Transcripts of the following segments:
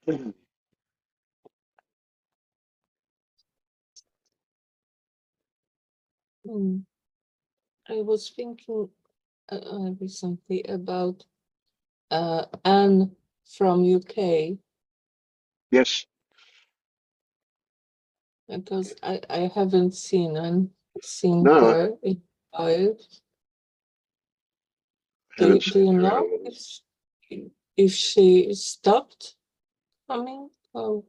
Hmm. I was thinking recently about Anne from UK, Yes. because I haven't seen No, her in a while. I haven't Do you seen her know either. if she stopped coming? Oh,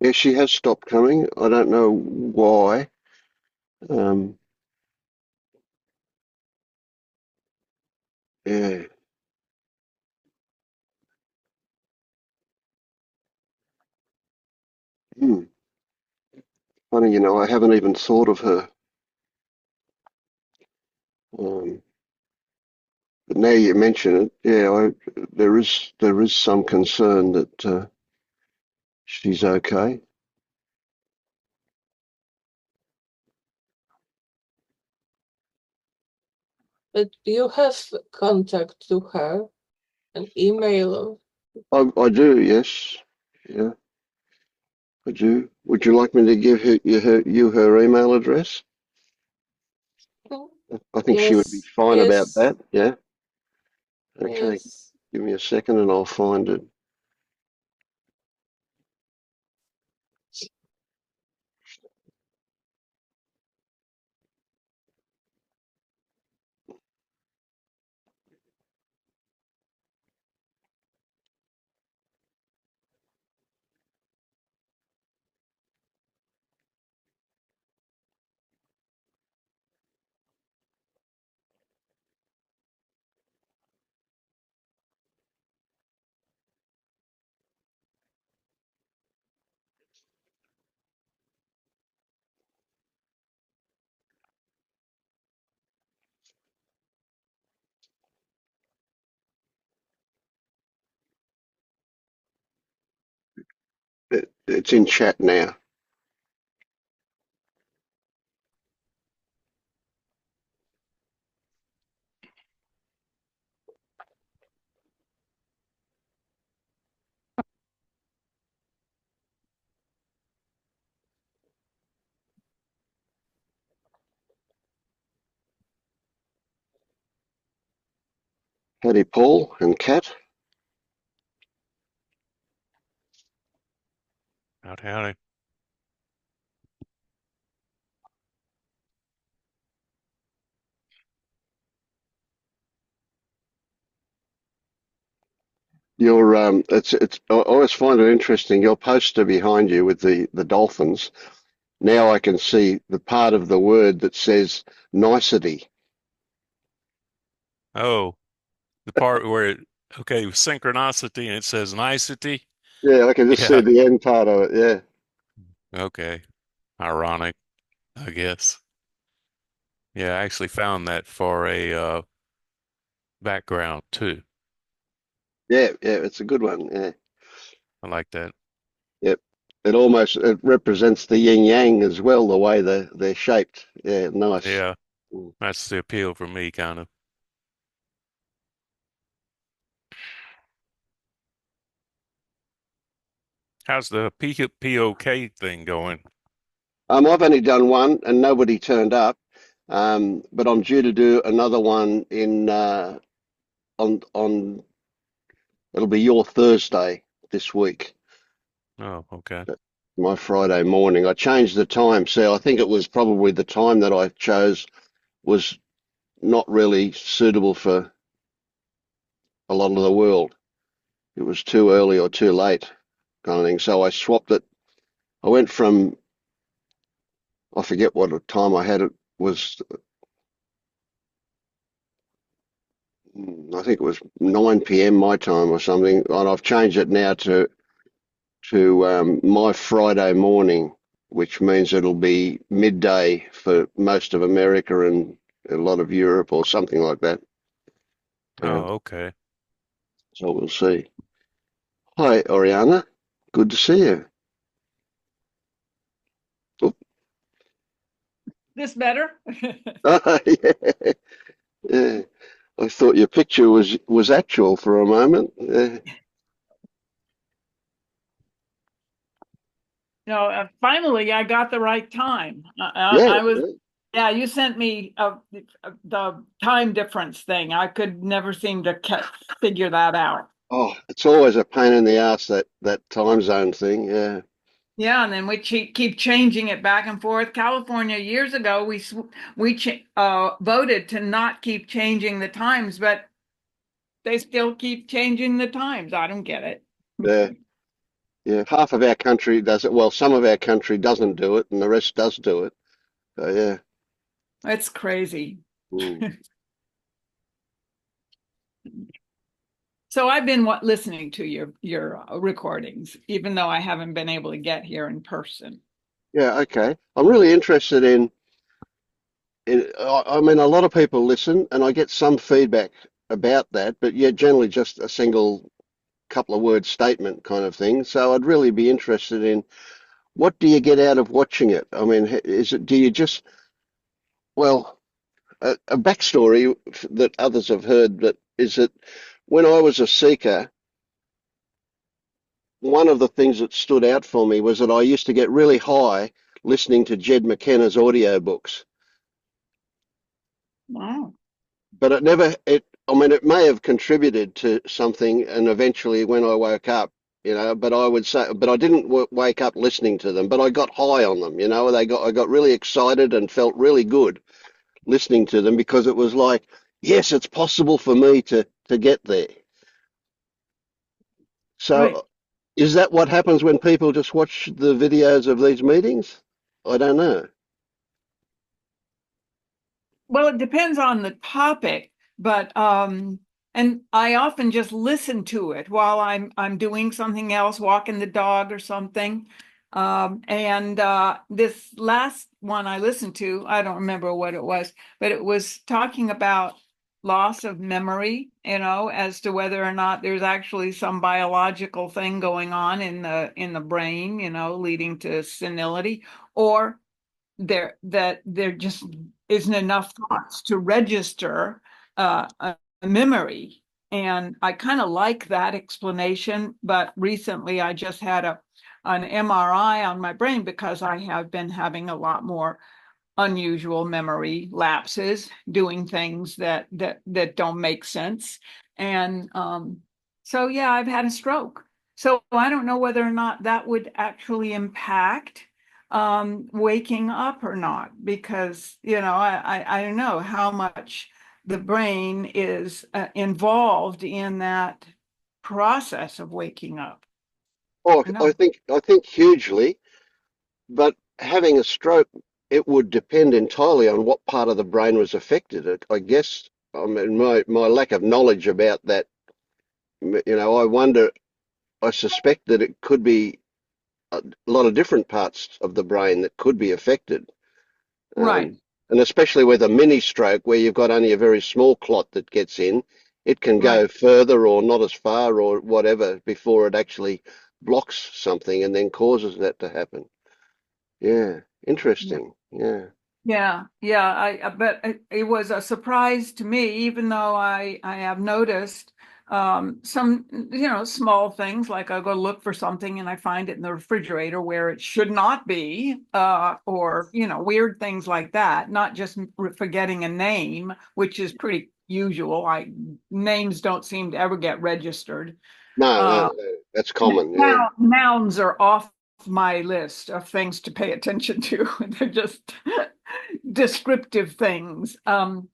Yeah, she has stopped coming. I don't know why. Um, yeah. Hmm. Funny, I haven't even thought of her. Um, but now you mention it, yeah, there is some concern that she's okay. but you have contact to her, an email. I do, yes. Yeah, I do. Would you like me to give her email address? I think she would be Yes, fine about yes, that. Yeah. Okay. yes. Give me a second and I'll find it. It's in chat now. Howdy, Paul and Kat. Howdy. I always find it interesting. Your poster behind you with the dolphins. Now I can see the part of the word that says nicety. Oh, the part where okay, synchronicity and it says nicety. Yeah, I can just see Yeah. the end part of it. Yeah. Okay. Ironic, I guess. Yeah, I actually found that for a background too. Yeah, yeah, it's a good one. Yeah. I like that. Yep. It represents the yin yang as well, the way they're shaped. Yeah, nice. Yeah, Mm. that's the appeal for me, kind of. How's the POK thing going? I've only done one and nobody turned up. But I'm due to do another one in on it'll be your Thursday this week. Oh, okay. My Friday morning. I changed the time. So I think it was probably the time that I chose was not really suitable for a lot of the world. It was too early or too late kind of thing. So I swapped it. I went from, I forget what time I had it was, I think it was 9 p.m. my time or something. And I've changed it now to my Friday morning, which means it'll be midday for most of America and a lot of Europe or something like that. Oh, okay. So we'll see. Hi, Oriana. Good to see you. Oop. This better? Yeah, yeah. I thought your picture was actual for a moment. Finally, I got the right time. Yeah, I was, yeah. yeah, you sent me the time difference thing. I could never seem to figure that out. Oh, it's always a pain in the ass, that time zone thing. Yeah. Yeah, and then we keep changing it back and forth. California years ago, we voted to not keep changing the times, but they still keep changing the times. I don't get it. Yeah. Yeah. Half of our country does it. Well, some of our country doesn't do it, and the rest does do it. So yeah. It's crazy. Mm. So I've been listening to your recordings, even though I haven't been able to get here in person. Yeah. Okay. I'm really interested I mean, a lot of people listen, and I get some feedback about that, but yeah, generally just a single couple of word statement kind of thing. So I'd really be interested in what do you get out of watching it? I mean, do you just, well, a backstory that others have heard that is that when I was a seeker, one of the things that stood out for me was that I used to get really high listening to Jed McKenna's audio books. Wow. But I mean, it may have contributed to something, and eventually when I woke up, but I would say, but I didn't wake up listening to them, but I got high on them, I got really excited and felt really good listening to them because it was like, yes, it's possible for me to get there. Right. So is that what happens when people just watch the videos of these meetings? I don't know. Well, it depends on the topic, but and I often just listen to it while I'm doing something else, walking the dog or something. And this last one I listened to, I don't remember what it was, but it was talking about loss of memory, as to whether or not there's actually some biological thing going on in the brain, leading to senility, or there just isn't enough thoughts to register a memory. And I kind of like that explanation, but recently I just had an MRI on my brain because I have been having a lot more unusual memory lapses, doing things that don't make sense. And so yeah, I've had a stroke. So I don't know whether or not that would actually impact waking up or not, because I don't know how much the brain is involved in that process of waking up. Oh, I I know. think I think hugely, but having a stroke, it would depend entirely on what part of the brain was affected. I guess, I mean, my lack of knowledge about that, I wonder, I suspect that it could be a lot of different parts of the brain that could be affected. Right, And especially with a mini stroke where you've got only a very small clot that gets in, it can right. go further or not as far or whatever before it actually blocks something and then causes that to happen. Yeah, interesting. Yeah. Yeah. But it was a surprise to me, even though I have noticed some small things, like I go look for something and I find it in the refrigerator where it should not be, or weird things like that. Not just forgetting a name, which is pretty usual. Names don't seem to ever get registered. No, no, Uh, no, that's common. Yeah. now, nouns are off my list of things to pay attention to. They're just descriptive things. Mm.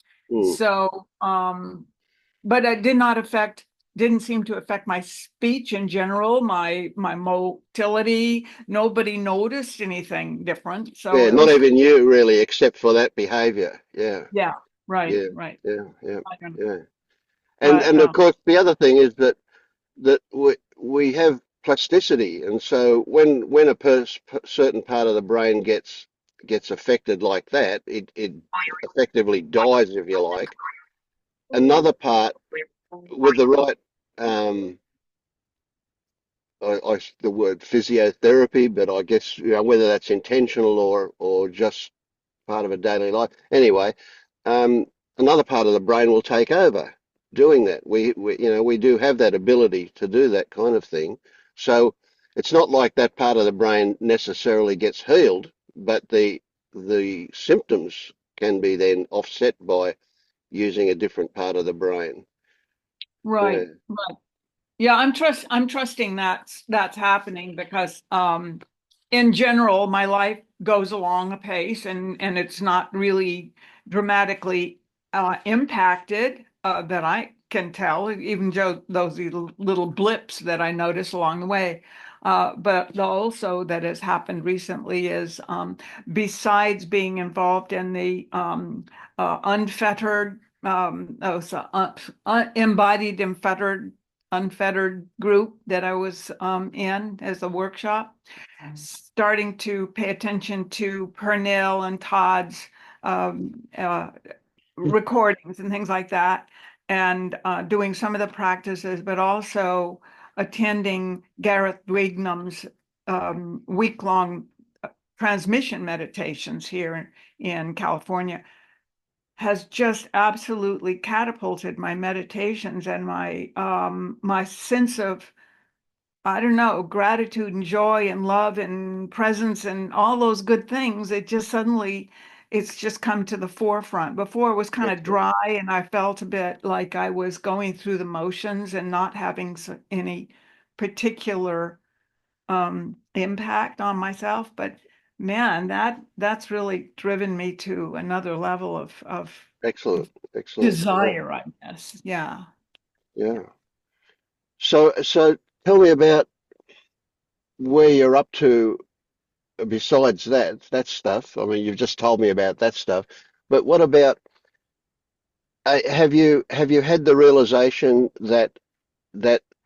So, but it didn't seem to affect my speech in general, my motility. Nobody noticed anything different. So Yeah, it not was, even you really, except for that behavior. Yeah, yeah, right, yeah, right. yeah, yeah, yeah. But And of course, the other thing is that we have plasticity, and so when certain part of the brain gets affected like that, it effectively dies, if you like. Another part with the right the word physiotherapy, but I guess whether that's intentional or just part of a daily life. Anyway, um, another part of the brain will take over doing that. We do have that ability to do that kind of thing. So it's not like that part of the brain necessarily gets healed, but the symptoms can be then offset by using a different part of the brain. Yeah. Right. Right. Yeah, I'm trusting that's happening because in general my life goes along a pace and it's not really dramatically impacted that I can tell, even those little blips that I notice along the way. But also that has happened recently is besides being involved in the unfettered embodied unfettered group that I was in as a workshop, starting to pay attention to Pernell and Todd's recordings and things like that, and doing some of the practices, but also attending Gareth Wignum's week-long transmission meditations here in California has just absolutely catapulted my meditations and my sense of, I don't know, gratitude and joy and love and presence and all those good things. It just suddenly, it's just come to the forefront. Before it was kind of Excellent. dry and I felt a bit like I was going through the motions and not having any particular impact on myself. But man, that's really driven me to another level of Excellent. Excellent. Yeah. desire, I guess. Yeah. Yeah. So tell me about where you're up to besides that stuff. I mean, you've just told me about that stuff, but what about have you had the realization that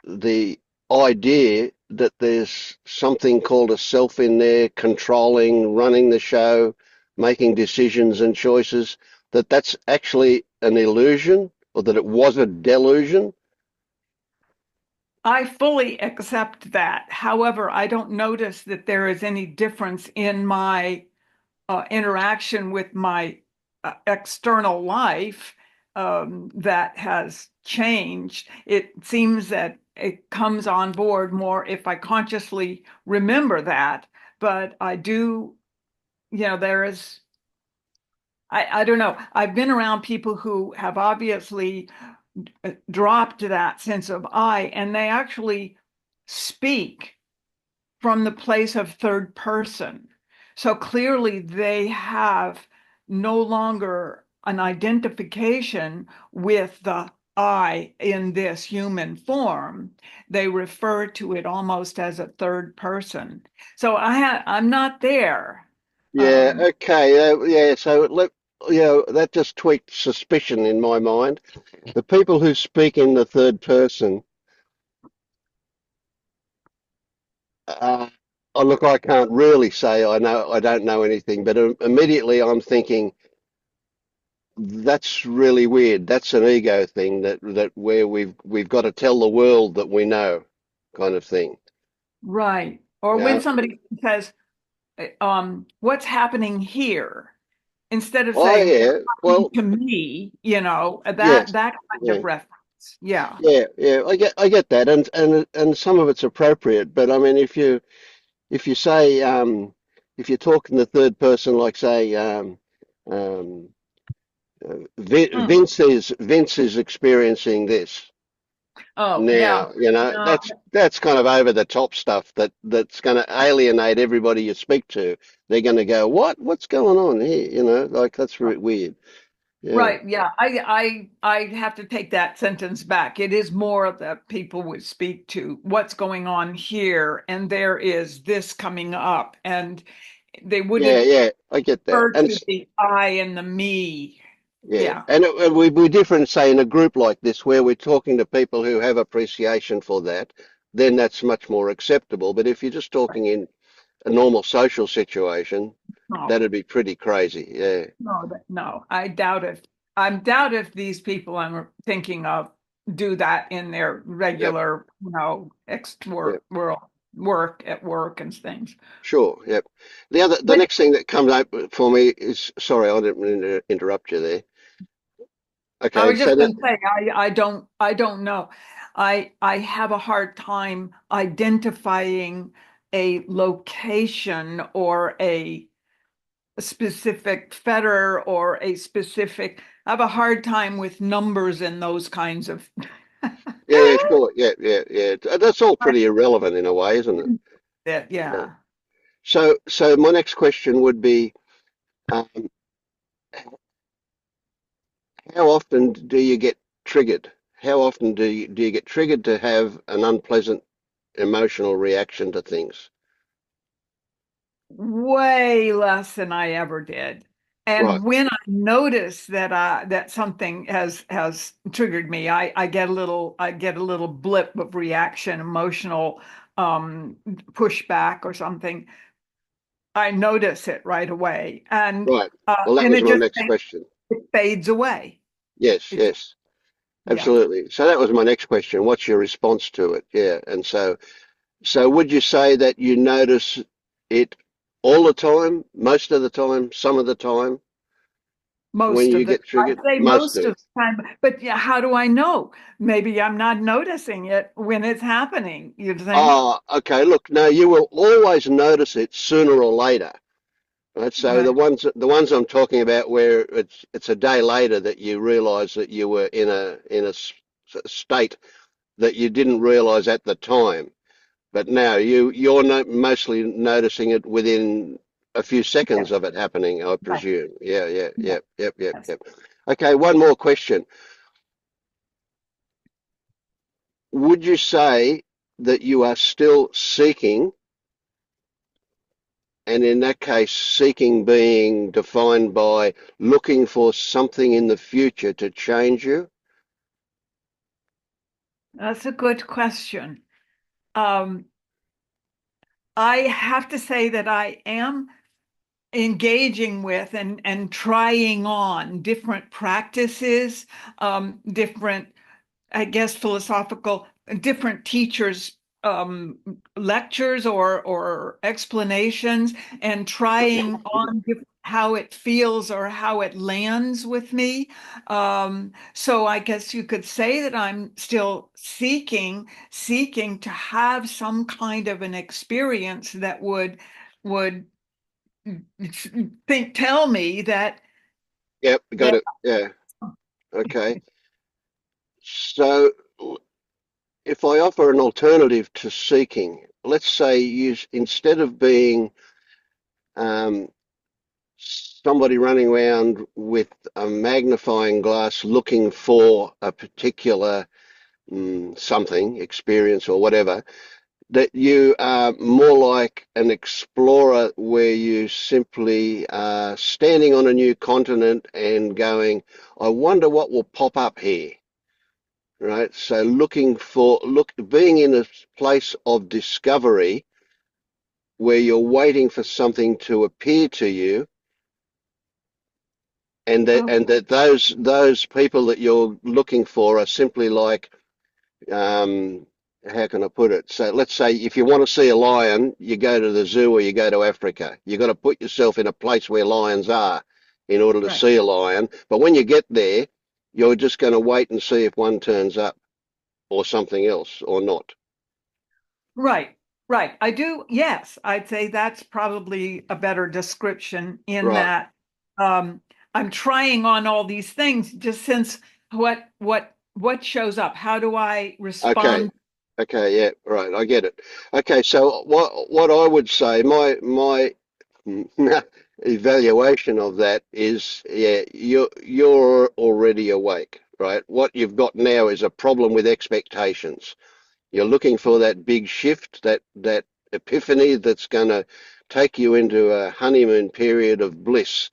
the idea that there's something called a self in there controlling, running the show, making decisions and choices, that's actually an illusion or that it was a delusion? I fully accept that. However, I don't notice that there is any difference in my interaction with my external life that has changed. It seems that it comes on board more if I consciously remember that. But I do, there is, I don't know. I've been around people who have obviously dropped that sense of I, and they actually speak from the place of third person. So clearly they have no longer an identification with the I in this human form. They refer to it almost as a third person. So I'm not there. Yeah, Um, okay. Yeah, so that just tweaked suspicion in my mind. The people who speak in the third person, uh, oh, look, I can't really say I don't know anything, but immediately I'm thinking that's really weird. That's an ego thing that where we've got to tell the world that we know, kind of thing. right. Or when Yeah. somebody says, what's happening here? Instead of Oh saying yeah. Well, to me, yes. that kind Yeah. of reference. Yeah. Yeah. I get that, and some of it's appropriate, but I mean, if you say if you talk in the third person, like say um, Hmm. Vince is experiencing this Oh, yeah. now, No, that's kind of over the top stuff that's going to alienate everybody you speak to. They're going to go, what's going on here? Like that's weird. Yeah. right. Yeah. I have to take that sentence back. It is more that people would speak to what's going on here, and there is this coming up, and they Yeah, wouldn't yeah, I get that. refer to the I and the me. Yeah, Yeah. and we're different, say, in a group like this where we're talking to people who have appreciation for that, then that's much more acceptable. But if you're just talking in a normal social situation, No. that'd be pretty crazy. Yeah. No, no, I doubt if these people I'm thinking of do that in their Yep. regular, ex Yep. work at work and things. Sure. Yep. The But next thing that comes up for me is, sorry, I didn't mean to interrupt you there. I Okay. was So just that, going to say, I don't know. I have a hard time identifying a location or a specific fetter or a specific. I have a hard time with numbers and those kinds of. Yeah, sure. Yeah. That's all pretty irrelevant in a way, isn't it? Yeah. Yeah. So my next question would be, um, how often do you get triggered? How often do you get triggered to have an unpleasant emotional reaction to things? Way less than I ever did. Right, And when I notice that that something has triggered me, I get a little blip of reaction, emotional um, pushback or something. I notice it right away, right. Well, that and was my next question. it fades away. Yes, It's yes, yeah, absolutely. So that was my next question. What's your response to it? Yeah, and so would you say that you notice it all the time, most of the time, some of the time when most you of the get triggered? I'd say Most most of of it. the time. But yeah, how do I know? Maybe I'm not noticing it when it's happening. You think? Ah, okay. Look, no, you will always notice it sooner or later. Right, so Right. the ones I'm talking about where it's a day later that you realise that you were in a state that you didn't realise at the time, but now you're no, mostly noticing it within a few Yes. seconds of it happening, I Right. presume. Yeah, yeah, Yes. Yes. yep. Okay, one more question. Would you say that you are still seeking, and in that case, seeking being defined by looking for something in the future to change you? That's a good question. Um, I have to say that I am engaging with and trying on different practices, different, I guess, philosophical, different teachers' lectures or explanations, and trying on how it feels or how it lands with me. So I guess you could say that I'm still seeking to have some kind of an experience that would tell me that Yep, got that it. Yeah, okay. So if I offer an alternative to seeking, let's say instead of being um, somebody running around with a magnifying glass looking for a particular something, experience or whatever, that you are more like an explorer where you simply are standing on a new continent and going, I wonder what will pop up here. Right? So being in a place of discovery where you're waiting for something to appear to you, and that oh, those people that you're looking for are simply like, um, how can I put it? So let's say if you want to see a lion, you go to the zoo or you go to Africa. You've got to put yourself in a place where lions are in order to right. see a lion. But when you get there, you're just going to wait and see if one turns up or something else or not. Right, right. I do. Yes, I'd say that's probably a better description in Right. that um, I'm trying on all these things just since what shows up. How do I Okay. respond? Okay. Yeah. Right. I get it. Okay. So what I would say, my evaluation of that is, yeah, you're already awake, right? What you've got now is a problem with expectations. You're looking for that big shift, that epiphany that's going to take you into a honeymoon period of bliss,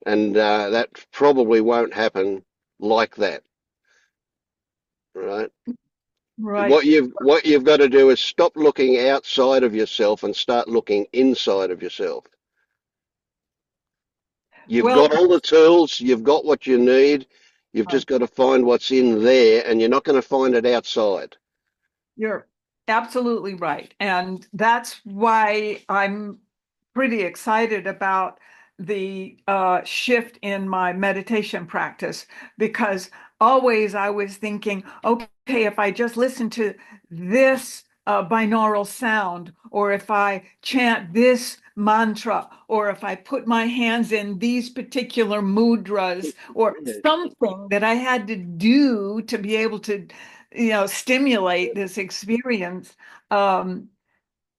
and that probably won't happen like that, right? Right. What you've got to do is stop looking outside of yourself and start looking inside of yourself. You've got Well, all the tools, you've got what you need. You've just got to find what's in there, and you're not going to find it outside. you're absolutely right. And that's why I'm pretty excited about the shift in my meditation practice, because always I was thinking, okay, if I just listen to this binaural sound, or if I chant this mantra, or if I put my hands in these particular mudras, or Yeah, something that I had to do to be able to, stimulate this experience.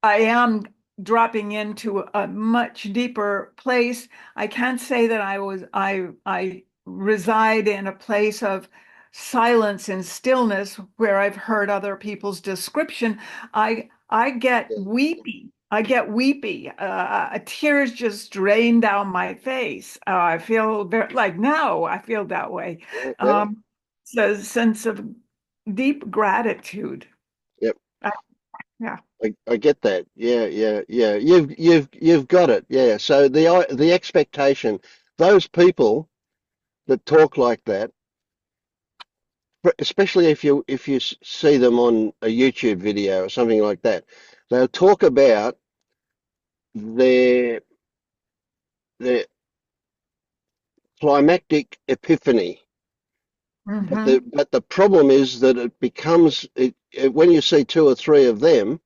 I am dropping into a much deeper place. I can't say that I reside in a place of silence and stillness where I've heard other people's description. I get yeah, weepy. I get weepy. Tears just drain down my face. I feel very, like now I feel that way. yeah, yeah. Um, it's a sense of deep gratitude. Yep. Uh, yeah. I get that. Yeah, yeah, yeah. You've got it. Yeah. So the expectation, those people that talk like that, especially if you see them on a YouTube video or something like that, they'll talk about their their climactic epiphany. But Hmm. the problem is that it becomes when you see two or three of them,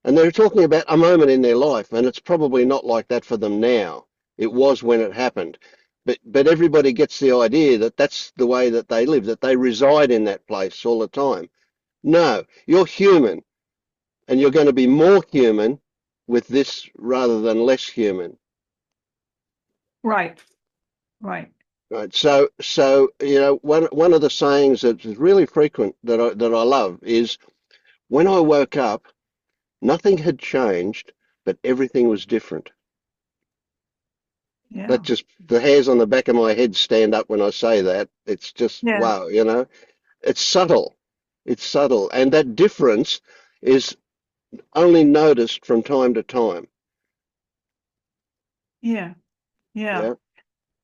and they're talking about a moment in their life, and it's probably not like that for them now. It was when it happened. But everybody gets the idea that that's the way that they live, that they reside in that place all the time. No, you're human, and you're going to be more human with this rather than less human. Right, right. Right. So one of the sayings that is really frequent that I love is when I woke up, nothing had changed, but everything was different. That Yeah, just the hairs on the back of my head stand up when I say that. It's just yeah, wow, It's subtle. It's subtle. And that difference is only noticed from time to time. yeah, yeah. Yeah.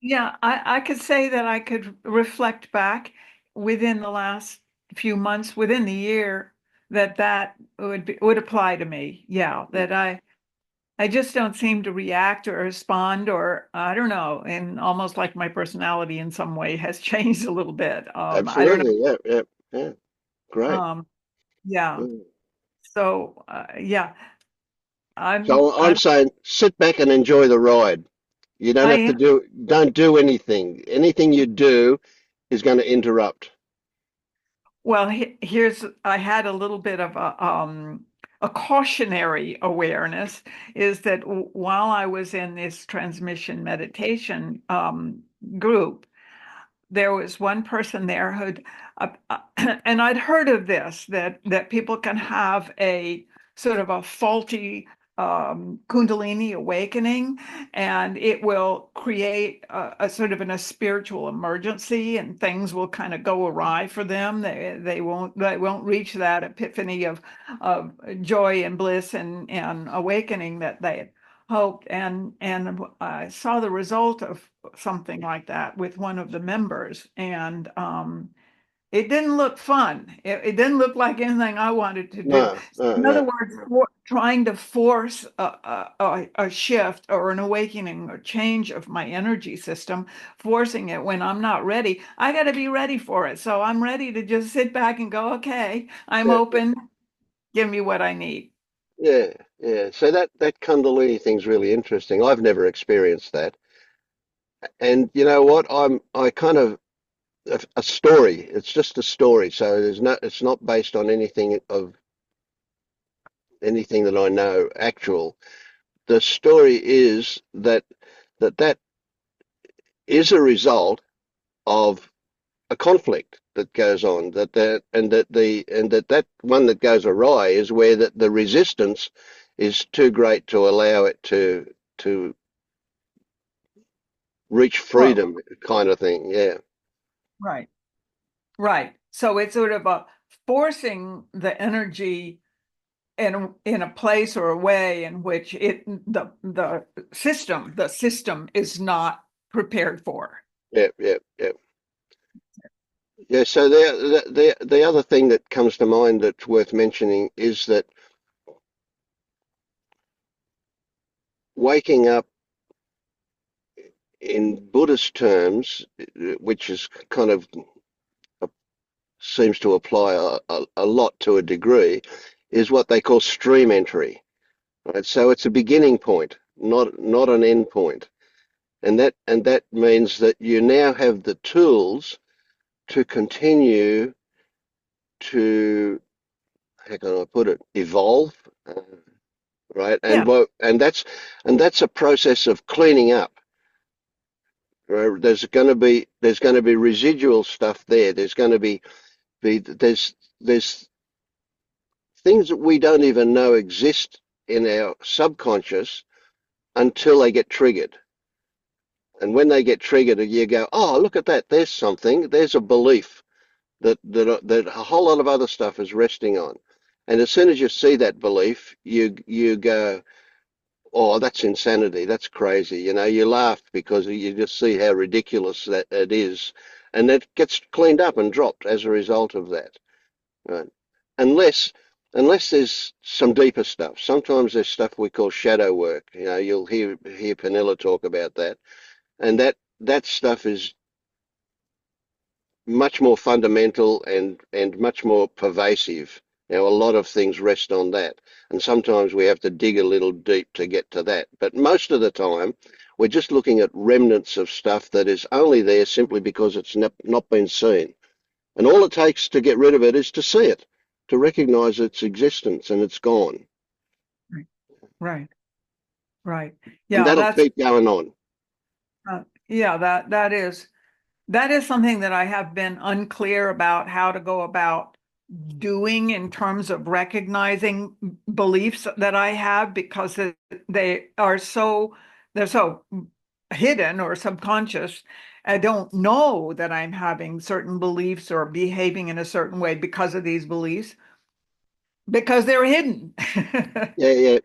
Yeah, I could say that I could reflect back within the last few months, within the year, that would apply to me. Yeah, that I just don't seem to react or respond, or I don't know, and almost like my personality in some way has changed a little bit. I don't Absolutely. Yeah. Yeah. Yeah. know. Great. Yeah. Mm. So yeah, So I'm I'm saying sit back and enjoy the ride. You don't I have to am. don't do anything. Anything you do is going to interrupt. Well, here's I had a little bit of a cautionary awareness is that while I was in this transmission meditation group, there was one person there who'd and I'd heard of this that people can have a sort of a faulty Kundalini awakening, and it will create a sort of a spiritual emergency, and things will kind of go awry for them. They won't reach that epiphany of joy and bliss and awakening that they had hoped. And I saw the result of something like that with one of the members, and it didn't look fun. It didn't look like anything I wanted to do. No, no, In other no. words, trying to force a shift or an awakening or change of my energy system, forcing it when I'm not ready. I got to be ready for it. So I'm ready to just sit back and go, okay, I'm Yeah, open. Give me what I need. yeah, yeah. So that Kundalini thing's really interesting. I've never experienced that. And you know what? I kind of a story. It's just a story. So it's not based on anything that I know actual. The story is that is a result of a conflict that goes on that one that goes awry is where the resistance is too great to allow it to reach Well, freedom kind of thing. Yeah. right. Right. So it's sort of a forcing the energy in a place or a way in which the system is not prepared for. Yeah, yeah, yeah. Yeah, so the other thing that comes to mind that's worth mentioning is that waking up in Buddhist terms, which is kind of seems to apply a lot to a degree, is what they call stream entry. Right? So it's a beginning point, not an end point. And that means that you now have the tools to continue to, how can I put it, evolve, right? Yeah. And that's a process of cleaning up. Right? There's going to be residual stuff there. There's going to be there's things that we don't even know exist in our subconscious until they get triggered. And when they get triggered, you go, oh, look at that. There's something. There's a belief that a whole lot of other stuff is resting on. And as soon as you see that belief, you go, oh, that's insanity. That's crazy. You know, you laugh because you just see how ridiculous that it is. And that gets cleaned up and dropped as a result of that. Right? Unless there's some deeper stuff. Sometimes there's stuff we call shadow work. You know, you'll hear Penella talk about that. And that stuff is much more fundamental and much more pervasive. Now, a lot of things rest on that, and sometimes we have to dig a little deep to get to that. But most of the time, we're just looking at remnants of stuff that is only there simply because it's not been seen. And all it takes to get rid of it is to see it, to recognize its existence, and it's gone. Right. Right. And Yeah, that'll keep going on. yeah, that is something that I have been unclear about how to go about doing in terms of recognizing beliefs that I have, because they're so hidden or subconscious. I don't know that I'm having certain beliefs or behaving in a certain way because of these beliefs, because they're hidden. Yeah.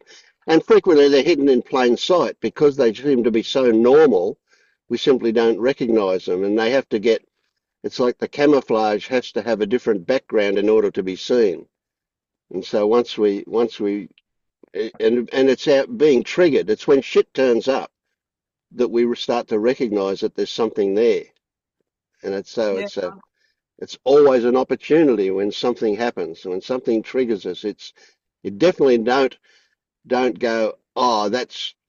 And frequently they're hidden in plain sight because they seem to be so normal, we simply don't recognize them, and they have to get, it's like the camouflage has to have a different background in order to be seen. And so once we and it's out being triggered, it's when shit turns up that we start to recognize that there's something there. And Yeah. it's always an opportunity when something happens, when something triggers us. You definitely don't go, oh,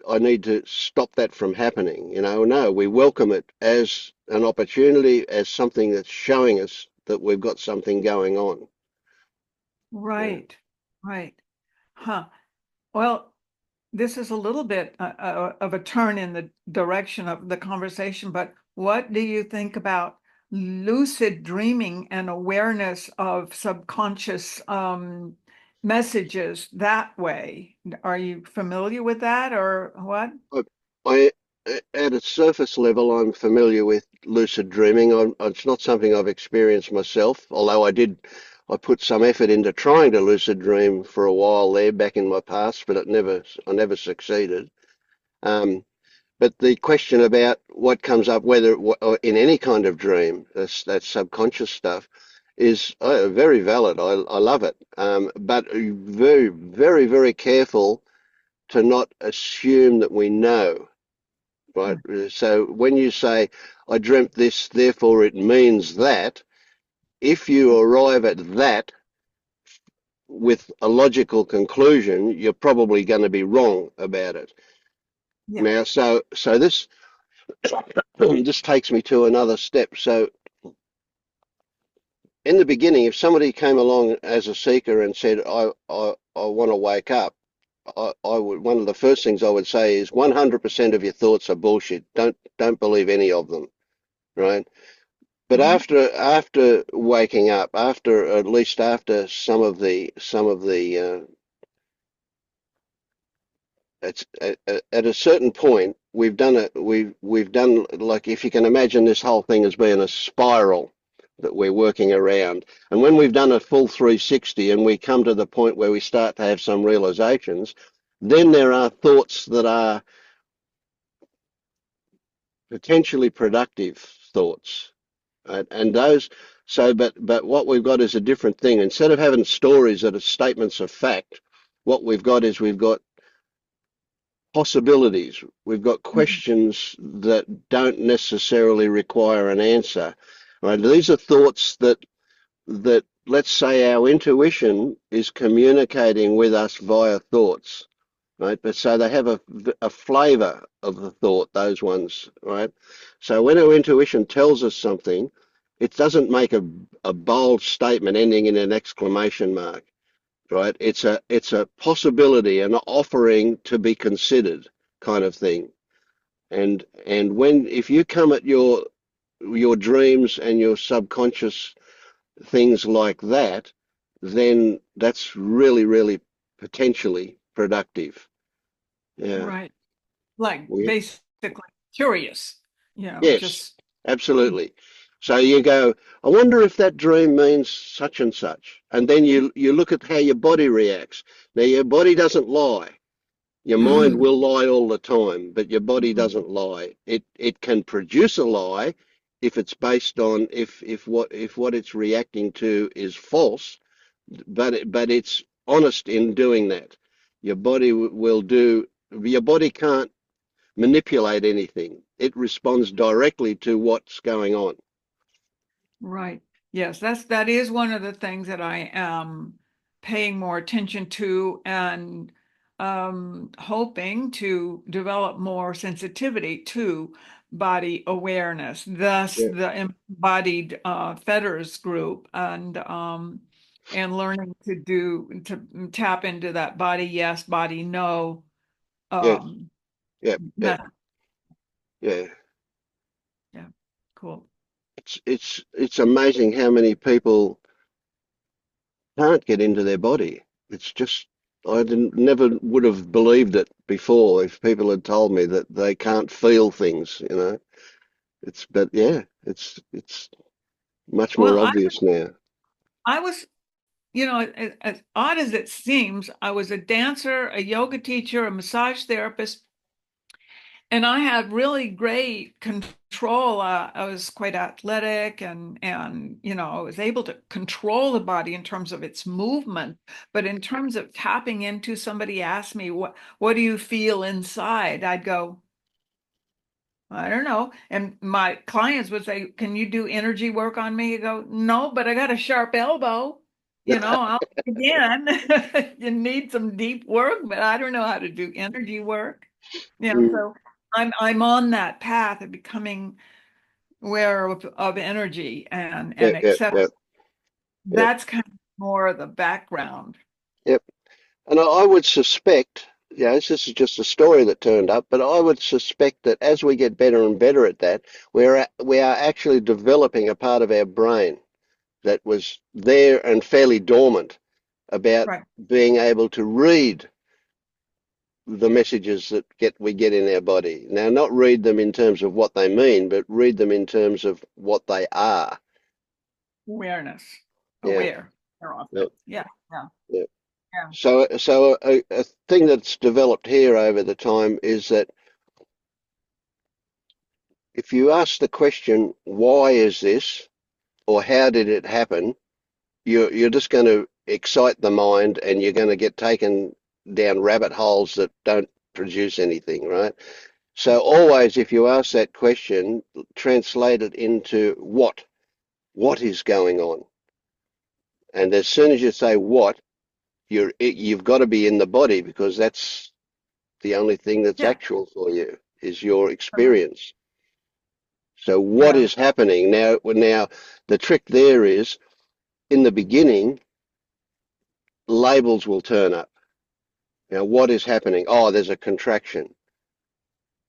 I need to stop that from happening. You know, no, we welcome it as an opportunity, as something that's showing us that we've got something going on. Right. Right. Huh. Well, this is a little bit of a turn in the direction of the conversation, but what do you think about lucid dreaming and awareness of subconscious messages that way? Are you familiar with that, or what? I, at a surface level, I'm familiar with lucid dreaming. It's not something I've experienced myself, although I put some effort into trying to lucid dream for a while there back in my past, but I never succeeded. But the question about what comes up, whether in any kind of dream, that subconscious stuff, is very valid. I love it. But very, very, very careful to not assume that we know. Right. So when you say, I dreamt this, therefore it means that, if you arrive at that with a logical conclusion, you're probably going to be wrong about it. Yeah. Now, so this this takes me to another step. So in the beginning, if somebody came along as a seeker and said, I want to wake up, I would, one of the first things I would say is 100% of your thoughts are bullshit. Don't believe any of them, right? But after waking up, at least after some of the it's at a certain point we've done like, if you can imagine this whole thing as being a spiral that we're working around, and when we've done a full 360 and we come to the point where we start to have some realizations, then there are thoughts that are potentially productive thoughts. Right? And those, but what we've got is a different thing. Instead of having stories that are statements of fact, what we've got possibilities. We've got questions that don't necessarily require an answer. Right? These are thoughts that that, let's say, our intuition is communicating with us via thoughts, right? But so they have a flavor of the thought, those ones, right? So when our intuition tells us something, it doesn't make a bold statement ending in an exclamation mark, right? It's a possibility, an offering to be considered kind of thing. And when if you come at your dreams and your subconscious things like that, then that's really, really potentially productive. Yeah. Right. Like We, basically curious, yes, just absolutely. So you go, I wonder if that dream means such and such. And then you look at how your body reacts. Now your body doesn't lie. Your mind mm, will lie all the time, but your body mm, doesn't lie. It can produce a lie if it's based on if what it's reacting to is false, but it's honest in doing that. Your body will do. Your body can't manipulate anything. It responds directly to what's going on. right. Yes, that is one of the things that I am paying more attention to and hoping to develop more sensitivity to body awareness, thus Yeah, the embodied fetters group and learning to tap into that body yes, body no yeah, um yeah, yeah, method. yeah. Yeah, cool. It's amazing how many people can't get into their body. It's just I didn't never would have believed it before if people had told me that they can't feel things, you know. But yeah, it's much Well, more obvious now. I was, as odd as it seems, I was a dancer, a yoga teacher, a massage therapist, and I had really great control. I was quite athletic, and I was able to control the body in terms of its movement. But in terms of tapping into, somebody asked me, "What do you feel inside?" I'd go, I don't know. And my clients would say, "Can you do energy work on me?" You go, "No, but I got a sharp elbow. I'll again, you need some deep work, but I don't know how to do energy work." Mm, So I'm on that path of becoming aware of energy yeah, and yeah, accept yeah, yeah, that's kind of more of the background. yep. And I would suspect, this is just a story that turned up, but I would suspect that as we get better and better at that, we are actually developing a part of our brain that was there and fairly dormant about Right. being able to read the messages that we get in our body. Now, not read them in terms of what they mean, but read them in terms of what they are. Awareness. Yeah, Aware. They're of yeah, it. Yeah. Yeah. yeah. Yeah. So a thing that's developed here over the time is that if you ask the question, why is this, or how did it happen, you're just going to excite the mind and you're going to get taken down rabbit holes that don't produce anything, right? So always, if you ask that question, translate it into what. What is going on? And as soon as you say what, you've got to be in the body because that's the only thing that's Yeah. actual for you is your Correct. experience. So what Yeah. is happening now? Now the trick there is in the beginning, labels will turn up. Now what is happening? Oh, there's a contraction,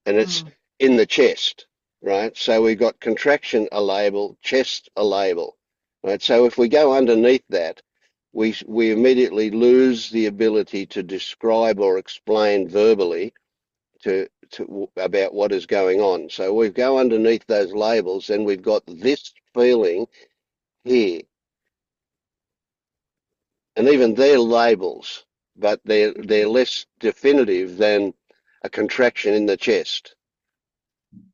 and it's Mm. in the chest, right? So we've got contraction a label, chest a label, right? So if we go underneath that, we immediately lose the ability to describe or explain verbally to about what is going on. So we go underneath those labels, and we've got this feeling here, and even they're labels, but they're less definitive than a contraction in the chest.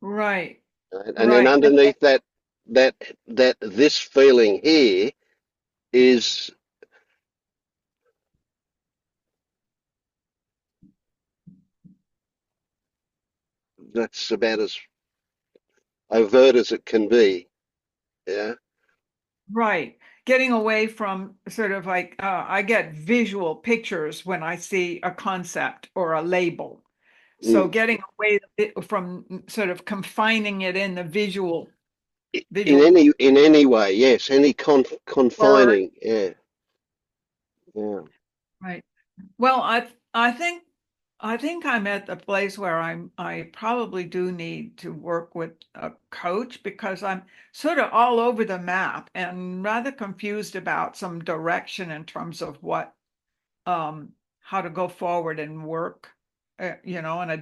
Right. Right? And then Right. underneath that that this feeling here is that's about as overt as it can be. Yeah. Right. getting away from sort of like, I get visual pictures when I see a concept or a label. So getting away from sort of confining it in the visual. In any way, yes, any Word. confining, yeah. Right. Well, I think I'm at the place where I probably do need to work with a coach because I'm sort of all over the map and rather confused about some direction in terms of what how to go forward and work, on a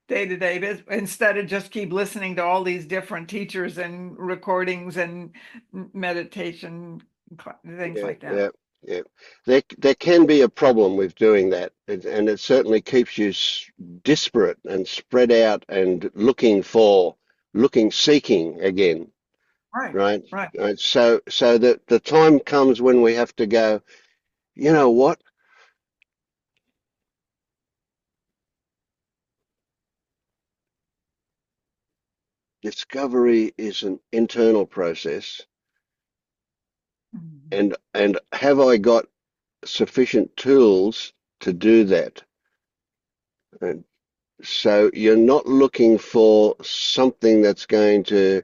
day-to-day instead of just keep listening to all these different teachers and recordings and meditation things Yeah, like that. yeah, yeah. There can be a problem with doing that, and it certainly keeps you disparate and spread out and seeking again, Right, right? right. So that the time comes when we have to go, you know what? Discovery is an internal process, Mhm. and have I got sufficient tools to do that? And so you're not looking for something that's going to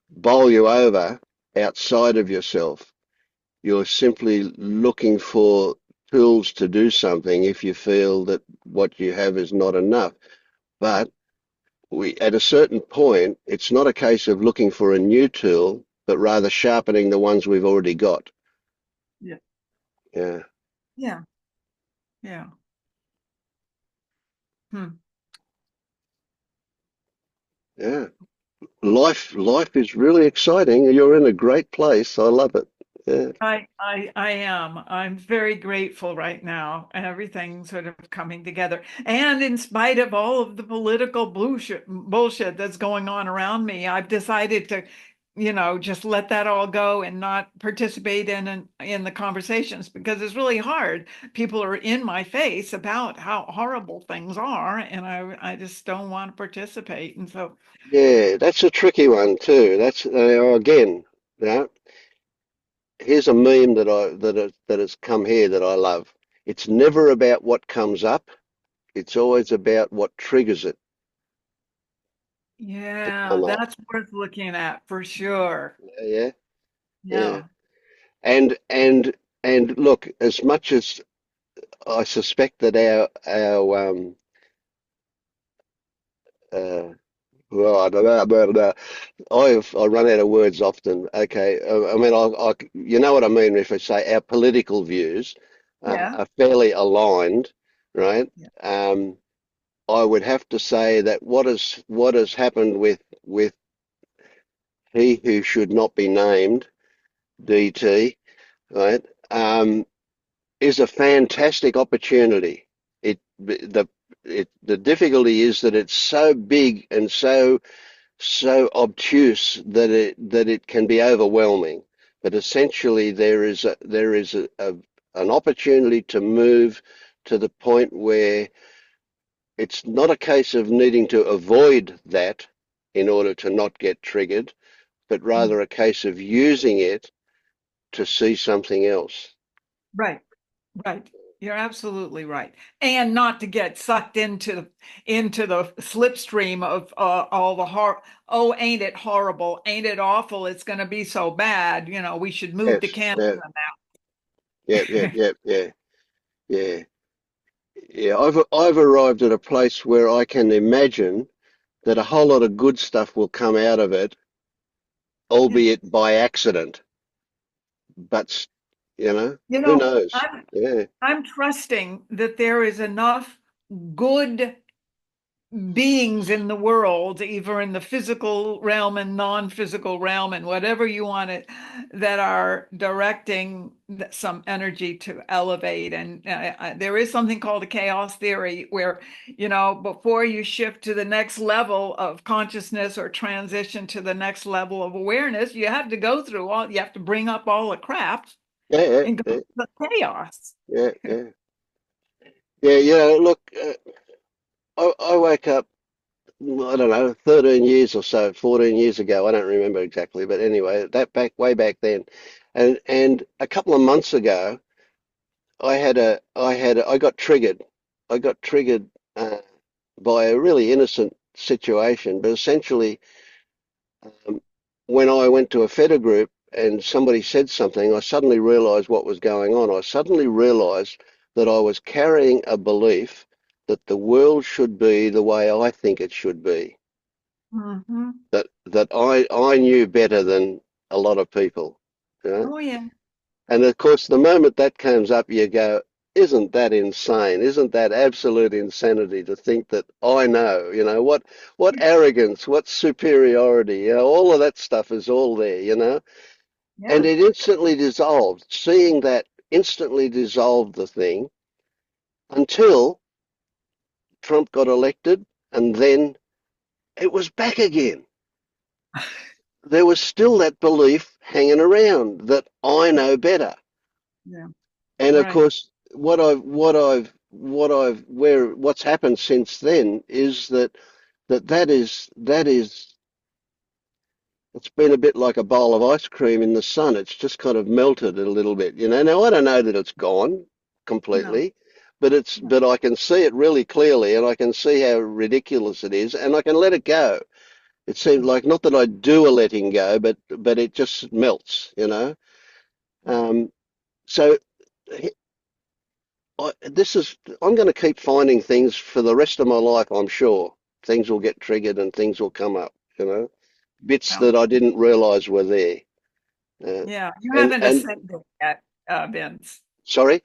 bowl you over outside of yourself. You're simply looking for tools to do something if you feel that what you have is not enough. But at a certain point, it's not a case of looking for a new tool, but rather sharpening the ones we've already got. Yeah. Yeah. Yeah. Yeah. Hmm. Yeah. Life is really exciting. You're in a great place. I love it. Yeah. I am. I'm very grateful right now. Everything sort of coming together. And in spite of all of the political bullshit that's going on around me, I've decided to, just let that all go and not participate in the conversations because it's really hard. People are in my face about how horrible things are, and I just don't want to participate. And so, Yeah, that's a tricky one too. That's again, you know, here's a meme that has come here that I love. It's never about what comes up. It's always about what triggers it to yeah, come up. that's worth looking at for sure. Yeah, yeah. Yeah. And look, as much as I suspect that our uh well, I don't know, but I run out of words often. Okay, I mean, you know what I mean if I say our political views Yeah. are fairly aligned, right? Yeah. Um, I would have to say that what has happened with he who should not be named, DT, right, is a fantastic opportunity. The difficulty is that it's so big and so obtuse that it can be overwhelming. But essentially, there is an opportunity to move to the point where it's not a case of needing to avoid that in order to not get triggered, but Mm. rather a case of using it to see something else. Right. Right. You're absolutely right. And not to get sucked into the slipstream of all the oh, ain't it horrible? Ain't it awful? It's going to be so bad. We should move to Yes, Canada yeah, yeah, yeah, now. yeah, yeah, yeah, yeah. I've arrived at a place where I can imagine that a whole lot of good stuff will come out of it, Yeah. albeit by accident. But You who know, knows? I'm Yeah, I'm trusting that there is enough good beings in the world, either in the physical realm and non-physical realm, and whatever you want it, that are directing some energy to elevate. And there is something called a chaos theory, where before you shift to the next level of consciousness or transition to the next level of awareness, you have to bring up all the crap yeah, and go yeah, to the chaos. yeah, yeah, yeah. Yeah, look, I wake up I don't know, 13 years or so, 14 years ago. I don't remember exactly, but anyway, that way back then. And a couple of months ago, I got triggered. I got triggered uh, by a really innocent situation, but essentially, um, when I went to a feta group and somebody said something, I suddenly realized what was going on. I suddenly realized that I was carrying a belief that the world should be the way I think it should be. Mm-hmm. That I knew better than a lot of people. You know? Oh, yeah. And of course, the moment that comes up, you go, isn't that insane? Isn't that absolute insanity to think that I know? You know, what arrogance, what superiority, you know, all of that stuff is all there, you know? Yeah. And it instantly dissolved. Seeing that instantly dissolved the thing until Trump got elected, and then it was back again. There was still that belief hanging around that I know better. Yeah. And of Right. course, what's happened since then is that is it's been a bit like a bowl of ice cream in the sun. It's just kind of melted a little bit, you know. Now I don't know that it's gone No. completely, No. but I can see it really clearly, and I can see how ridiculous it is, and I can let it go. It seems like not that I do a letting go, but it just melts, you know. Um, so I'm going to keep finding things for the rest of my life. I'm sure things will get triggered and things will come up, you know, bits Well, that I didn't realize were there. Uh, yeah. You and haven't and ascended yet, Vince. sorry,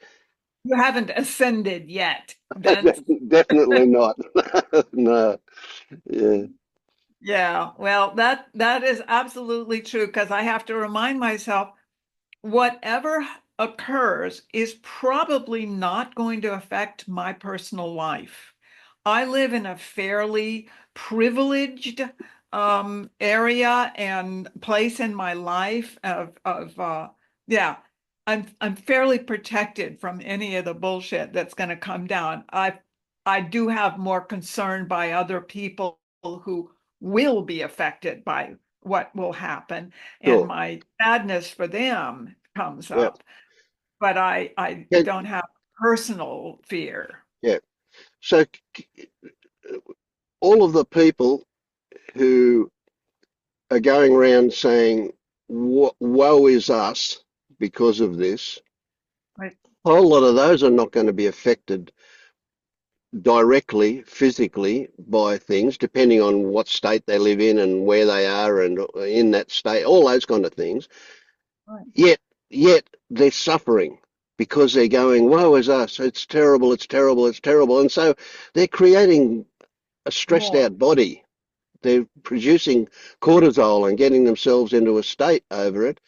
You haven't ascended yet, Vince. definitely not. No, yeah, Yeah. Well, that is absolutely true because I have to remind myself whatever occurs is probably not going to affect my personal life. I live in a fairly privileged area and place in my life of yeah. I'm fairly protected from any of the bullshit that's going to come down. I do have more concern by other people who will be affected by what will happen, and sure, my sadness for them comes yeah, up, but I yeah, don't have personal fear. yeah. So all of the people who are going around saying woe is us because of this, Right. a whole lot of those are not going to be affected directly, physically by things, depending on what state they live in and where they are and in that state, all those kind of things. Right. Yet they're suffering because they're going, woe is us, it's terrible, it's terrible, it's terrible. And so they're creating a stressed More. out body. They're producing cortisol and getting themselves into a state over it,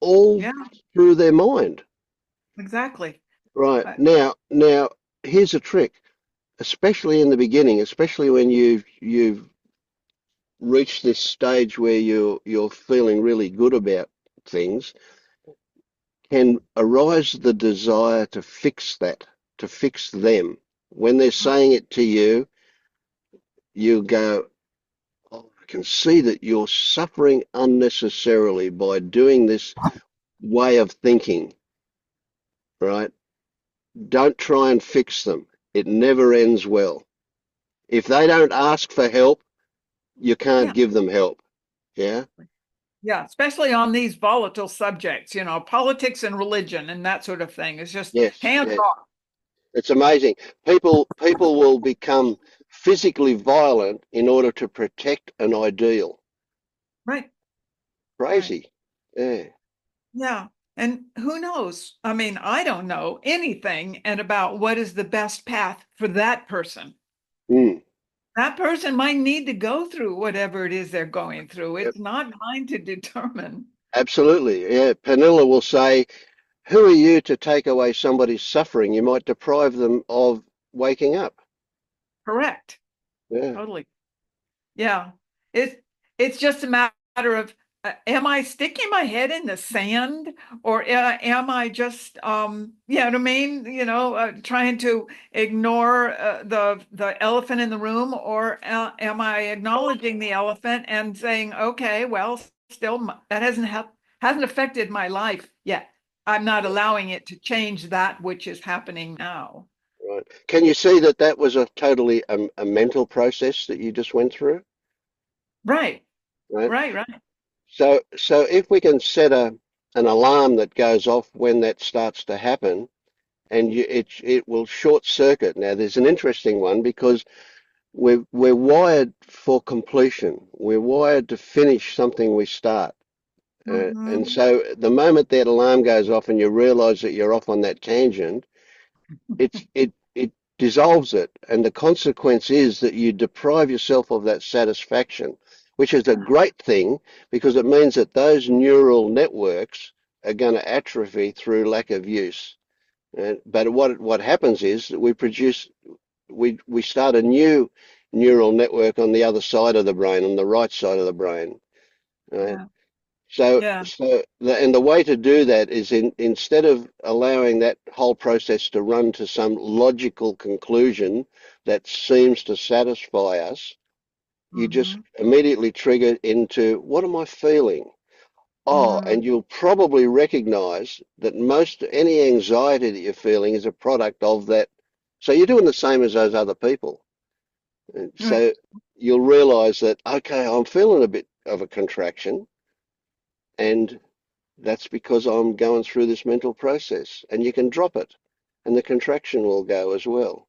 all Yeah, through their mind. exactly. Right. I- Now, here's a trick, especially in the beginning, especially when you've reached this stage where you're feeling really good about things, can arise the desire to fix that, to fix them. When they're saying it to you, you go, oh, I can see that you're suffering unnecessarily by doing this way of thinking, right? Don't try and fix them. It never ends well. If they don't ask for help, you can't Yeah, give them help. Yeah. yeah, especially on these volatile subjects, politics and religion and that sort of thing. It's just Yes. hands Yes. off. It's amazing. People will become physically violent in order to protect an ideal. Right, right. Crazy. Yeah. Yeah. And who knows? I mean, I don't know anything and about what is the best path for that person. Mm. That person might need to go through whatever it is they're going through. Yep. It's not mine to determine. Absolutely. Yeah. Panilla will say, who are you to take away somebody's suffering? You might deprive them of waking up. Correct. Yeah. Totally. Yeah. It's just a matter of am I sticking my head in the sand, or am I just, you know what I mean? Trying to ignore the elephant in the room, or am I acknowledging the elephant and saying, okay, well, still that hasn't affected my life yet. I'm not allowing it to change that which is happening now. Right. Can you see that that was a totally a mental process that you just went through? Right, Right. right. So if we can set an alarm that goes off when that starts to happen, and it will short circuit. Now, there's an interesting one because we're wired for completion. We're wired to finish something we start. And Mm-hmm. so the moment that alarm goes off and you realize that you're off on that tangent, it dissolves it. And the consequence is that you deprive yourself of that satisfaction, which is a great thing because it means that those neural networks are going to atrophy through lack of use. But what happens is that we start a new neural network on the other side of the brain, on the right side of the brain. Right? Yeah, So, yeah. and the way to do that is instead of allowing that whole process to run to some logical conclusion that seems to satisfy us, you just Mm-hmm. immediately trigger into what am I feeling? Oh, Mm-hmm. and you'll probably recognize that most any anxiety that you're feeling is a product of that. So you're doing the same as those other people. And Right. so you'll realize that, okay, I'm feeling a bit of a contraction, and that's because I'm going through this mental process. And you can drop it, and the contraction will go as well.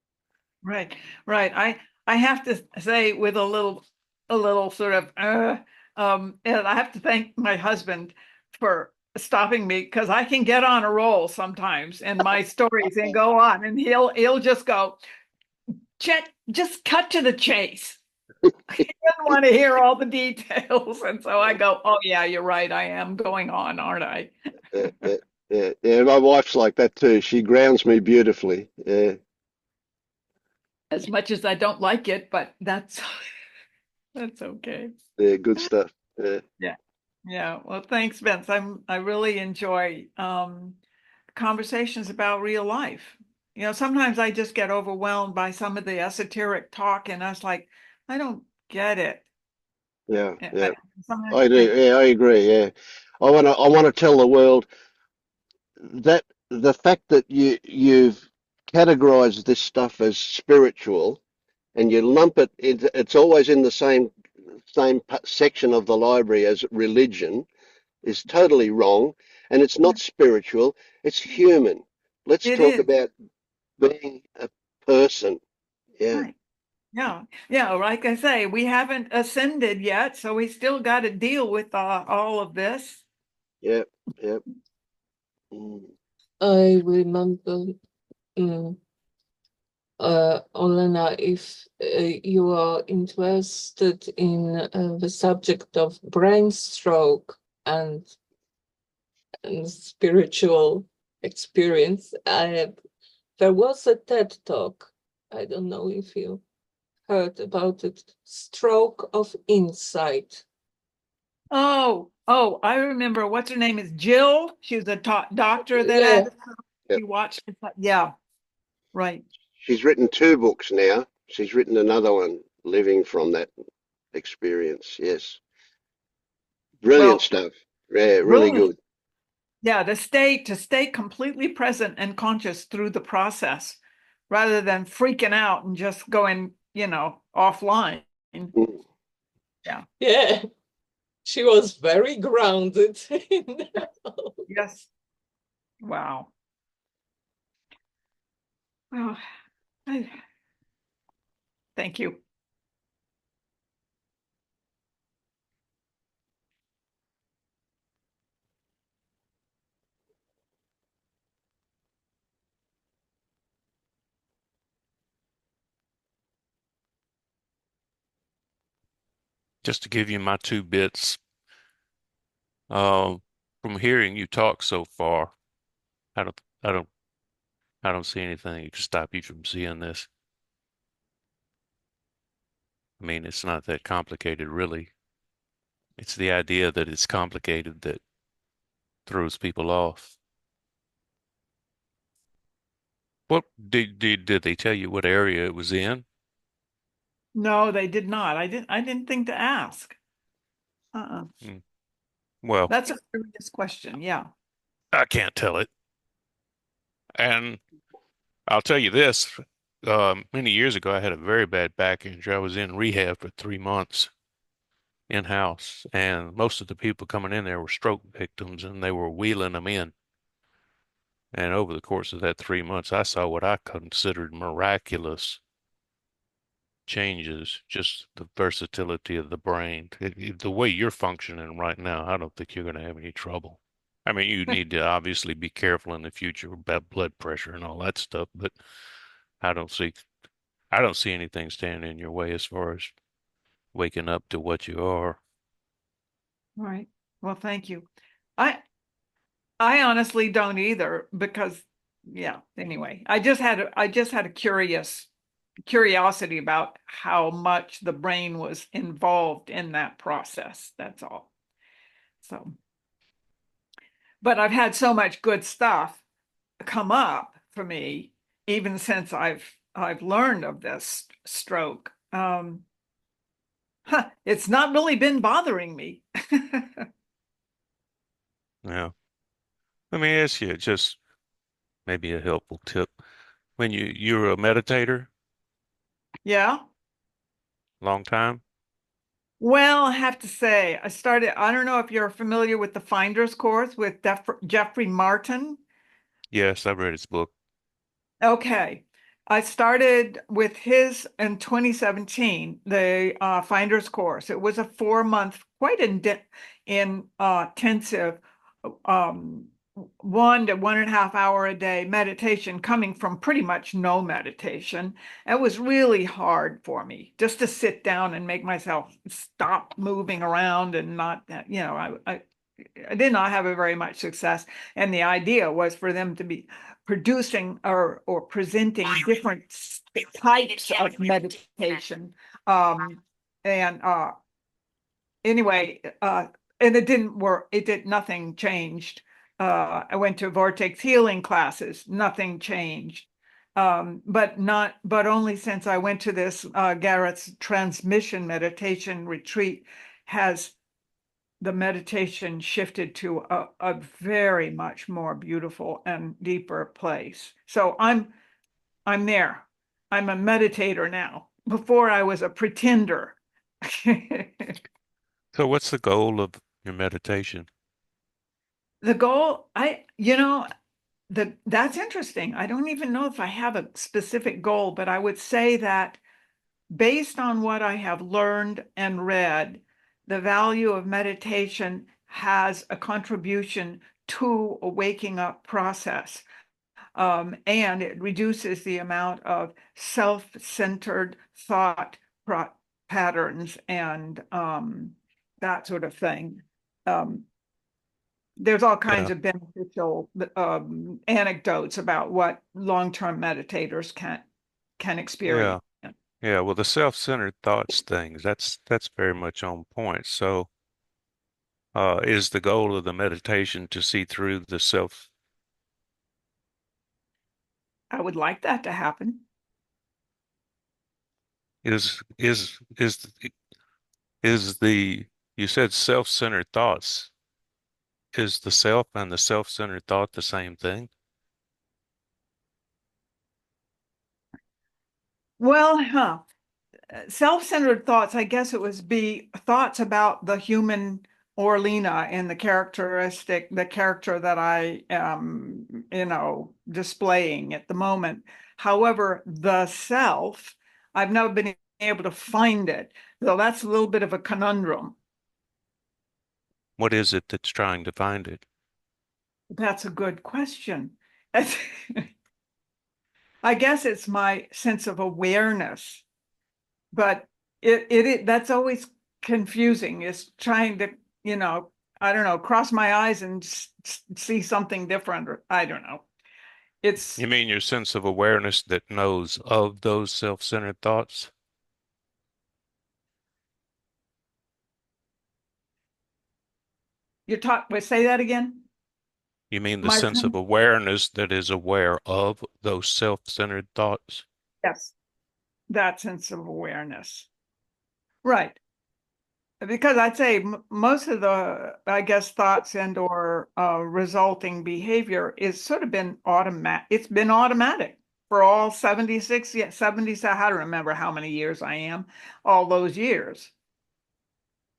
Right, right. I have to say with a little sort of and I have to thank my husband for stopping me, because I can get on a roll sometimes and my stories and go on, and he'll just go, Chet, just cut to the chase. He doesn't want to hear all the details. And so I go, oh yeah, you're right. I am going on, aren't I? Uh, uh, yeah, my wife's like that too. She grounds me beautifully. Yeah, As much as I don't like it, but that's that's okay. yeah, good stuff. Yeah, Yeah. Yeah. Well, thanks, Vince. I really enjoy conversations about real life. Sometimes I just get overwhelmed by some of the esoteric talk, and I was like, I don't get it. yeah, But yeah. sometimes I do. I Yeah, I agree. Yeah, I wanna tell the world that the fact that you've categorized this stuff as spiritual and you lump it's always in the same section of the library as religion is totally wrong, and it's not spiritual, it's human. Let's it talk is. about being a person. Yeah, Right. Yeah. Yeah. Like I say, we haven't ascended yet, so we still got to deal with all of this. yeah, yeah. Mm. I remember, mm, Orlena, if you are interested in the subject of brain stroke and spiritual experience, there was a TED talk. I don't know if you heard about it. Stroke of Insight. Oh, I remember, what's her name is Jill. She was a doctor that Yeah, had, Yep. you watched it. Yeah, right. She's written two books now. She's written another one, living from that experience. Yes, brilliant Well, stuff. Yeah, really brilliant. good. Yeah, to stay completely present and conscious through the process, rather than freaking out and just going, offline. Mm. Yeah. yeah. She was very grounded. Yes. Wow. Well, thank you. Just to give you my 2 bits, from hearing you talk so far, I don't, I don't, I don't see anything that can stop you from seeing this. I mean, it's not that complicated, really. It's the idea that it's complicated that throws people off. What did they tell you what area it was in? No, they did not. I didn't think to ask. Uh-uh. Hmm. Well, That's a serious question. Yeah. I can't tell it. And I'll tell you this, many years ago, I had a very bad back injury. I was in rehab for 3 months in-house, and most of the people coming in there were stroke victims, and they were wheeling them in. And over the course of that 3 months, I saw what I considered miraculous changes, just the versatility of the brain. The way you're functioning right now, I don't think you're going to have any trouble. I mean, you need to obviously be careful in the future about blood pressure and all that stuff, but I don't see I don't see anything standing in your way as far as waking up to what you are. All right. Well, thank you. I I honestly don't either because yeah, anyway, I just had a curiosity about how much the brain was involved in that process. That's all. So, but I've had so much good stuff come up for me even since I've learned of this stroke. It's not really been bothering me. Yeah. Let me ask you just maybe a helpful tip. When you're a meditator, Yeah. long time? Well, I have to say, I don't know if you're familiar with the Finder's Course with Jeffrey Martin. Yes, I've read his book. Okay. I started with his in 2017, the Finder's Course. It was a 4 month, quite intensive, um, 1 to 1.5 hour a day meditation coming from pretty much no meditation. It was really hard for me just to sit down and make myself stop moving around and not, I did not have a very much success. And the idea was for them to be producing or presenting different types of meditation. And anyway, and it didn't work. Nothing changed. I went to vortex healing classes, nothing changed. But only since I went to this Garrett's transmission meditation retreat has the meditation shifted to a very much more beautiful and deeper place. So I'm there. I'm a meditator now. Before I was a pretender. So what's the goal of your meditation? The goal, that's interesting. I don't even know if I have a specific goal, but I would say that based on what I have learned and read, the value of meditation has a contribution to a waking up process. And it reduces the amount of self-centered thought patterns and that sort of thing. Um, there's all kinds Yeah, of beneficial anecdotes about what long-term meditators can yeah, experience. yeah. Well, the self-centered thoughts things, that's very much on point. So, is the goal of the meditation to see through the self? I would like that to happen. Is you said self-centered thoughts. Is the self and the self-centered thought the same thing? Well, self-centered thoughts, I guess it would be thoughts about the human Orlena and the character that I am, displaying at the moment. However, the self, I've never been able to find it. So that's a little bit of a conundrum. What is it that's trying to find it? That's a good question. I guess it's my sense of awareness, but that's always confusing, is trying to, you know, I don't know, cross my eyes and see something different, or I don't know. It's You mean your sense of awareness that knows of those self-centered thoughts? say that again? You mean the My sense of awareness that is aware of those self-centered thoughts? Yes, that sense of awareness. Right. Because I'd say most of the, I guess, thoughts and or resulting behavior is sort of been automatic. It's been automatic for all 76, yeah, 70, I don't remember how many years I am, all those years.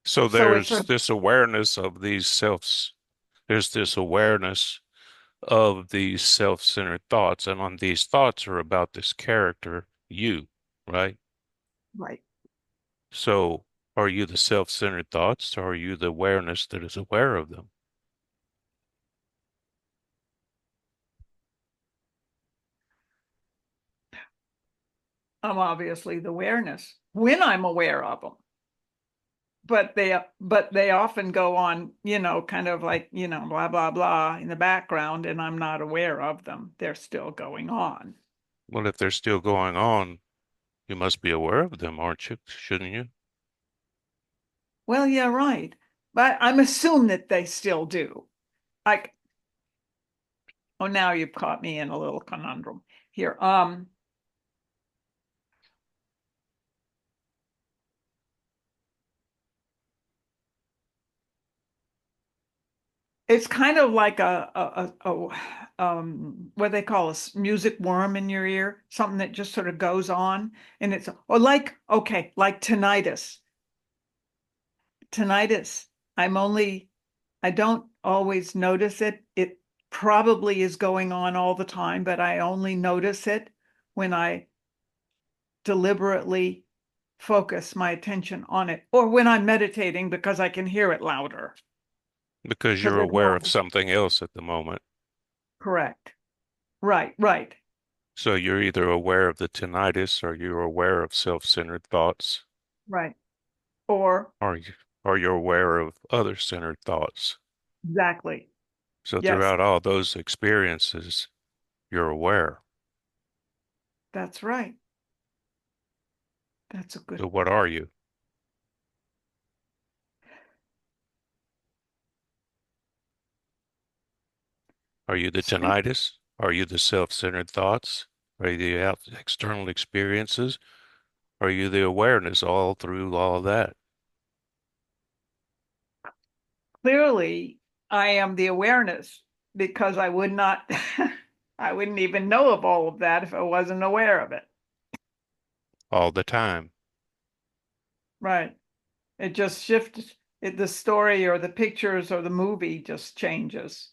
So So it's there's this awareness of these there's this awareness of these self-centered thoughts, and on these thoughts are about this character, you, right? right. So are you the self-centered thoughts, or are you the awareness that is aware of them? I'm obviously the awareness when I'm aware of them. But they often go on, kind of like, blah, blah, blah in the background, and I'm not aware of them. They're still going on. Well, if they're still going on, you must be aware of them, aren't you? Shouldn't you? Well, yeah, right. But I'm assuming that they still do. Like, oh, now you've caught me in a little conundrum here. It's kind of like what they call a music worm in your ear, something that just sort of goes on, and it's or like like tinnitus. Tinnitus. I don't always notice it. It probably is going on all the time, but I only notice it when I deliberately focus my attention on it, or when I'm meditating because I can hear it louder. Because Because you're it's aware not of something else at the moment. correct. Right, right, So you're either aware of the tinnitus or you're aware of self-centered thoughts, right. Or or you're aware of other-centered thoughts. exactly. So Yes, throughout all those experiences, you're aware. that's right. That's a good. So what are you? Are you the Speak tinnitus? Are you the self-centered thoughts? Are you the external experiences? Are you the awareness all through all that? clearly, I am the awareness because I would not, I wouldn't even know of all of that if I wasn't aware of it. All the time. Right. It just shifts the story or the pictures or the movie just changes.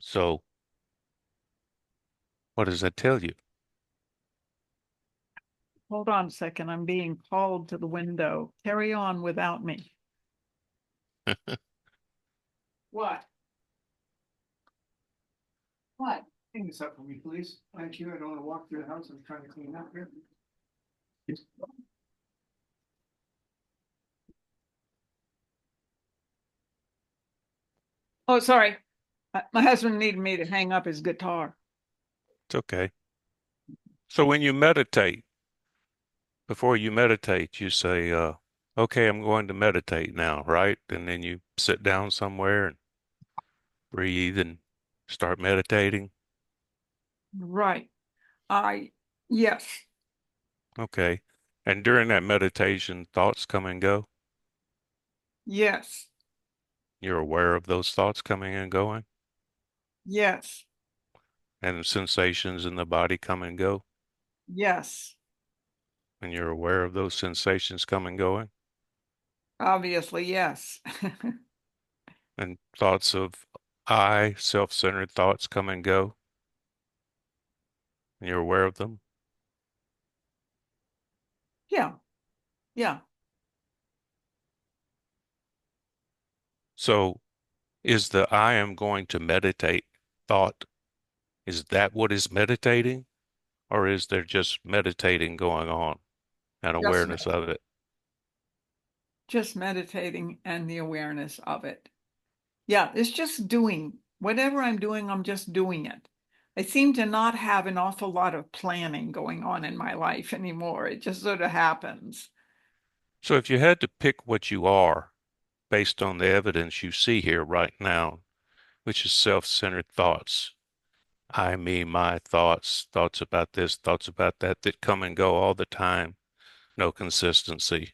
So what does that tell you? Hold on a second. I'm being called to the window. Carry on without me. What? What? Hang this up for me, please. Thank you. I don't want to walk through the house. I'm trying to clean up here. Oh, sorry. My husband needed me to hang up his guitar. It's okay. So when you meditate, before you meditate, you say, okay, I'm going to meditate now, right? And then you sit down somewhere and breathe and start meditating. Right. Yes. Okay. And during that meditation, thoughts come and go. Yes. You're aware of those thoughts coming and going, Yes. and the sensations in the body come and go, Yes. and you're aware of those sensations come and going, Obviously, yes. and thoughts of I, self-centered thoughts come and go, and you're aware of them. Yeah. Yeah. So is the I am going to meditate thought, is that what is meditating? Or is there just meditating going on and Just awareness of it? just meditating and the awareness of it. Yeah, it's just doing whatever I'm doing, I'm just doing it. I seem to not have an awful lot of planning going on in my life anymore. It just sort of happens. So if you had to pick what you are based on the evidence you see here right now, which is self-centered thoughts, I, me, my thoughts, thoughts about this, thoughts about that, that come and go all the time, no consistency.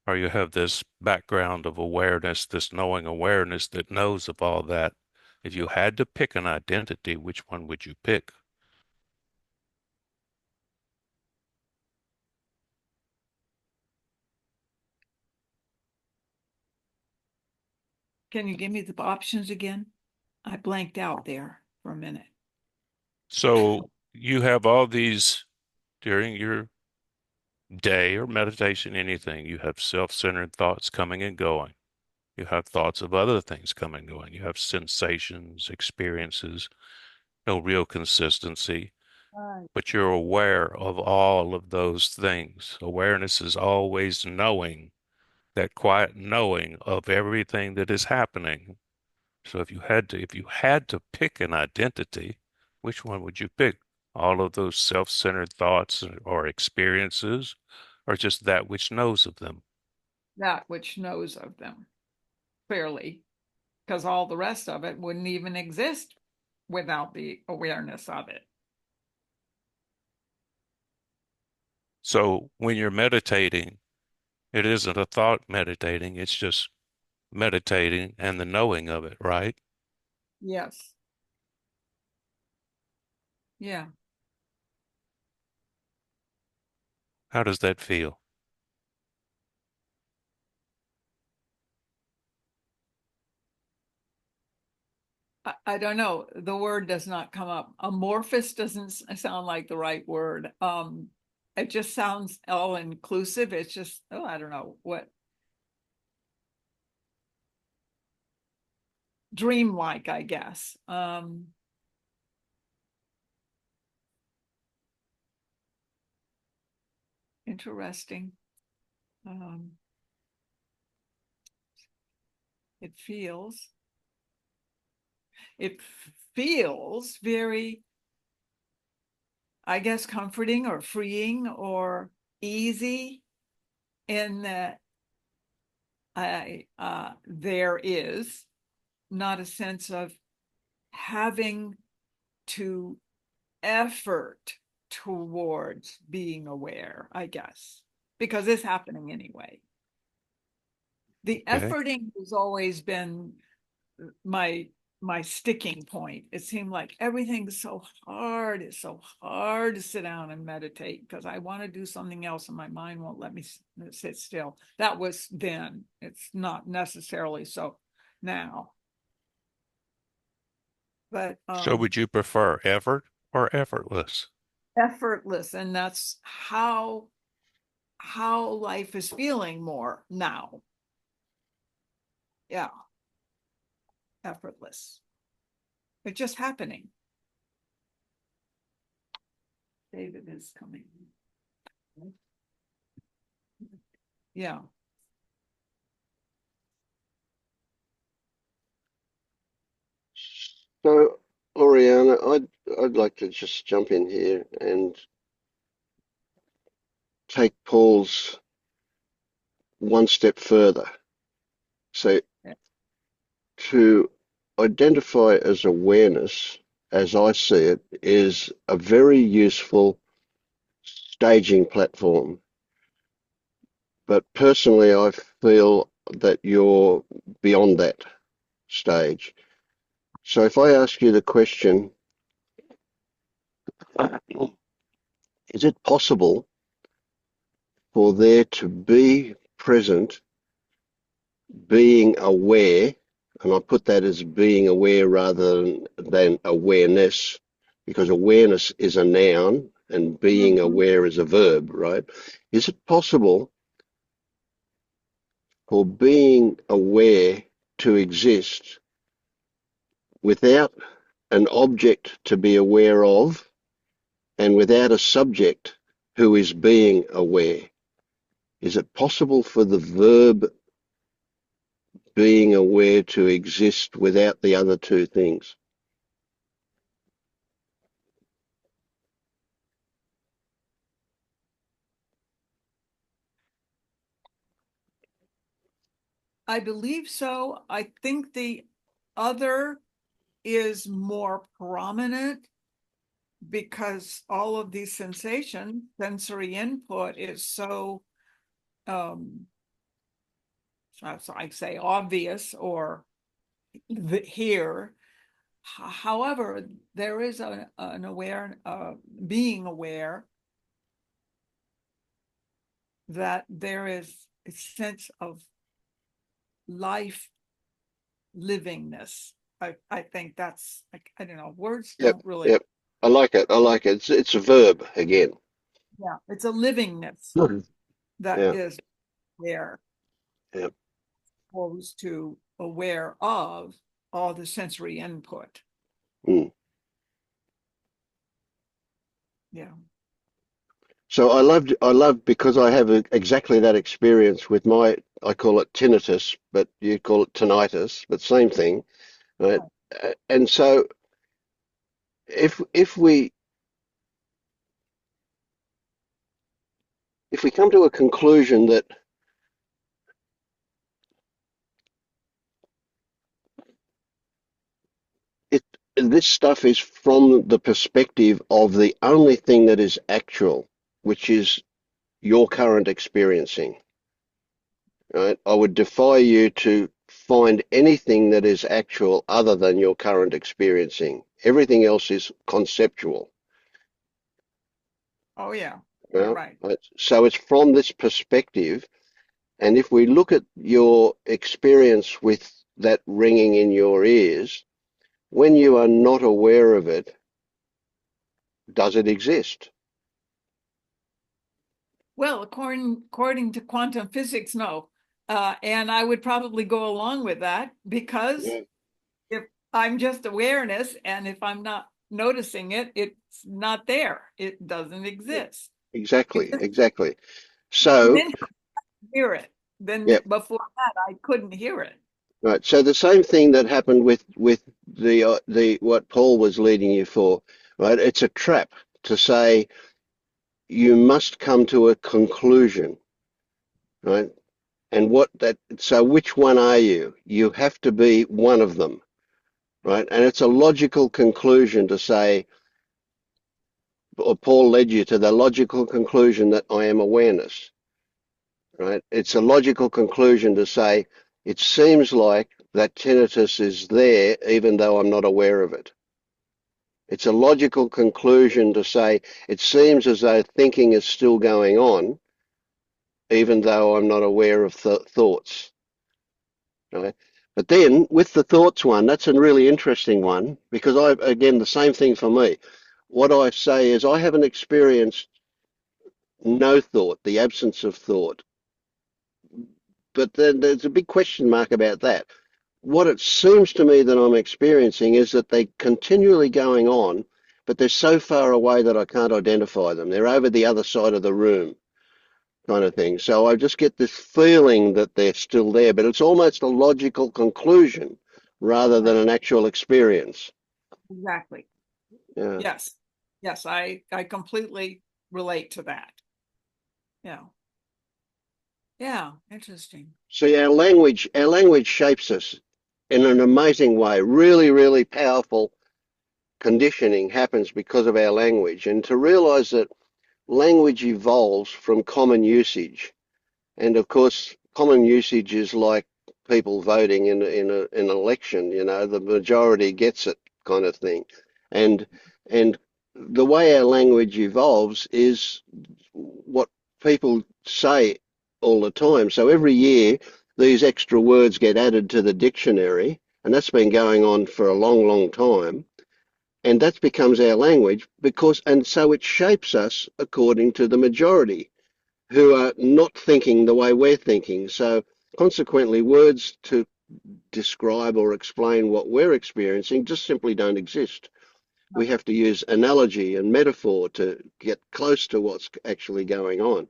Or you have this background of awareness, this knowing awareness that knows of all that. If you had to pick an identity, which one would you pick? Can you give me the options again? I blanked out there for a minute. So you have all these during your day or meditation, anything, you have self-centered thoughts coming and going. You have thoughts of other things coming and going. You have sensations, experiences, no real consistency, Right. but you're aware of all of those things. Awareness is always knowing, that quiet knowing of everything that is happening. So if you had to pick an identity, which one would you pick? All of those self-centered thoughts or experiences, or just that which knows of them? That which knows of them clearly, because all the rest of it wouldn't even exist without the awareness of it. So when you're meditating, it isn't a thought meditating, it's just meditating and the knowing of it, right? Yes. Yeah. How does that feel? I don't know. The word does not come up. Amorphous doesn't sound like the right word. It just sounds all inclusive. It's just, oh, I don't know what. Dreamlike, I guess. Interesting. Um, it feels it feels very, I guess, comforting or freeing or easy in that there is not a sense of having to effort towards being aware, I guess, because it's happening anyway. The Okay. efforting has always been my sticking point. It seemed like everything's so hard. It's so hard to sit down and meditate because I want to do something else and my mind won't let me sit still. That was then. It's not necessarily so now. But So would you prefer effort or effortless? effortless, and that's how life is feeling more now. Yeah, effortless. It's just happening. David is coming. Yeah. So, Oriana, I'd like to just jump in here and take Paul's one step further. So, to identify as awareness, as I see it, is a very useful staging platform. But personally, I feel that you're beyond that stage. So if I ask you the question, is it possible for there to be present being aware, and I put that as being aware rather than awareness, because awareness is a noun and being aware is a verb, right? Is it possible for being aware to exist without an object to be aware of and without a subject who is being aware? Is it possible for the verb being aware to exist without the other two things? I believe so. I think the other is more prominent because all of these sensations, sensory input is so, so I say obvious or here. However, there is an aware, being aware that there is a sense of life livingness. I think that's, I don't know, words Yep, don't really, yep. I like it. I like it. It's a verb again. yeah, it's a livingness that Yeah, is there, yeah. opposed to aware of all the sensory input. Mm. Yeah. So I loved because I have exactly that experience with my, I call it tinnitus, but you call it tinnitus, but same thing, right? And so if we come to a conclusion that it this stuff is from the perspective of the only thing that is actual, which is your current experiencing, right? I would defy you to find anything that is actual other than your current experiencing. Everything else is conceptual. Oh, yeah, you're Yeah? right. Right? So it's from this perspective, and if we look at your experience with that ringing in your ears, when you are not aware of it, does it exist? Well, according to quantum physics, no. And I would probably go along with that because Yeah, if I'm just awareness and if I'm not noticing it, it's not there. It doesn't yeah, exist. exactly, Because exactly. So, then I hear it. Then yeah, before that, I couldn't hear it. right. So the same thing that happened with the what Paul was leading you for, right? It's a trap to say you must come to a conclusion, right? And what that, so which one are you? You have to be one of them, right? And it's a logical conclusion to say, or Paul led you to the logical conclusion that I am awareness, right? It's a logical conclusion to say, it seems like that tinnitus is there even though I'm not aware of it. It's a logical conclusion to say, it seems as though thinking is still going on even though I'm not aware of thoughts. Right? But then with the thoughts one, that's a really interesting one because again, the same thing for me. What I say is I haven't experienced no thought, the absence of thought. But then there's a big question mark about that. What it seems to me that I'm experiencing is that they're continually going on, but they're so far away that I can't identify them. They're over the other side of the room, kind of thing. So I just get this feeling that they're still there, but it's almost a logical conclusion rather than an actual experience. Exactly. Yeah. Yes. Yes, I completely relate to that. Yeah. Yeah, interesting. See, our language shapes us in an amazing way. Really, really powerful conditioning happens because of our language. And to realize that language evolves from common usage. And of course, common usage is like people voting in an election, you know, the majority gets it kind of thing. And and the way our language evolves is what people say all the time. So every year these extra words get added to the dictionary, and that's been going on for a long, long time. And that becomes our language because, and so it shapes us according to the majority who are not thinking the way we're thinking. So consequently, words to describe or explain what we're experiencing just simply don't exist. We have to use analogy and metaphor to get close to what's actually going on.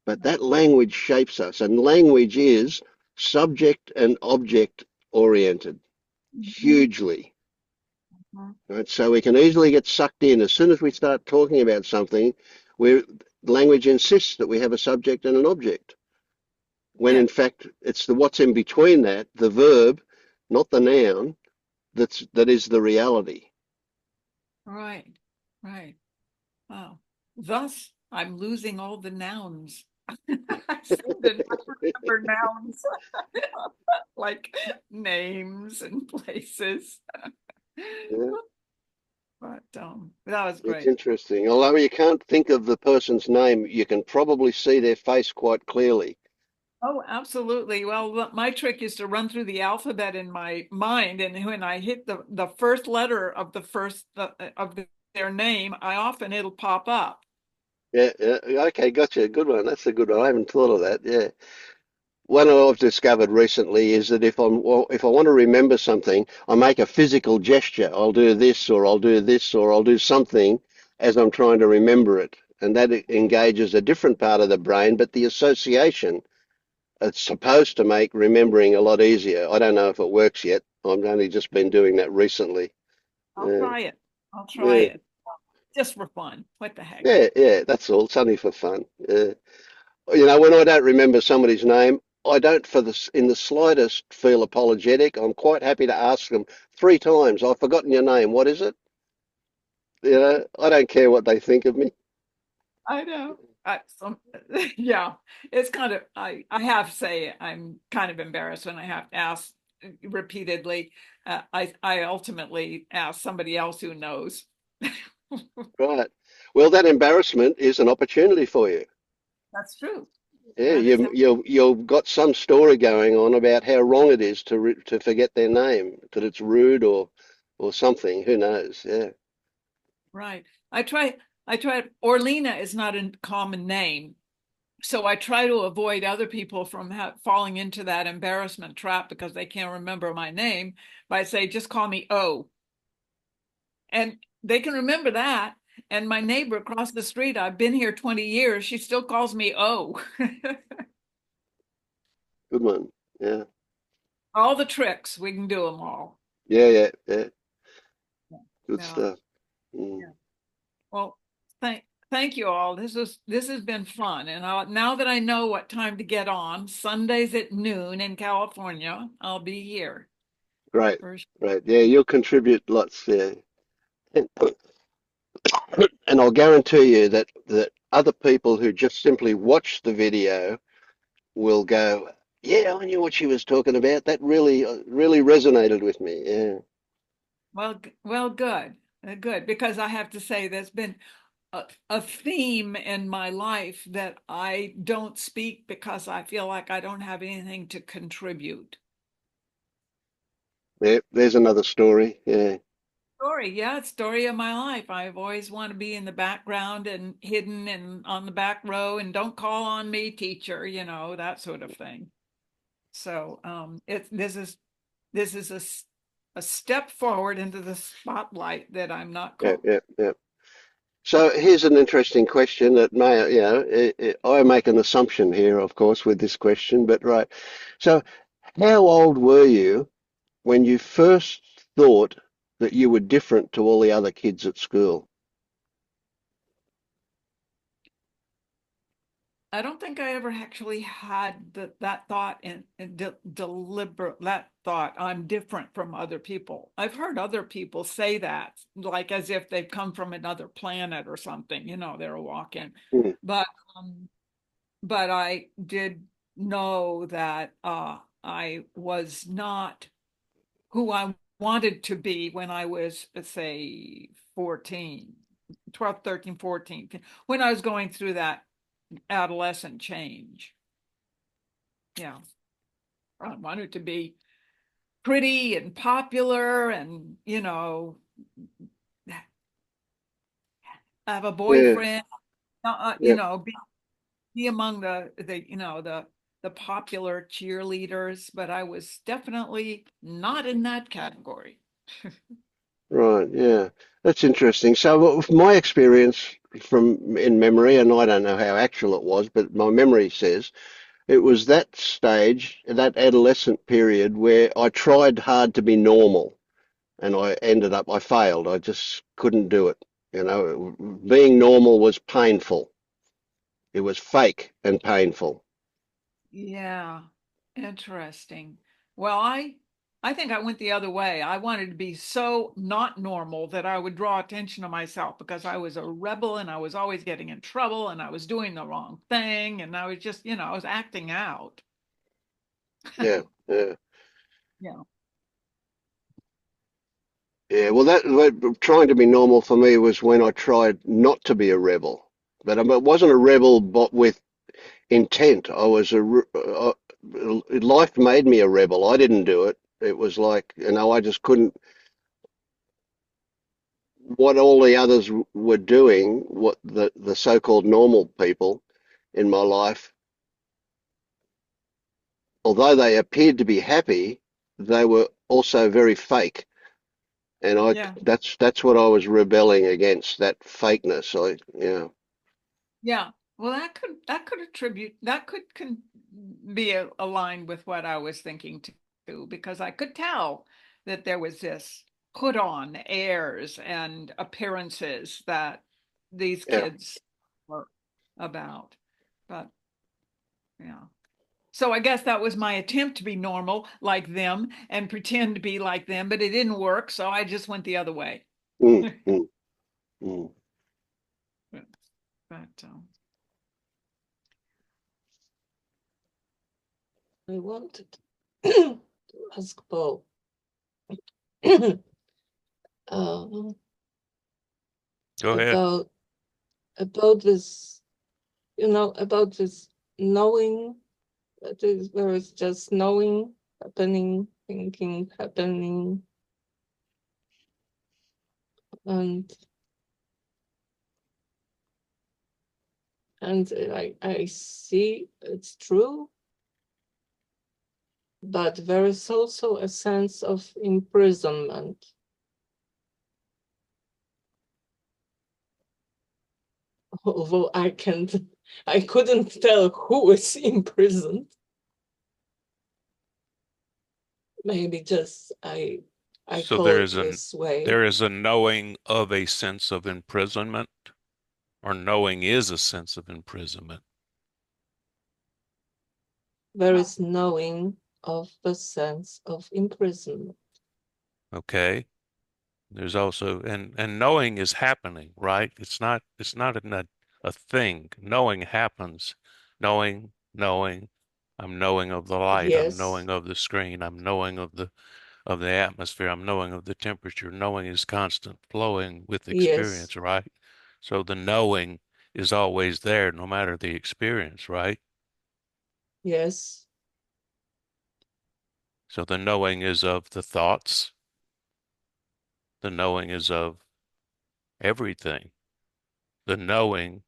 But that language shapes us, and language is subject and object oriented Mhm. hugely. Mhm. Right? So we can easily get sucked in. As soon as we start talking about something, language insists that we have a subject and an object. when Yeah. in fact it's the what's in between that, the verb, not the noun, that is the reality. Right. Right. Wow. Thus, I'm losing all the nouns. I seem to not remember nouns like names and places. Yeah, But that was it's great. interesting. Although you can't think of the person's name, you can probably see their face quite clearly. Oh, absolutely. Well, my trick is to run through the alphabet in my mind, and when I hit the first letter of their name, it'll pop up. Yeah, yeah. Okay, gotcha. Good one. That's a good one. I haven't thought of that. Yeah. One I've discovered recently is that if I want to remember something, I make a physical gesture. I'll do this, or I'll do this, or I'll do something as I'm trying to remember it, and that engages a different part of the brain. But the association, it's supposed to make remembering a lot easier. I don't know if it works yet. I've only just been doing that recently. I'll Yeah, try it. I'll try yeah, it just for fun. What the heck? yeah, yeah. That's all. It's only for fun. Yeah. You know, when I don't remember somebody's name, I don't in the slightest feel apologetic. I'm quite happy to ask them 3 times. I've forgotten your name. What is it? You know, I don't care what they think of me. I know. Yeah, it's kind of, I have to say, I'm kind of embarrassed when I have to ask repeatedly. I ultimately ask somebody else who knows. Right. Well, that embarrassment is an opportunity for you. That's true. Yeah, That is, you've got some story going on about how wrong it is to forget their name, that it's rude or something. Who knows? Yeah. right. I try, Orlena is not a common name. So I try to avoid other people from falling into that embarrassment trap because they can't remember my name by say, just call me O. And they can remember that. And my neighbor across the street, I've been here 20 years, she still calls me O. Good one. Yeah. All the tricks, we can do them all. Yeah, yeah, yeah. Good Yeah. stuff. Mm. Yeah. Well, thank you all. This has been fun. And now that I know what time to get on, Sundays at noon in California, I'll be here. Great, For sure. great. Yeah, you'll contribute lots. Yeah. And, and I'll guarantee you that other people who just simply watch the video will go, yeah, I knew what she was talking about. That really resonated with me. Yeah. Well, good, good. Because I have to say, there's been a theme in my life that I don't speak because I feel like I don't have anything to contribute. Yeah, there's another story. Yeah. Yeah, it's story of my life. I've always wanted to be in the background and hidden and on the back row and don't call on me, teacher, that sort of thing. So this is a step forward into the spotlight that I'm not Yeah, called. yeah, yeah. So here's an interesting question that may, I make an assumption here, of course, with this question, but right. So how old were you when you first thought that you were different to all the other kids at school? I don't think I ever actually had that thought and deliberate that thought, I'm different from other people. I've heard other people say that, like as if they've come from another planet or something, they're walking. Hmm. But but I did know that I was not who I wanted to be when I was, let's say, 14, 12, 13, 14, when I was going through that adolescent change. Yeah. I wanted to be pretty and popular and, have a Yeah, boyfriend, yeah, be among the popular cheerleaders, but I was definitely not in that category. right, yeah. That's interesting. So my experience from in memory, and I don't know how actual it was, but my memory says it was that stage, that adolescent period where I tried hard to be normal and I failed. I just couldn't do it. You know, being normal was painful. It was fake and painful. Yeah, interesting. Well, I think I went the other way. I wanted to be so not normal that I would draw attention to myself because I was a rebel and I was always getting in trouble and I was doing the wrong thing and I was just, I was acting out. Yeah, yeah, Yeah. yeah. Well, trying to be normal for me was when I tried not to be a rebel, but it wasn't a rebel, but with intent. Life made me a rebel. I didn't do it. It was like, I just couldn't. What all the others were doing, what the so-called normal people in my life, although they appeared to be happy, they were also very fake. And Yeah. that's what I was rebelling against, that fakeness. Yeah. Yeah. Well, that could be aligned with what I was thinking too, because I could tell that there was this put on airs and appearances that these Yeah. kids were about. But yeah. So I guess that was my attempt to be normal like them and pretend to be like them, but it didn't work. So I just went the other way. Mm, mm, mm. But I wanted to ask Paul uh, Go ahead. about this, about this knowing, that is where it's just knowing, happening, thinking, happening, and I see it's true, but there is also a sense of imprisonment. Although I couldn't tell who is imprisoned. Maybe just I So call it this way. there is a knowing of a sense of imprisonment, or knowing is a sense of imprisonment. There is knowing of the sense of imprisonment. Okay. There's also and knowing is happening, right? It's not a thing. Knowing happens. Knowing. I'm knowing of the light. I'm Yes, knowing of the screen. I'm knowing of the atmosphere. I'm knowing of the temperature. Knowing is constant flowing with yes, experience, right? So the knowing is always there, no matter the experience, right? yes, So the knowing is of the thoughts. The knowing is of everything. The knowing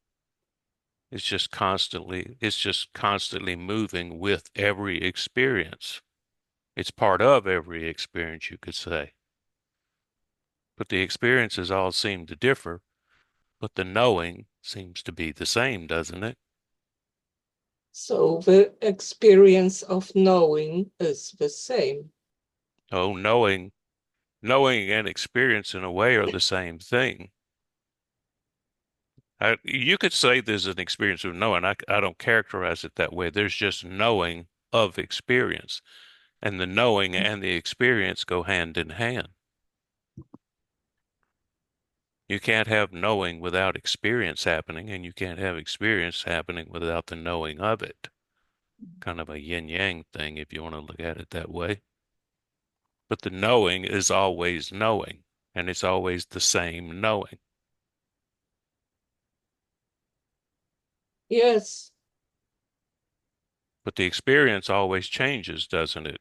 it's just constantly moving with every experience. It's part of every experience, you could say. But the experiences all seem to differ, but the knowing seems to be the same, doesn't it? so the experience of knowing is the same. Oh, knowing and experience in a way are the same thing. You could say there's an experience of knowing. I don't characterize it that way. There's just knowing of experience, and the knowing and the experience go hand in hand. You can't have knowing without experience happening, and you can't have experience happening without the knowing of it. Kind of a yin yang thing, if you want to look at it that way. But the knowing is always knowing, and it's always the same knowing. Yes, But the experience always changes, doesn't it?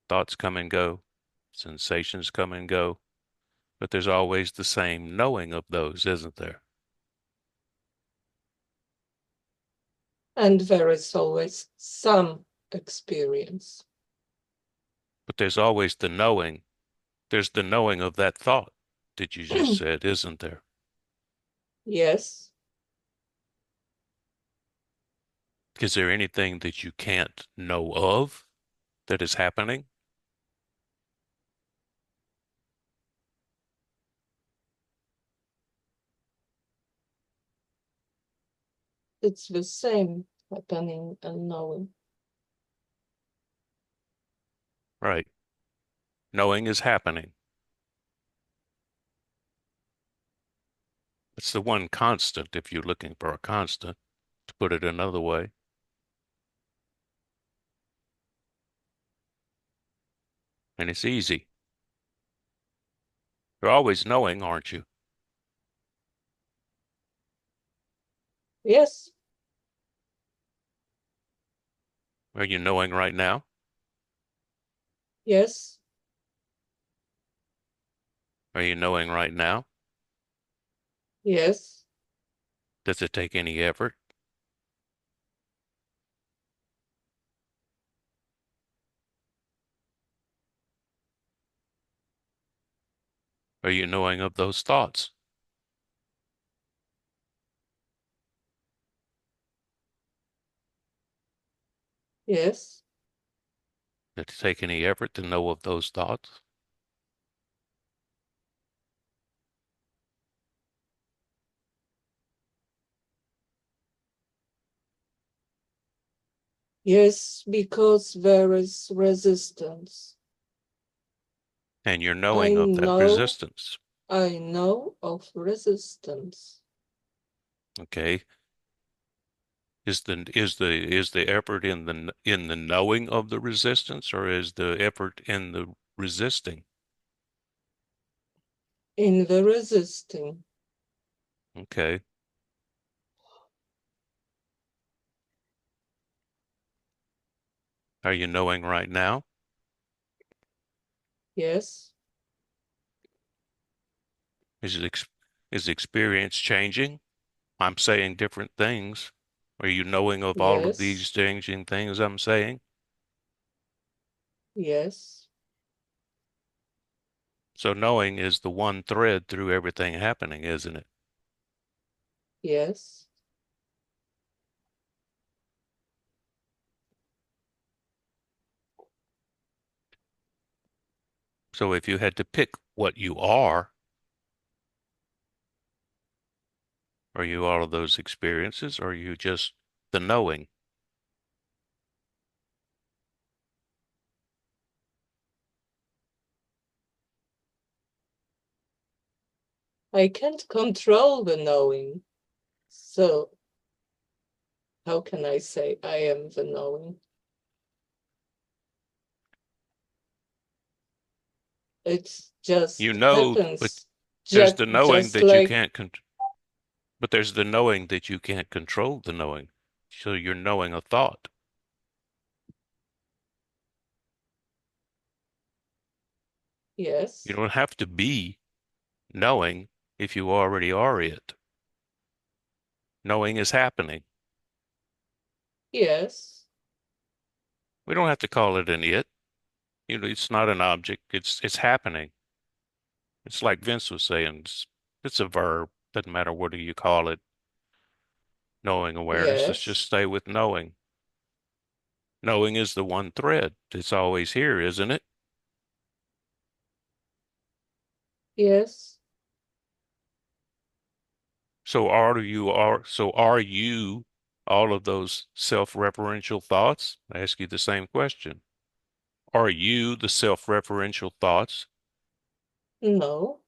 Thoughts come and go, sensations come and go, but there's always the same knowing of those, isn't there? and there is always some experience. But there's always the knowing. There's the knowing of that thought that you just said, isn't there? Yes, Is there anything that you can't know of that is happening? it's the same happening and knowing. Right. Knowing is happening. It's the one constant if you're looking for a constant, to put it another way. And it's easy. You're always knowing, aren't you? Yes, Are you knowing right now? yes, Are you knowing right now? yes, Does it take any effort? Are you knowing of those thoughts? yes, Does it take any effort to know of those thoughts? yes, because there is resistance. And you're I knowing of that know, resistance. I know of resistance. Okay. Is the effort in the knowing of the resistance, or is the effort in the resisting? In the resisting. Okay. Are you knowing right now? Yes, Is experience changing? I'm saying different things. Are you knowing of all of yes, these changing things I'm saying? yes, So knowing is the one thread through everything happening, isn't it? yes. So if you had to pick what you are you all of those experiences, or are you just the knowing? I can't control the knowing. So how can I say I am the knowing? It just You know, but happens. there's the knowing Just that you like, can't but there's the knowing that you can't control the knowing. So you're knowing a thought. You yes, don't have to be knowing if you already are it. Knowing is happening. yes, We don't have to call it an it. You know, it's not an object. It's happening. It's like Vince was saying. It's a verb. Doesn't matter what do you call it. Knowing awareness. Let's just yes, stay with knowing. Knowing is the one thread. It's always here, isn't it? yes, So are you all of those self-referential thoughts? I ask you the same question. Are you the self-referential thoughts? no,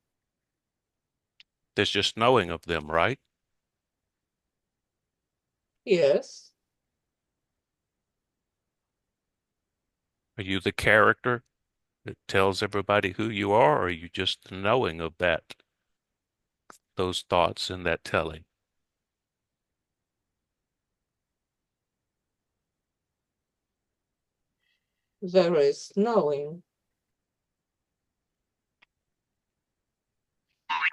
There's just knowing of them, right? yes, Are you the character that tells everybody who you are, or are you just the knowing of those thoughts and that telling? there is knowing.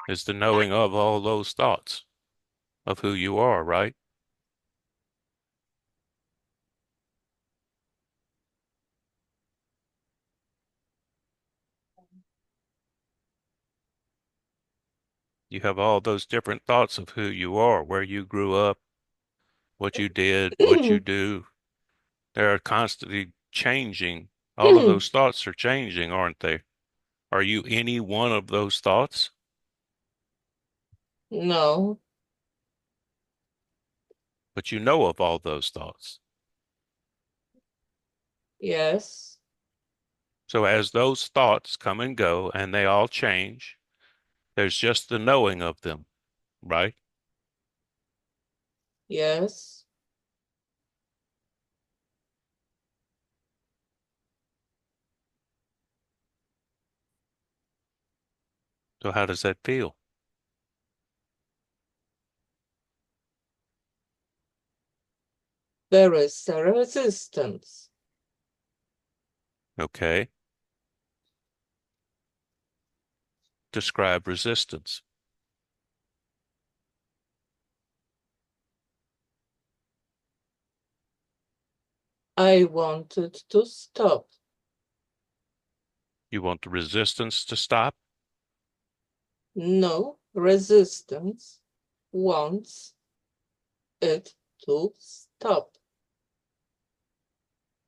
Is the knowing of all those thoughts of who you are, right? You have all those different thoughts of who you are, where you grew up, what you did, what you do. They're constantly changing. All of those thoughts are changing, aren't they? Are you any one of those thoughts? No, But you know of all those thoughts. yes, So as those thoughts come and go and they all change, there's just the knowing of them, right? Yes. So how does that feel? There is a resistance. Okay. Describe resistance. I wanted to stop. You want the resistance to stop? No, resistance wants it to stop.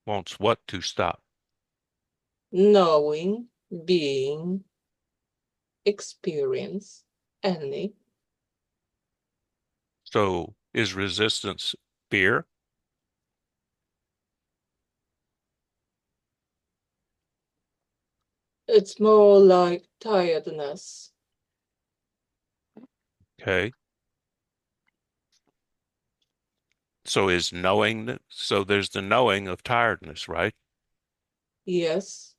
Wants what to stop? Knowing, being, experience, any. So is resistance fear? It's more like tiredness. Okay. So is knowing, so there's the knowing of tiredness, right? Yes,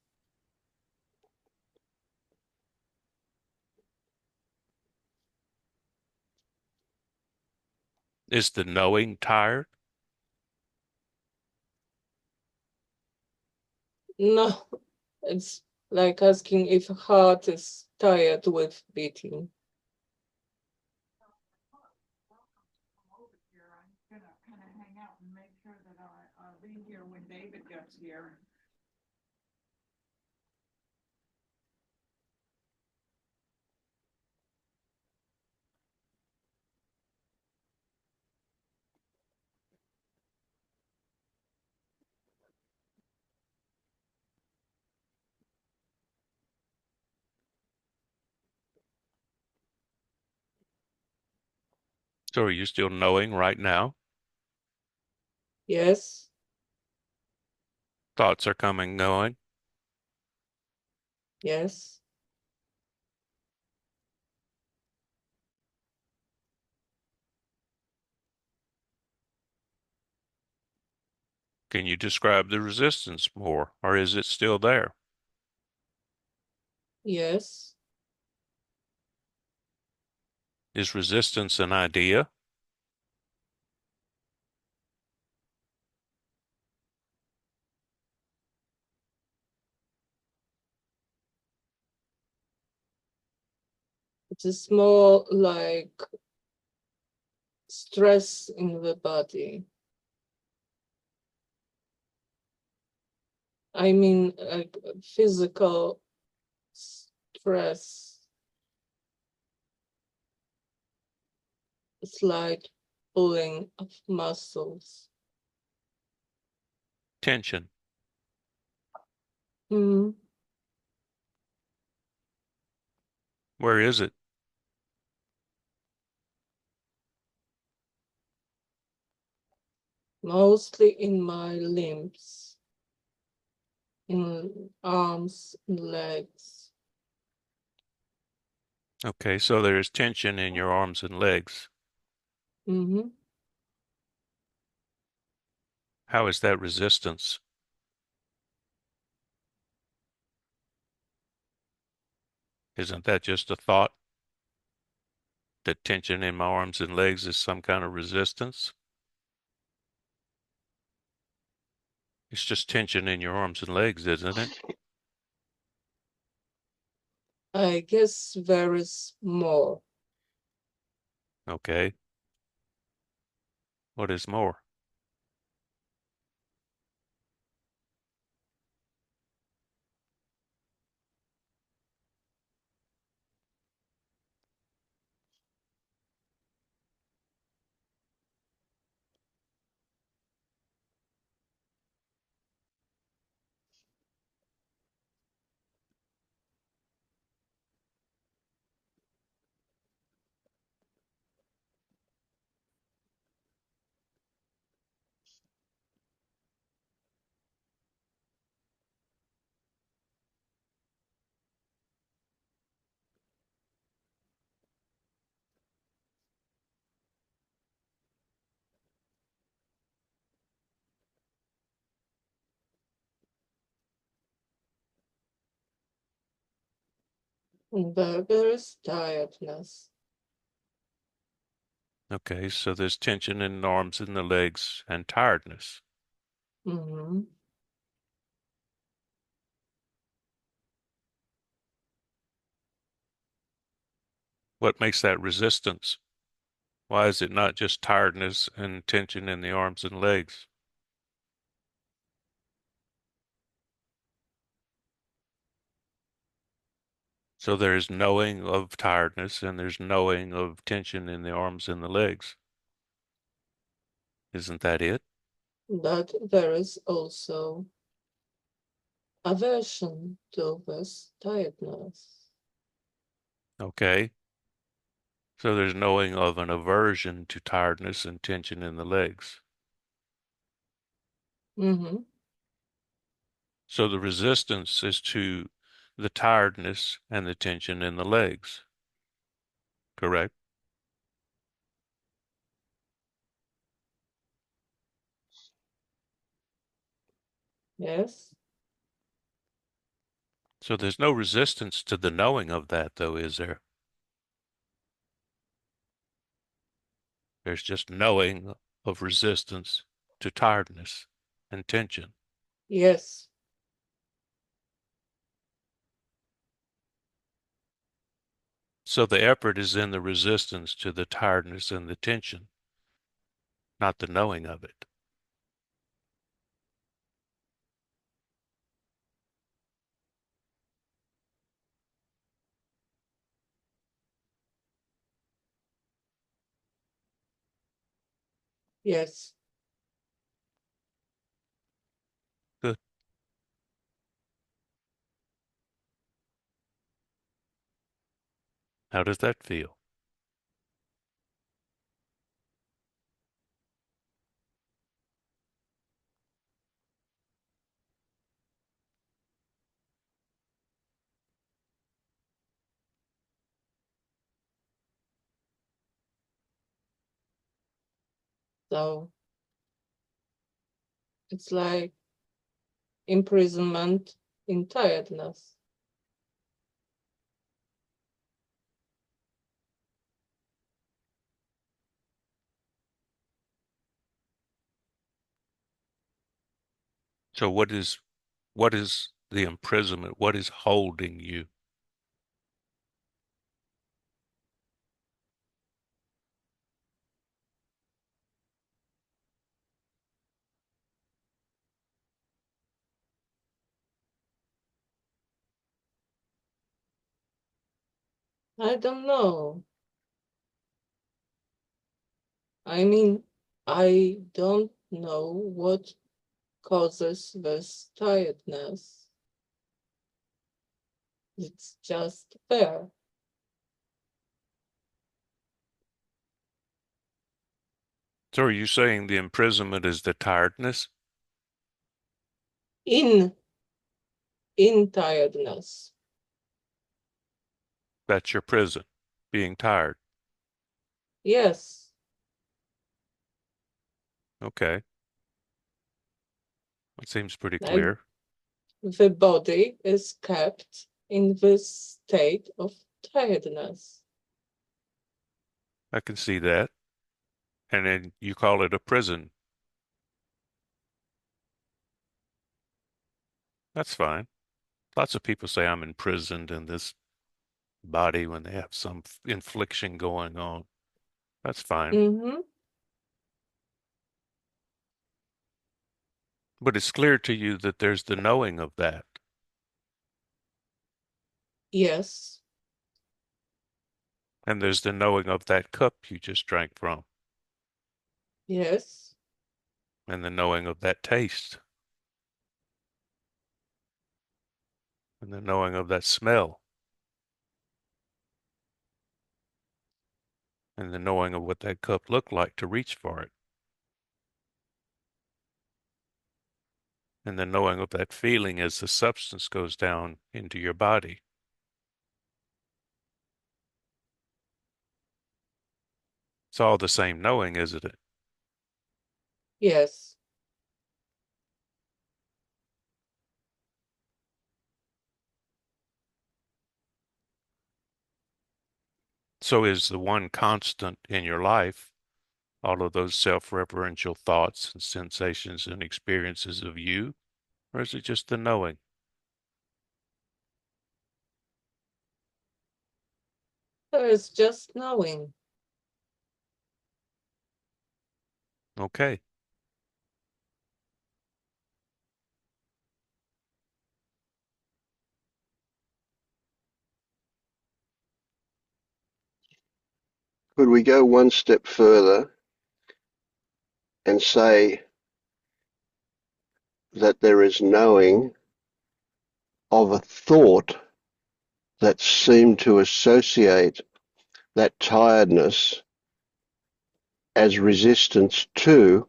Is the knowing tired? no, it's like asking if a heart is tired with beating. I'm gonna kind of hang out and make sure that I'll be here when David gets here. So are you still knowing right now? Yes, Thoughts are coming, going. yes, Can you describe the resistance more, or is it still there? yes. Is resistance an idea? It is more like stress in the body. I mean, like physical stress. It's like pulling of muscles. Tension. Mm, Where is it? mostly in my limbs, in arms and legs. Okay, so there is tension in your arms and legs. Mm-hmm. How is that resistance? Isn't that just a thought? That tension in my arms and legs is some kind of resistance? It's just tension in your arms and legs, isn't it? I guess there is more. Okay. What is more? There is tiredness. Okay, so there's tension in the arms and the legs and tiredness. Mm-hmm. What makes that resistance? Why is it not just tiredness and tension in the arms and legs? So there's knowing of tiredness and there's knowing of tension in the arms and the legs. Isn't that it? But there is also aversion to this tiredness. Okay. So there's knowing of an aversion to tiredness and tension in the legs. Mm-hmm. So the resistance is to the tiredness and the tension in the legs. Correct? Yes. So there's no resistance to the knowing of that, though, is there? There's just knowing of resistance to tiredness and tension. Yes. So the effort is in the resistance to the tiredness and the tension, not the knowing of it. Yes. Good. How does that feel? So it's like imprisonment in tiredness. So what is the imprisonment? What is holding you? I don't know. I mean, I don't know what causes this tiredness. It's just there. So are you saying the imprisonment is the tiredness? In tiredness. That's your prison, being tired. Yes. Okay. That seems pretty Like clear. the body is kept in this state of tiredness. I can see that. And then you call it a prison. That's fine. Lots of people say I'm imprisoned in this body when they have some infliction going on. That's fine. Mm-hmm. But it's clear to you that there's the knowing of that. Yes. And there's the knowing of that cup you just drank from. Yes. And the knowing of that taste. And the knowing of that smell. And the knowing of what that cup looked like to reach for it. And the knowing of that feeling as the substance goes down into your body. It's all the same knowing, isn't it? Yes. So is the one constant in your life all of those self-referential thoughts and sensations and experiences of you, or is it just the knowing? There is just knowing. Okay. Could we go one step further and say that there is knowing of a thought that seemed to associate that tiredness as resistance to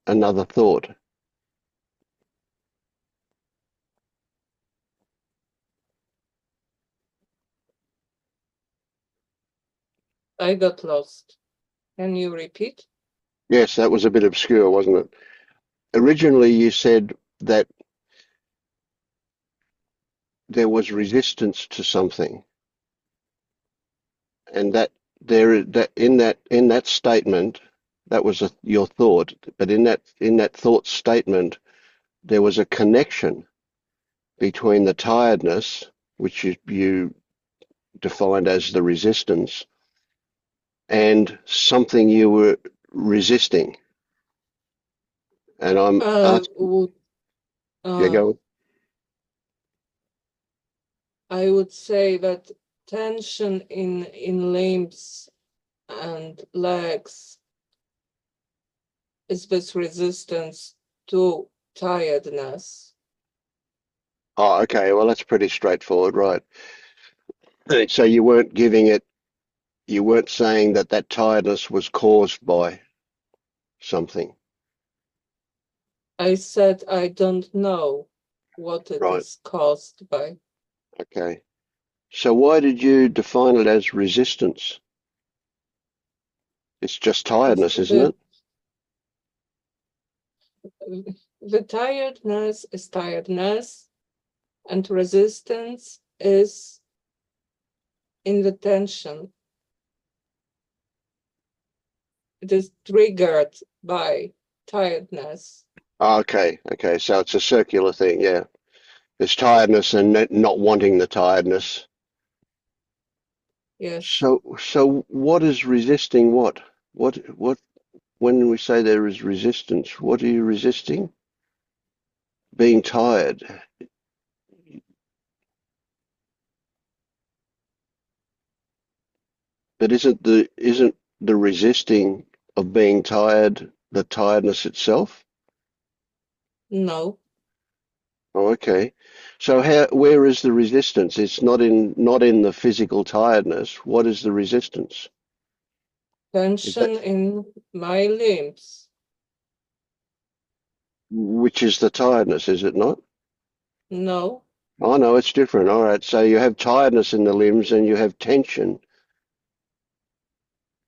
another thought? I got lost. Can you repeat? Yes, that was a bit obscure, wasn't it? Originally, you said that there was resistance to something, and that in that statement, that was your thought. But in that thought statement, there was a connection between the tiredness, which you defined as the resistance, and something you were resisting. And I'm asking, Would yeah, go. I would say that tension in limbs and legs is this resistance to tiredness. Oh, okay. Well, that's pretty straightforward, right? So you weren't you weren't saying that that tiredness was caused by something, I said I don't know what it right? is caused by. Okay. So why did you define it as resistance? It's just It's tiredness, isn't it? the tiredness is tiredness, and resistance is in the tension. It is triggered by tiredness. Oh, okay. Okay. So it's a circular thing. Yeah. There's tiredness and not wanting the tiredness. Yes. So what is resisting what? What, when we say there is resistance, what are you resisting? Being tired. But isn't the resisting of being tired the tiredness itself? No. Oh, okay. So where is the resistance? It's not in the physical tiredness. What is the resistance? Is that Tension in my limbs. which is the tiredness, is it not? No. Oh no, it's different. All right. So you have tiredness in the limbs and you have tension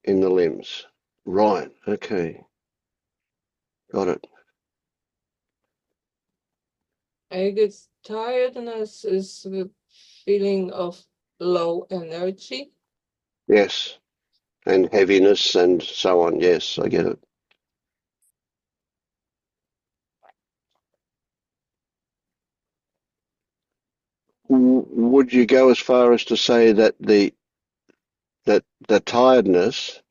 in the limbs. Right. Okay. Got it. I guess tiredness is the feeling of low energy. Yes. And heaviness and so on. Yes, I get it. Would you go as far as to say that the tiredness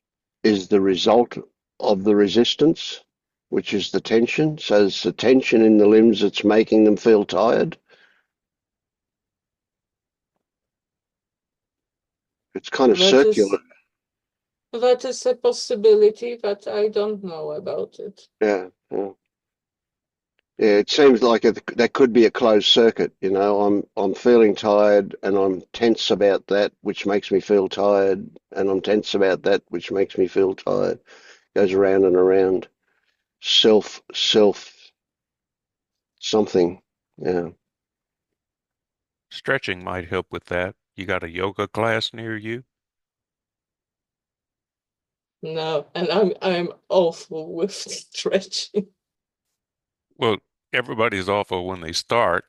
is the result of the resistance, which is the tension? So it's the tension in the limbs that's making them feel tired. It's kind of That circular. is a possibility, but I don't know about it. Yeah, yeah. Yeah, it seems like that could be a closed circuit. You know, I'm feeling tired and I'm tense about that, which makes me feel tired, and I'm tense about that, which makes me feel tired. Goes around and around. Self something. Yeah. Stretching might help with that. You got a yoga class near you? No, and I'm awful with stretching. Well, everybody's awful when they start.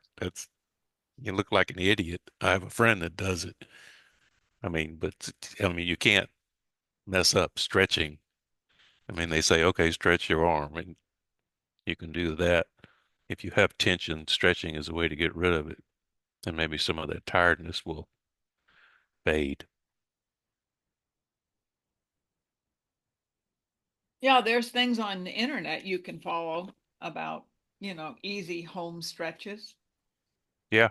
You look like an idiot. I have a friend that does it. I mean, but I mean, you can't mess up stretching. I mean, they say, okay, stretch your arm, and you can do that. If you have tension, stretching is a way to get rid of it, and maybe some of that tiredness will fade. Yeah, there's things on the internet you can follow about, easy home stretches. Yeah,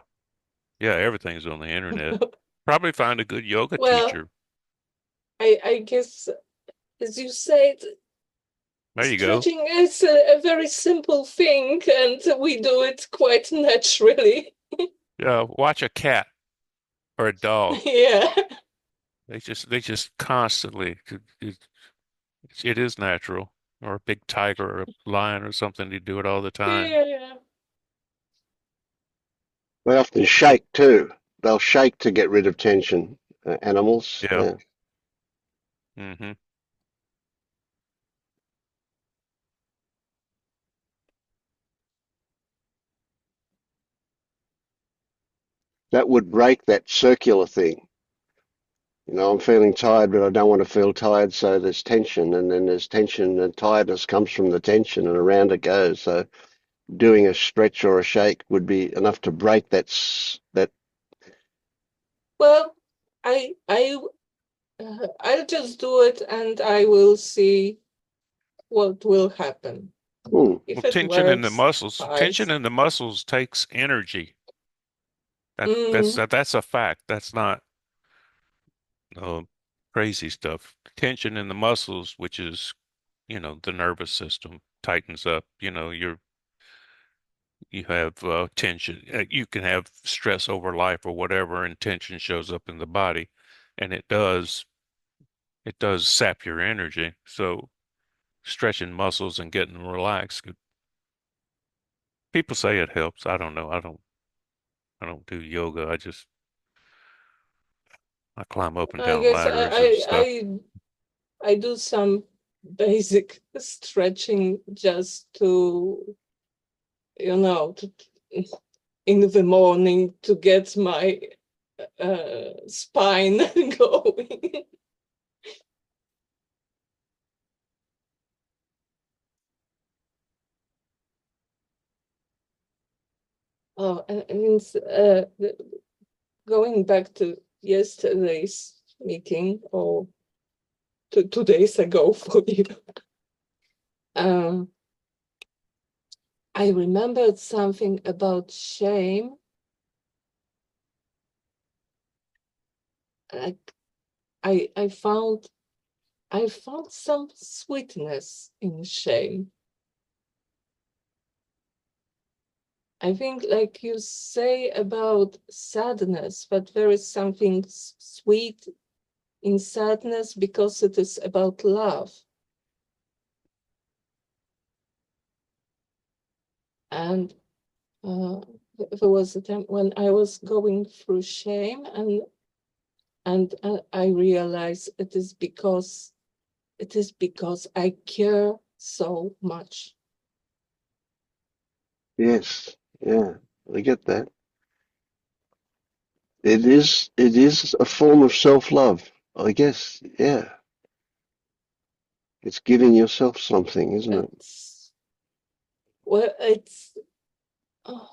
yeah, everything's on the internet. Probably find a good yoga Well, teacher. I guess, as you said, There you go. stretching is a very simple thing, and we do it quite naturally. Watch a cat or a dog. Yeah, They just constantly. It is natural. Or a big tiger or a lion or something. They do it all the time. yeah. They often shake too. They'll shake to get rid of tension. Animals. Yeah. Yeah. Hmm. That would break that circular thing. I'm feeling tired, but I don't want to feel tired, so there's tension, and then there's tension, and tiredness comes from the tension, and around it goes. So doing a stretch or a shake would be enough to break that. Well, I'll just do it, and I will see what will happen. Hmm. If Well, it works, fine. tension in the muscles takes energy. Mm, That's a fact. That's not uh, crazy stuff. Tension in the muscles, which is, the nervous system tightens up. You have tension. You can have stress over life or whatever, and tension shows up in the body, and it does sap your energy. So stretching muscles and getting relaxed. People say it helps. I don't know. I don't do yoga. I climb up and I down guess ladders and stuff. I do some basic stretching just to, to, in the morning to get my spine going. Oh, and going back to yesterday's meeting, or 2 days ago for you, um, I remembered something about shame. Like I found some sweetness in shame. I think, like you say about sadness, but there is something sweet in sadness because it is about love. And there was a time when I was going through shame, and I realized it is because I care so much. Yes. Yeah. I get that. It is a form of self-love, I guess. Yeah. It's giving yourself something, isn't it? It's well, it's oh,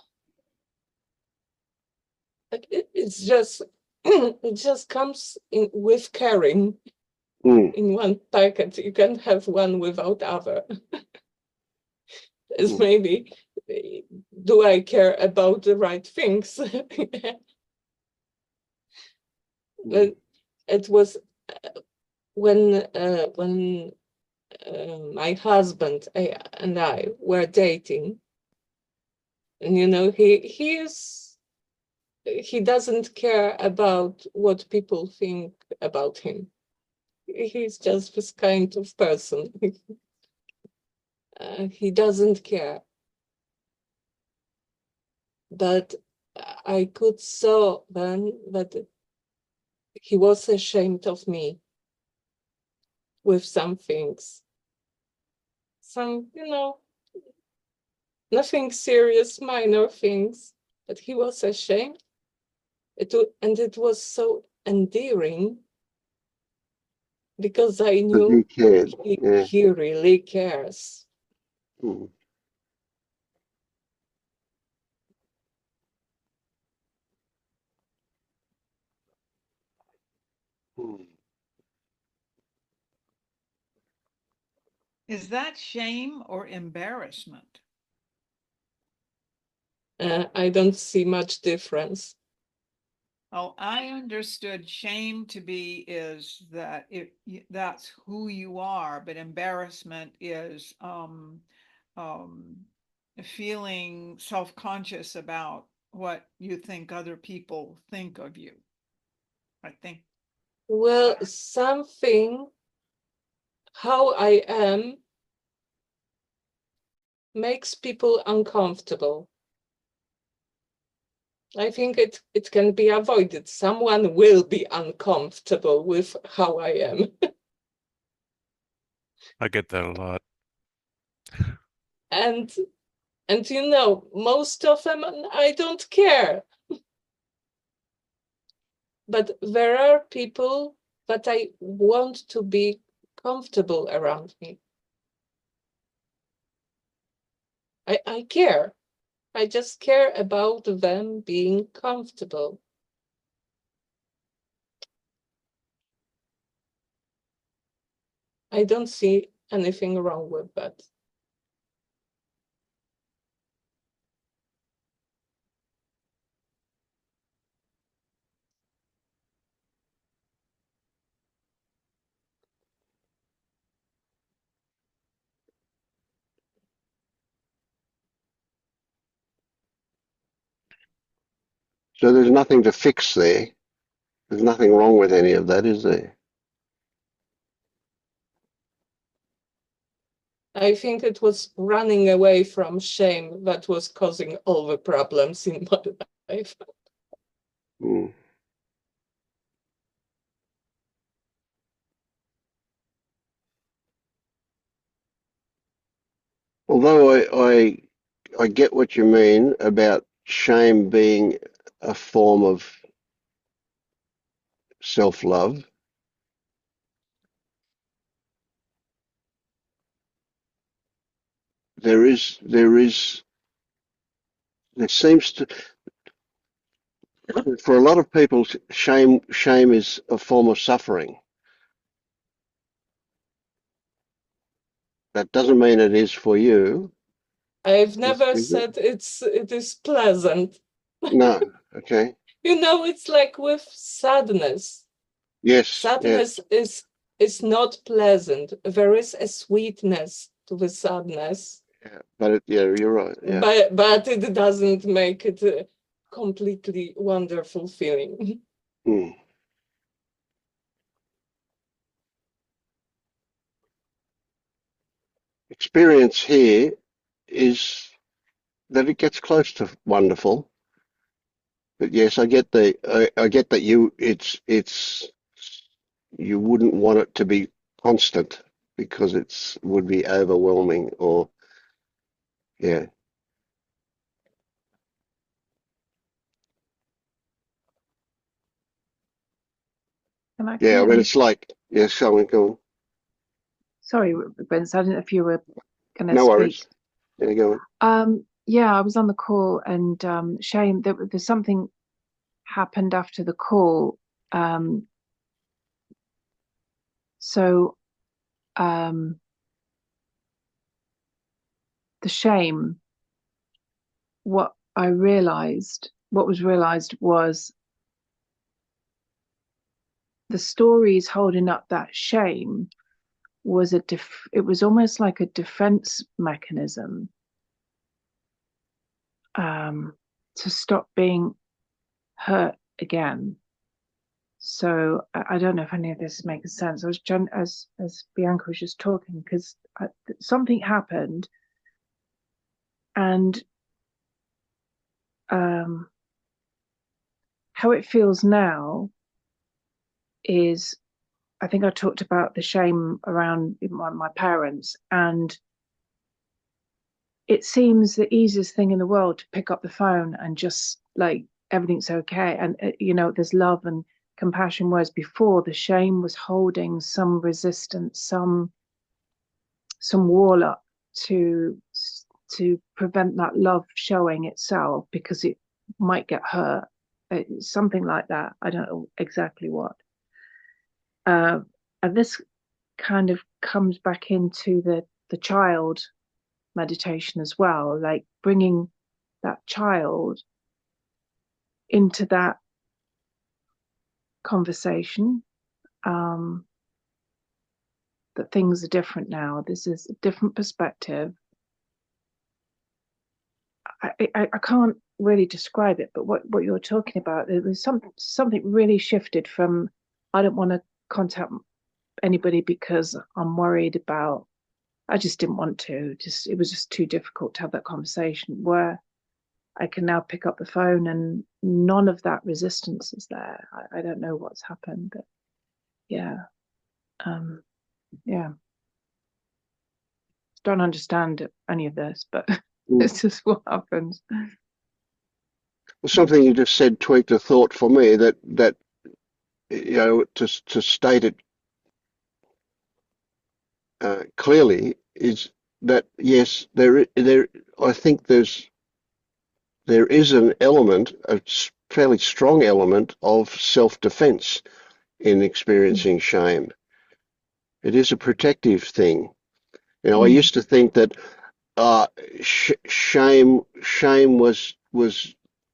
it's just it just comes in with caring Mm. in one packet. You can't have one without other. It's Mm. maybe, do I care about the right things? Mm. But it was when my husband and I were dating, and he doesn't care about what people think about him. He's just this kind of person. He doesn't care. But I could saw then that he was ashamed of me with some things. Some, nothing serious, minor things, but he was ashamed. And it was so endearing because I Because he knew cared. Yeah. he really cares. Mm. Mm. Is that shame or embarrassment? I don't see much difference. Oh, I understood shame to be is that that's who you are, but embarrassment is feeling self-conscious about what you think other people think of you. I think. Well, something, how I am, makes people uncomfortable. I think it can be avoided. Someone will be uncomfortable with how I am. I get that a lot. And you know, most of them I don't care. But there are people that I want to be comfortable around me. I care. I just care about them being comfortable. I don't see anything wrong with that. So there's nothing to fix there. There's nothing wrong with any of that, is there? I think it was running away from shame that was causing all the problems in my life. Mm. Although I get what you mean about shame being a form of self-love. There seems to, for a lot of people, shame is a form of suffering. That doesn't mean it is for you. I've never Is it? said it is pleasant. No. Okay. You know, it's like with sadness. Yes. Sadness is not pleasant. There is a sweetness to the sadness. Yeah. But yeah, you're right. Yeah. But it doesn't make it a completely wonderful feeling. Mm. Experience here is that it gets close to wonderful. But yes, I get that it's you wouldn't want it to be constant because it's would be overwhelming or yeah. Can I come Yeah, I mean in? it's like yeah, so go on. Sorry, Vince, I didn't know if you were going to No speak. worries. Yeah, go on. Yeah, I was on the call and Shane, there's something happened after the call. So the shame, what was realized was the stories holding up that shame was it was almost like a defense mechanism to stop being hurt again. So I don't know if any of this makes sense. I was trying, as Bianca was just talking, because something happened, and how it feels now is, I think I talked about the shame around my parents, and it seems the easiest thing in the world to pick up the phone and just like everything's okay, and you know there's love, and compassion was before. The shame was holding some resistance, some wall up to prevent that love showing itself, because it might get hurt. Something like that. I don't know exactly what. And this kind of comes back into the child meditation as well, like bringing that child into that conversation, that things are different now. This is a different perspective. I can't really describe it, but what you're talking about, there was something really shifted from, I don't want to contact anybody because I'm worried about, I just didn't want to, it was just too difficult to have that conversation, where I can now pick up the phone and none of that resistance is there. I don't know what's happened, but yeah. Yeah. Don't understand any of this, but this is what happens. Well, something you just said tweaked a thought for me that you know, to state it clearly, is that yes, I think there is an element, a fairly strong element of self-defense in experiencing shame. It is a protective thing. You know, I used to think that shame was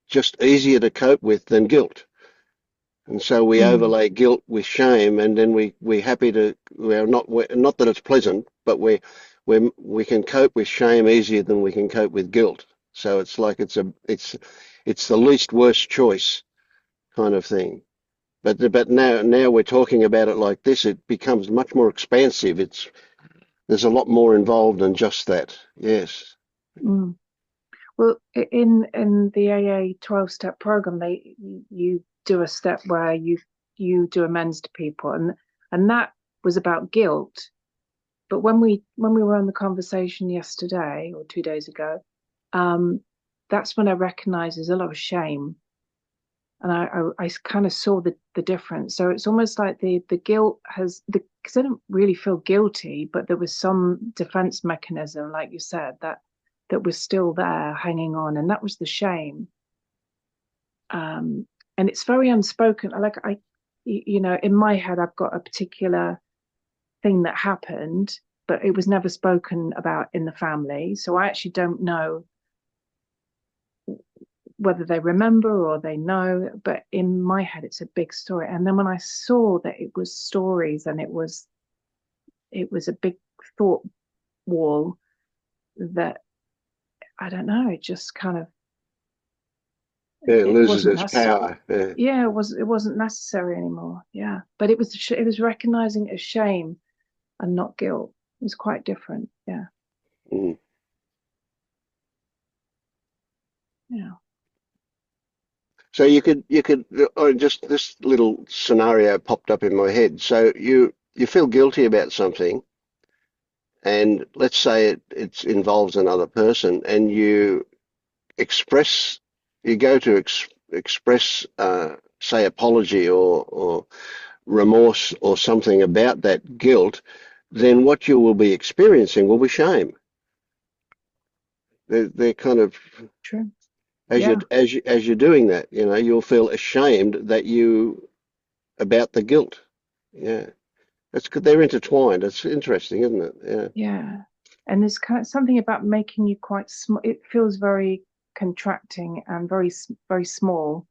just easier to cope with than guilt. And so we overlay guilt with shame, and then we're happy to, we're not that it's pleasant, but we can cope with shame easier than we can cope with guilt. So it's like it's the least worst choice kind of thing. But now we're talking about it like this, it becomes much more expansive. There's a lot more involved than just that. Yes. Well, in the AA 12-step program, you do a step where you do amends to people, and that was about guilt. But when we were on the conversation yesterday or 2 days ago, that's when I recognized there's a lot of shame, and I kind of saw the difference. So it's almost like the guilt has, because I didn't really feel guilty, but there was some defense mechanism, like you said, that was still there hanging on, and that was the shame. And it's very unspoken. Like you know, in my head, I've got a particular thing that happened, but it was never spoken about in the family. So I actually don't know whether they remember or they know, but in my head, it's a big story. And then when I saw that it was stories and it was a big thought wall, that, I don't know, it just kind of, it loses its power. Yeah, it wasn't necessary anymore. Yeah, but it was recognizing it as shame and not guilt. It was quite different. Yeah. Yeah. So you could just, this little scenario popped up in my head. So you feel guilty about something, and let's say it involves another person, and you go to express, say, apology or remorse or something about that guilt, then what you will be experiencing will be shame. They're kind of True. as you're doing that, you know, you'll feel ashamed about the guilt. Yeah, that's good. They're intertwined. It's interesting, isn't it? Yeah. Yeah, and there's kind of something about making you quite small. It feels very contracting and very small.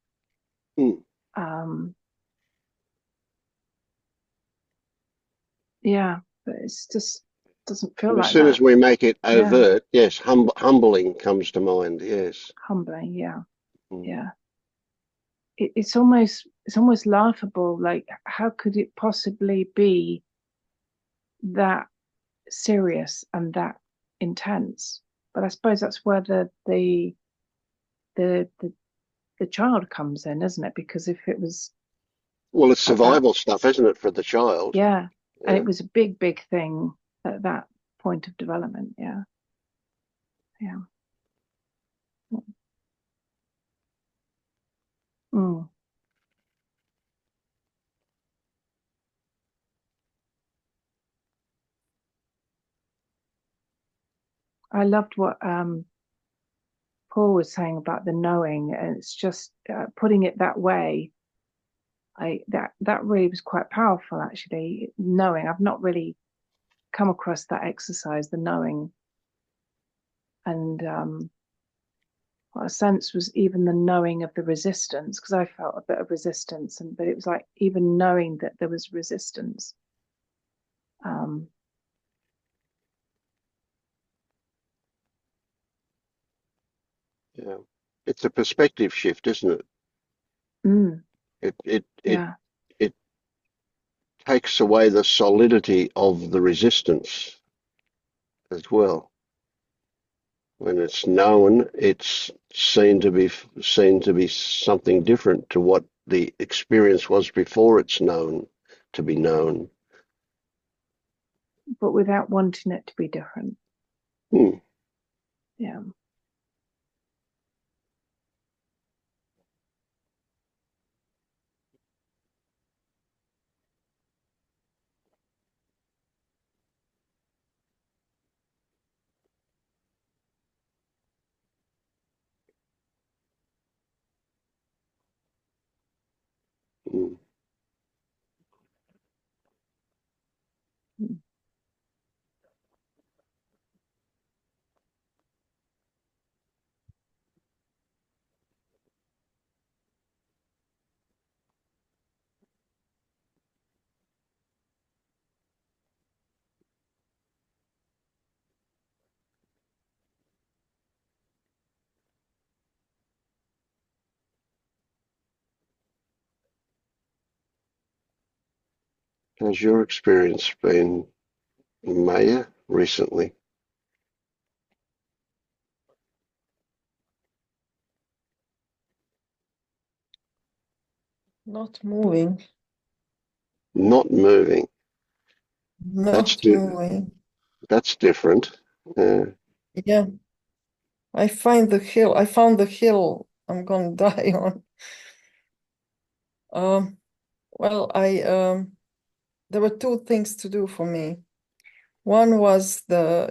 Yeah, but it's just doesn't feel And like as soon that. as we make it overt, yes, humbling comes to mind. Yes. Humbling. Yeah. Yeah. It's almost laughable. Like, how could it possibly be that serious and that intense? But I suppose that's where the child comes in, isn't it? Because if it was, well, it's survival stuff, isn't it, for the child? Yeah, and it was a big thing at that point of development. Yeah. I loved what Paul was saying about the knowing, and it's just putting it that way. That really was quite powerful, actually. Knowing, I've not really come across that exercise, the knowing, and what a sense was even the knowing of the resistance, because I felt a bit of resistance, but it was like even knowing that there was resistance. Yeah. It's a perspective shift, isn't it? Mm, It yeah. takes away the solidity of the resistance as well. When it's known, it's seen to be something different to what the experience was before it's known to be known. But without wanting it to be different. Hmm. Yeah. Hmm. Mm. How's your experience been, Maya, recently? Not moving, Not moving. That's not di moving. that's different. Yeah, I found the hill I'm gonna die on. Well, there were two things to do for me. One was the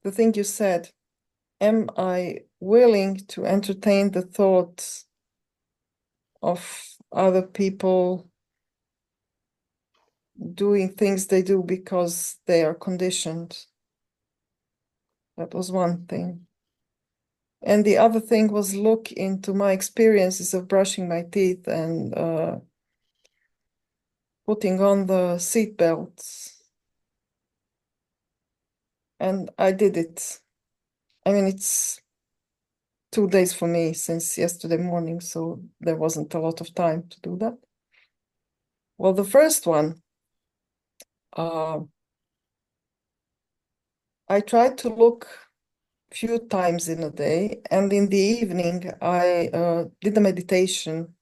thing you said. Am I willing to entertain the thoughts of other people doing things they do because they are conditioned? That was one thing. And the other thing was look into my experiences of brushing my teeth and putting on the seat belts. And I did it. I mean, it's 2 days for me since yesterday morning, so there wasn't a lot of time to do that. Well, the first one, I tried to look a few times in a day, and in the evening, I did a meditation,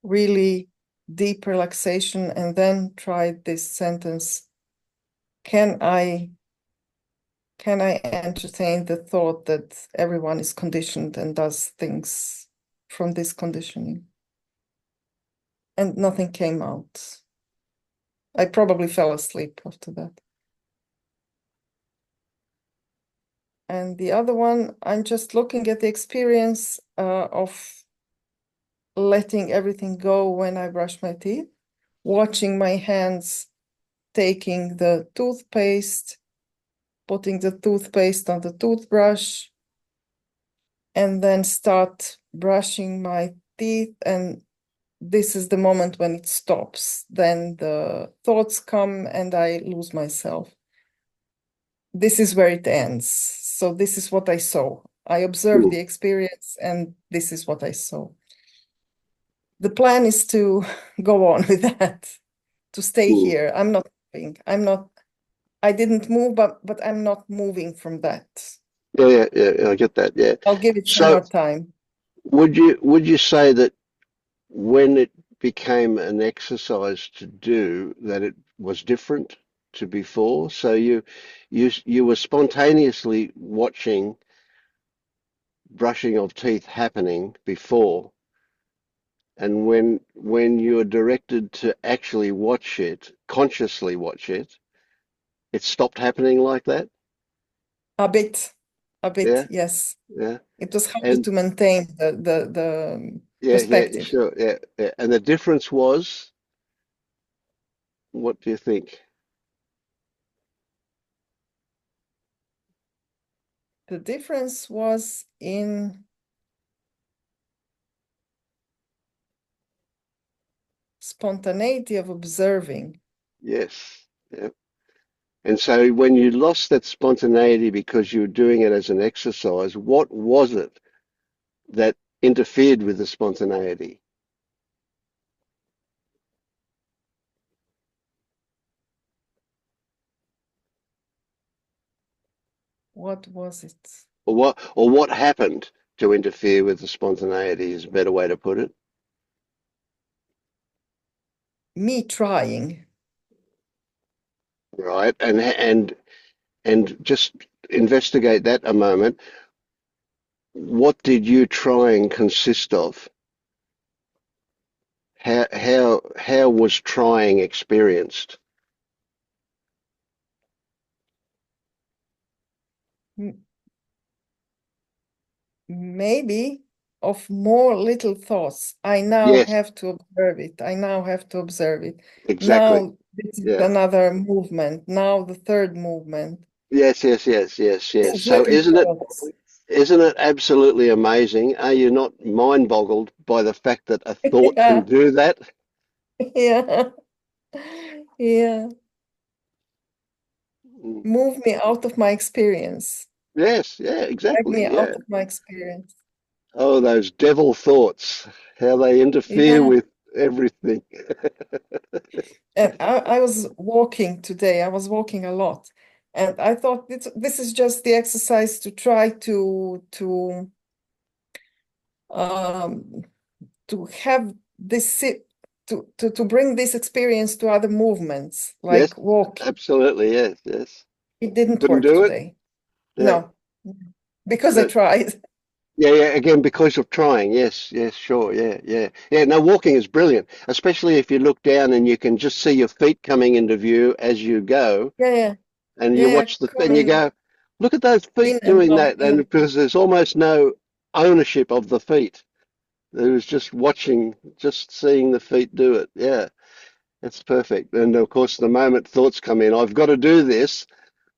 really deep relaxation, and then tried this sentence: can I entertain the thought that everyone is conditioned and does things from this conditioning? And nothing came out. I probably fell asleep after that. And the other one, I'm just looking at the experience of letting everything go when I brush my teeth, watching my hands taking the toothpaste, putting the toothpaste on the toothbrush, and then start brushing my teeth. And this is the moment when it stops. Then the thoughts come and I lose myself. This is where it ends. So this is what I saw. I observed the experience and this is what I saw. The plan is to go on with that, to stay here. I'm not moving. I didn't move, but I'm not moving from that. Yeah, I get that. Yeah. I'll give it some So, more time. would you say that when it became an exercise to do, that it was different to before? So you were spontaneously watching brushing of teeth happening before, and when you're directed to actually watch it, consciously watch it, it stopped happening like that? A bit, Yeah, yes. yeah. It was harder And to maintain the yeah, perspective. sure, yeah, yeah. And the difference was, what do you think? The difference was in spontaneity of observing. Yes. Yeah. And so when you lost that spontaneity because you were doing it as an exercise, what was it that interfered with the spontaneity? What was it? Or what happened to interfere with the spontaneity is a better way to put it. Me trying. Right. And just investigate that a moment. What did you trying consist of? How was trying experienced? M- Maybe of more little thoughts. I now Yes, have to observe it. I now have to observe it. exactly. Now this is Yeah. another movement. Now the third movement. Yes. These So little thoughts. isn't it absolutely amazing? Are you not mind boggled by the fact that a thought can Yeah, do that? yeah, yeah. Mm. Move me out of my experience. Yes, yeah, Drag me exactly. out Yeah. of my experience. Oh, those devil thoughts, how they interfere Yeah. with everything. And I was walking today. I was walking a lot. And I thought this is just the exercise to try um to have to bring this experience to other movements, Yes, like walking. absolutely. Yes. It didn't Couldn't work do it. today. Yeah. No, because I But tried. yeah. Again, because of trying. Yes, sure. Yeah. No, walking is brilliant, especially if you look down and you can just see your feet coming into view as you go, Yeah, yeah, and you yeah. watch the and you Coming go, look at those in feet and doing out. that, and Yeah, because there's almost no ownership of the feet. There was just watching, just seeing the feet do it. Yeah, it's perfect. And of course, the moment thoughts come in, I've got to do this.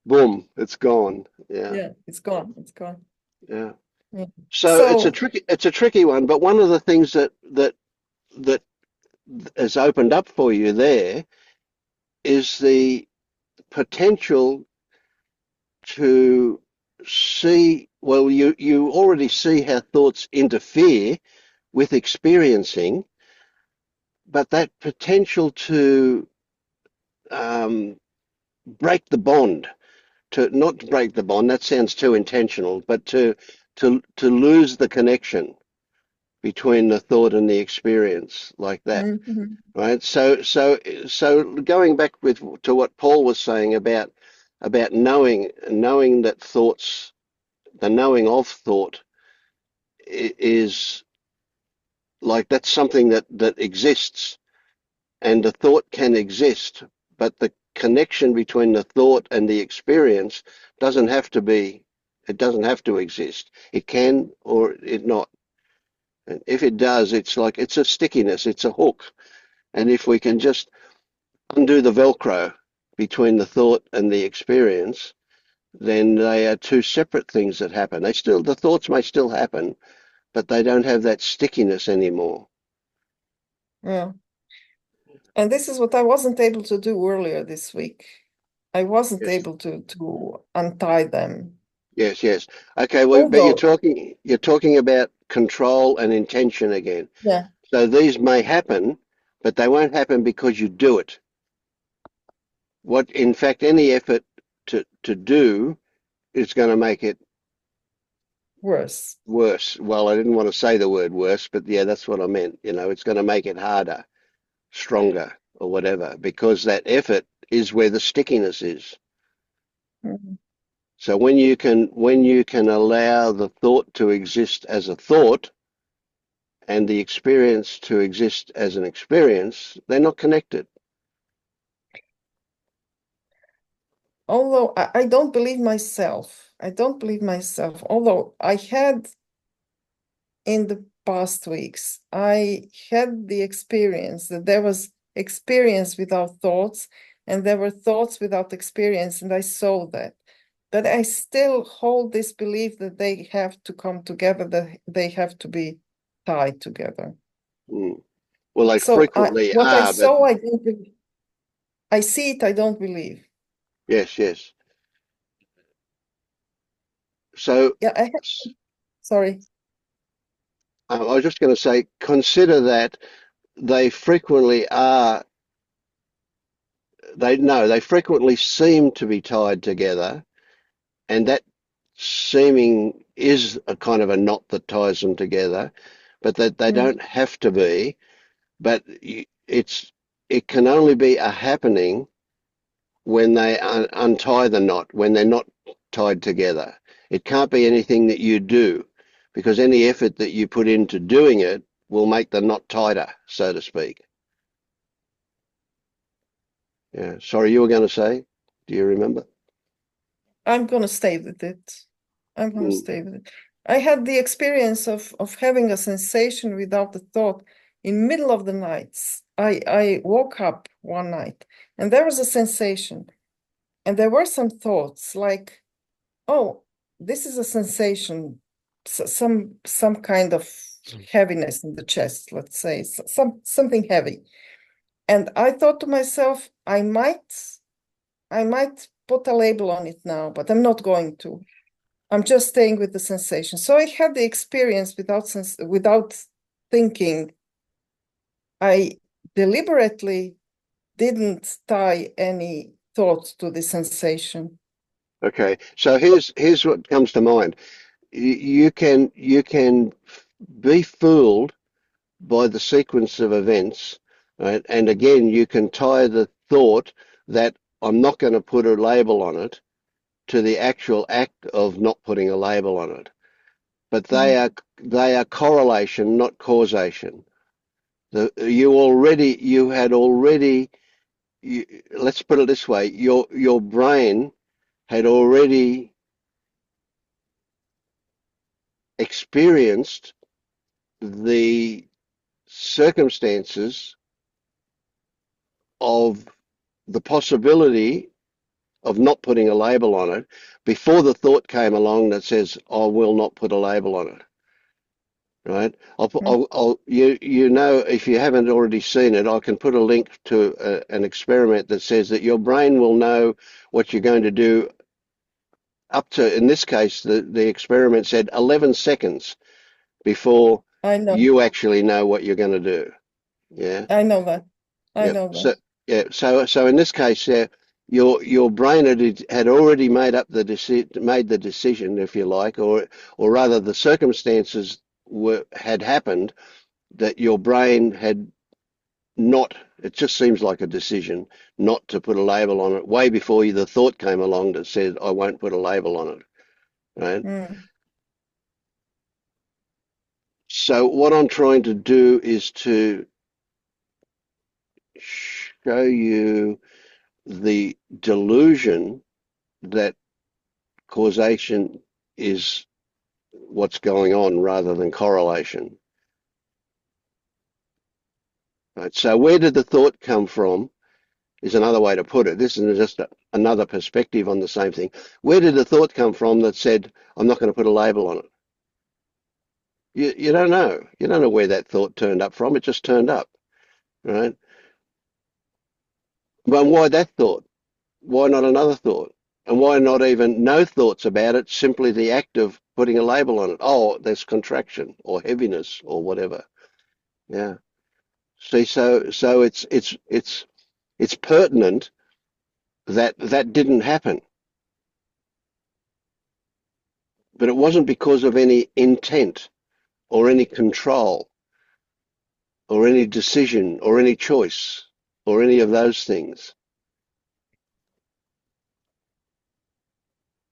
Boom, it's gone. Yeah, yeah. It's gone. It's gone. yeah. Yeah. So So. it's a tricky one, but one of the things that has opened up for you there is the potential to see, well, you already see how thoughts interfere with experiencing, but that potential to um, break the bond, to not break the bond, that sounds too intentional, but to lose the connection between the thought and the experience like that. Mhm. Right. So going back to what Paul was saying about knowing that thoughts, the knowing of thought is like that's something that exists, and the thought can exist, but the connection between the thought and the experience doesn't have to be, it doesn't have to exist. It can or it not. And if it does, it's like it's a stickiness, it's a hook. And if we can just undo the Velcro between the thought and the experience, then they are two separate things that happen. The thoughts may still happen, but they don't have that stickiness anymore. Yeah. And this is what I wasn't able to do earlier this week. I wasn't Yes. able to untie them. Yes. Okay, well, but Although, you're talking about control and intention again. yeah, So these may happen, but they won't happen because you do it. What, in fact, any effort to do is going to make it worse. worse. Well, I didn't want to say the word worse, but yeah, that's what I meant. It's going to make it harder, stronger, or whatever, because that effort is where the stickiness is. Mhm. So when you can allow the thought to exist as a thought and the experience to exist as an experience, they're not connected. although I don't believe myself. I don't believe myself. Although I had in the past weeks, I had the experience that there was experience without thoughts, and there were thoughts without experience, and I saw that. But I still hold this belief that they have to come together, that they have to be tied together. Mm. Well, they So frequently what I are, but saw, I don't believe. I see it, I don't believe. yes, yes. So Yeah, sorry. I was just going to say, consider that they frequently are, they frequently seem to be tied together, and that seeming is a kind of a knot that ties them together, but that they don't have to be. But it can only be a happening when they untie the knot, when they're not tied together. It can't be anything that you do, because any effort that you put into doing it will make the knot tighter, so to speak. Yeah. Sorry, you were going to say? Do you remember? I'm going to stay with it. I'm going to Mm. stay with it. I had the experience of having a sensation without a thought in middle of the nights. I woke up one night and there was a sensation, and there were some thoughts like, oh, this is a sensation, some kind of heaviness in the chest, let's say, something heavy. And I thought to myself, I might put a label on it now, but I'm not going to. I'm just staying with the sensation. So I had the experience without thinking. I deliberately didn't tie any thoughts to the sensation. Okay. So here's what comes to mind. You can be fooled by the sequence of events, right? And again, you can tie the thought that I'm not going to put a label on it to the actual act of not putting a label on it. But they are correlation, not causation. Let's put it this way, your brain had already experienced the circumstances of the possibility of not putting a label on it before the thought came along that says, I will not put a label on it. Right? If you haven't already seen it, I can put a link to an experiment that says that your brain will know what you're going to do up to, in this case, the experiment said 11 seconds before I know. you actually know what you're going to do. Yeah. I know that. I Yeah. know So that. yeah. So in this case, your brain had already made the decision, if you like, or rather, the circumstances had happened that your brain had not. It just seems like a decision not to put a label on it way before the thought came along that said, I won't put a label on it. Right. So what I'm trying to do is to show you the delusion that causation is what's going on rather than correlation. Right. So where did the thought come from is another way to put it. This is just another perspective on the same thing. Where did the thought come from that said, I'm not going to put a label on it? You don't know. You don't know where that thought turned up from. It just turned up, right? But why that thought? Why not another thought? And why not even no thoughts about it, simply the act of putting a label on it? Oh, there's contraction or heaviness or whatever. Yeah. See, so it's pertinent that that didn't happen. But it wasn't because of any intent or any control or any decision or any choice or any of those things.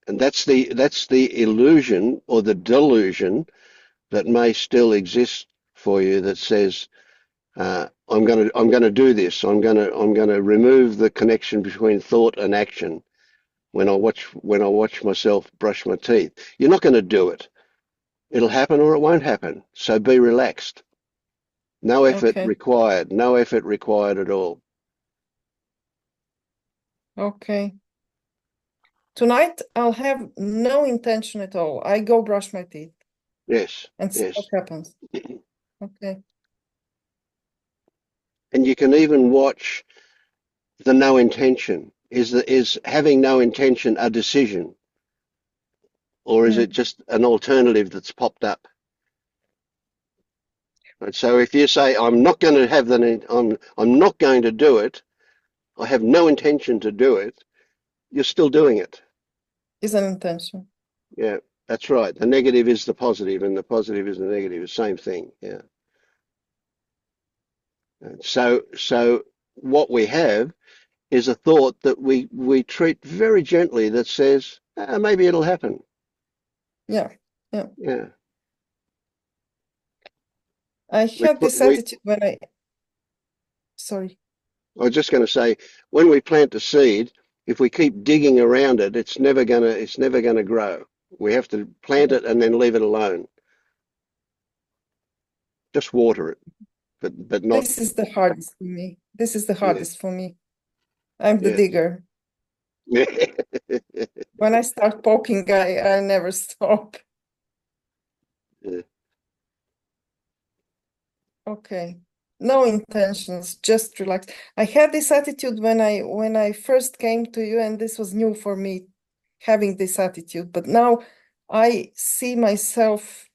And that's the illusion or the delusion that may still exist for you that says, I'm going to do this. I'm going to remove the connection between thought and action. when I watch myself brush my teeth. You're not going to do it. It'll happen or it won't happen. So be relaxed. No effort Okay. required. No effort required at all. Okay. Tonight I'll have no intention at all. I go brush my teeth Yes. and see what Yes. happens. Okay. And you can even watch the no intention. Is having no intention a decision, or is Hmm. it just an alternative that's popped up? And so if you say, I'm not going to have that, I'm not going to do it, I have no intention to do it, you're still doing it. Is an intention. Yeah, that's right. The negative is the positive, and the positive is the negative. The same thing. Yeah. And so what we have is a thought that we treat very gently that says, maybe it'll happen. Yeah. Yeah. Yeah. I We had put this we. attitude when sorry. I was just going to say, when we plant a seed, if we keep digging around it, it's never gonna grow. We have to plant it and then leave it alone. Just water it, but not. This is the hardest for me. This is the Yeah. hardest for me. I'm the Yeah. digger. When I start poking, I never stop. Yeah. Okay. No intentions, just relax. I had this attitude when I first came to you, and this was new for me, having this attitude. But now I see myself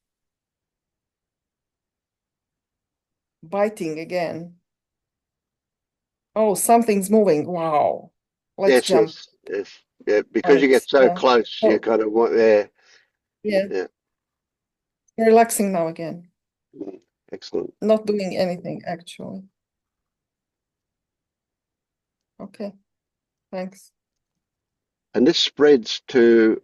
biting again. Oh, something's moving. Wow. Let's Yes, jump yes, yes. Yeah, on because you it. get so Yeah. close, you Oh, kind of want there. yeah. Yeah. Relaxing now again. Excellent. Not doing anything, actually. Okay. Thanks. And this spreads to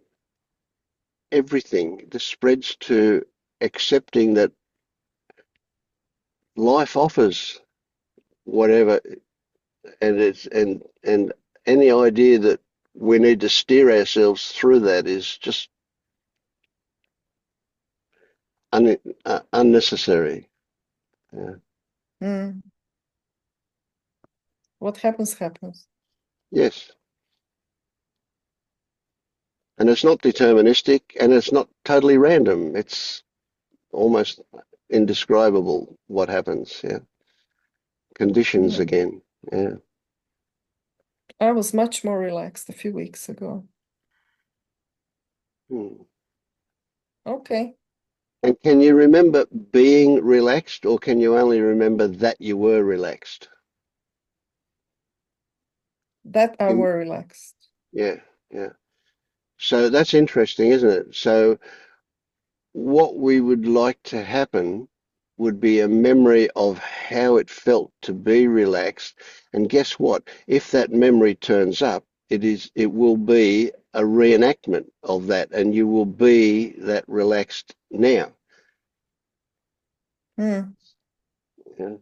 everything. This spreads to accepting that life offers whatever, and and any idea that we need to steer ourselves through that is just unnecessary. Yeah. Mm. What happens, happens. Yes, and it's not deterministic, and it's not totally random. It's almost indescribable what happens. Yeah, conditions Yeah. again. Yeah. I was much more relaxed a few weeks ago. Hmm. Okay. And can you remember being relaxed, or can you only remember that you were relaxed? That I You- were relaxed. Yeah, yeah. So that's interesting, isn't it? So what we would like to happen would be a memory of how it felt to be relaxed. And guess what? If that memory turns up, it will be a reenactment of that, and you will be that relaxed now. Mm. Yeah.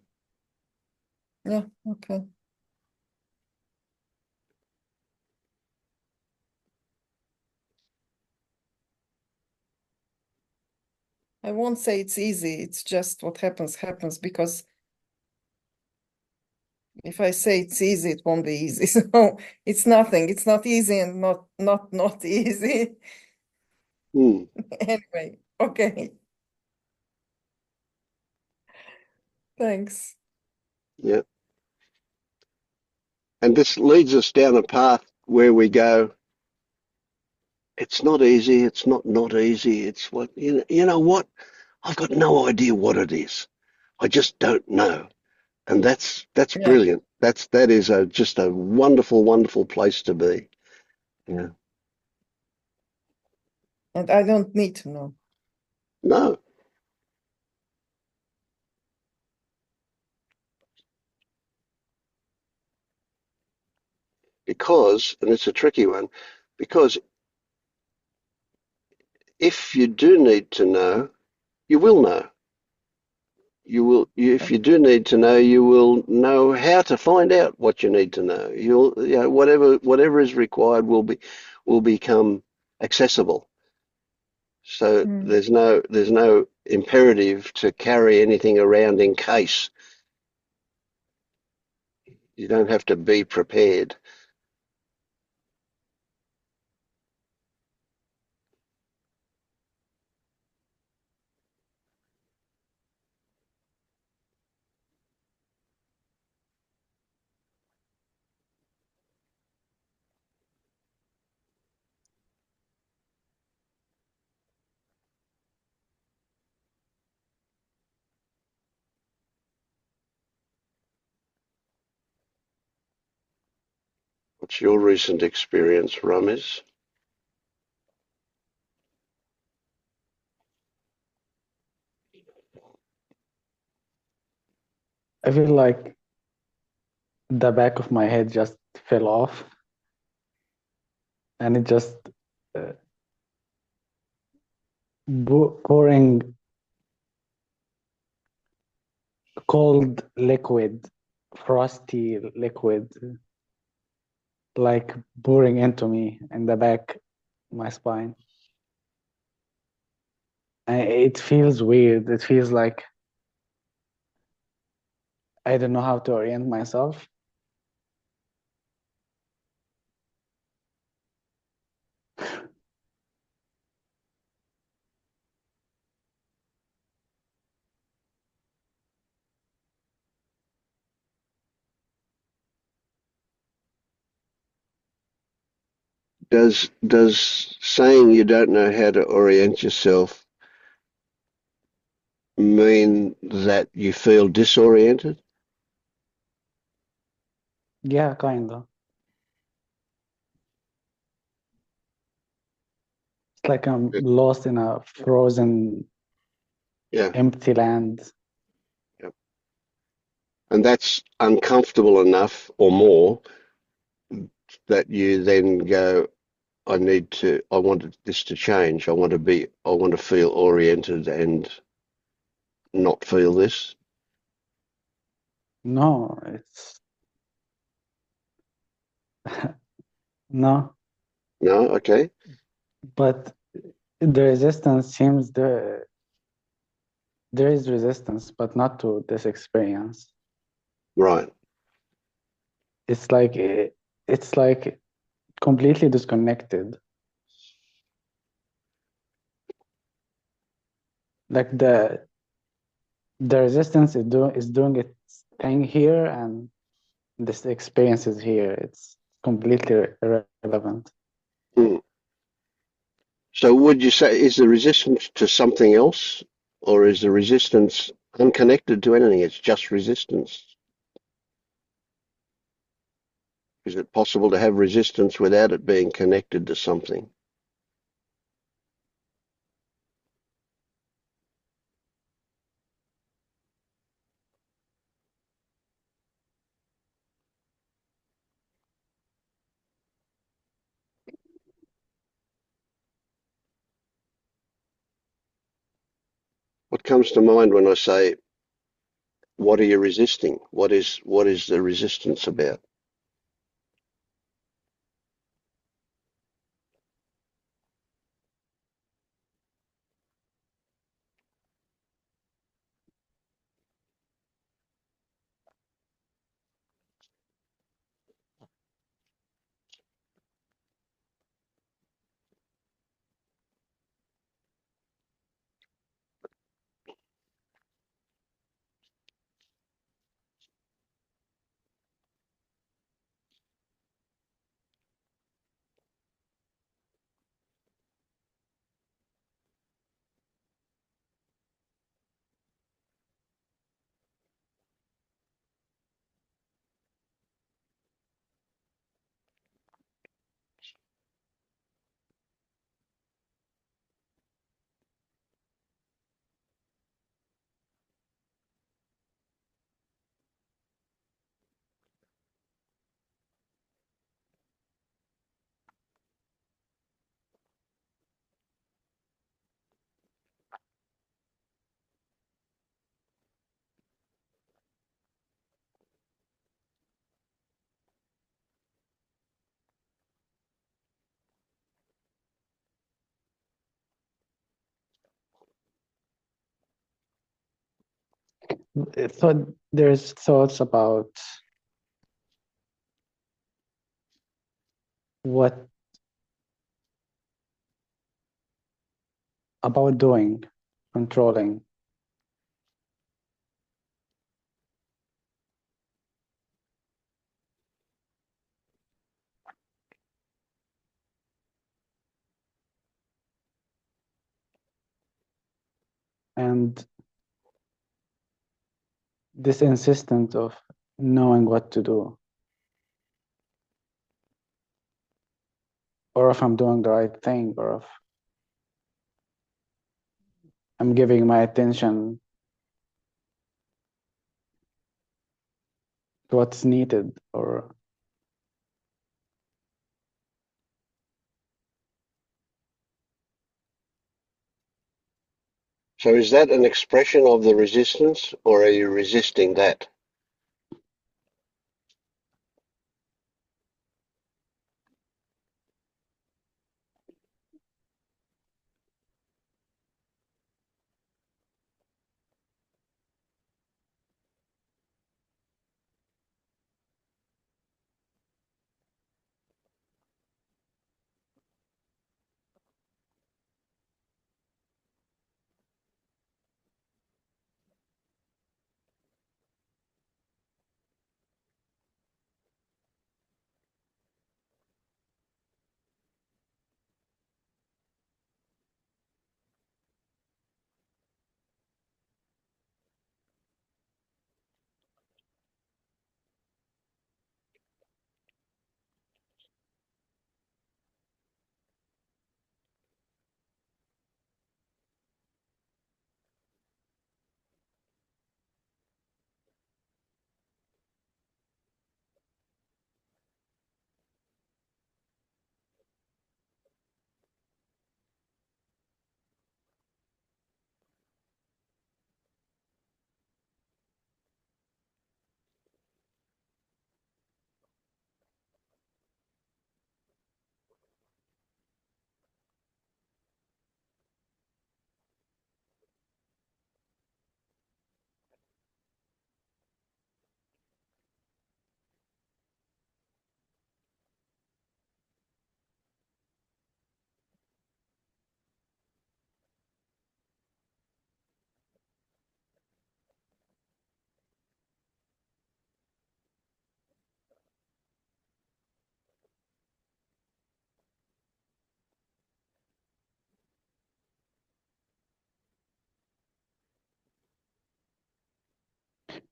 Yeah, okay. I won't say it's easy. It's just what happens, happens, because if I say it's easy, it won't be easy. So it's nothing. It's not easy and not easy. Hmm. Anyway, okay. Thanks. Yeah. And this leads us down a path where we go, it's not easy, it's not easy, it's what, you know what? I've got no idea what it is. I just don't know. And that's Yeah. brilliant. That is just a wonderful, wonderful place to be. Yeah. And I don't need to know. No, because, and it's a tricky one, because if you do need to know, you will know. If you do need to know, you will know how to find out what you need to know. Whatever is required will become accessible. So there's no imperative to carry anything around in case. You don't have to be prepared. What's your recent experience, Ramesh? I feel like the back of my head just fell off, and it just uh, pouring cold liquid, frosty liquid, like pouring into me in the back, my spine. And it feels weird. It feels like I don't know how to orient myself. Does saying you don't know how to orient yourself mean that you feel disoriented? Yeah, kind of. It's like I'm lost in a frozen, Yeah. empty land. Yep. And that's uncomfortable enough or more that you then go, I want this to change. I want to feel oriented and not feel this. No, it's no, No, okay. but the resistance seems there is resistance, but not to this experience. Right. It's like it's like completely disconnected. Like the resistance is doing its thing here, and this experience is here. It's completely irrelevant. Hmm. So would you say, is the resistance to something else, or is the resistance unconnected to anything? It's just resistance. Is it possible to have resistance without it being connected to something? What comes to mind when I say, what are you resisting? What is the resistance about? So there's thoughts about what about doing, controlling. And this insistence of knowing what to do, or if I'm doing the right thing, or if I'm giving my attention to what's needed, or So is that an expression of the resistance, or are you resisting that?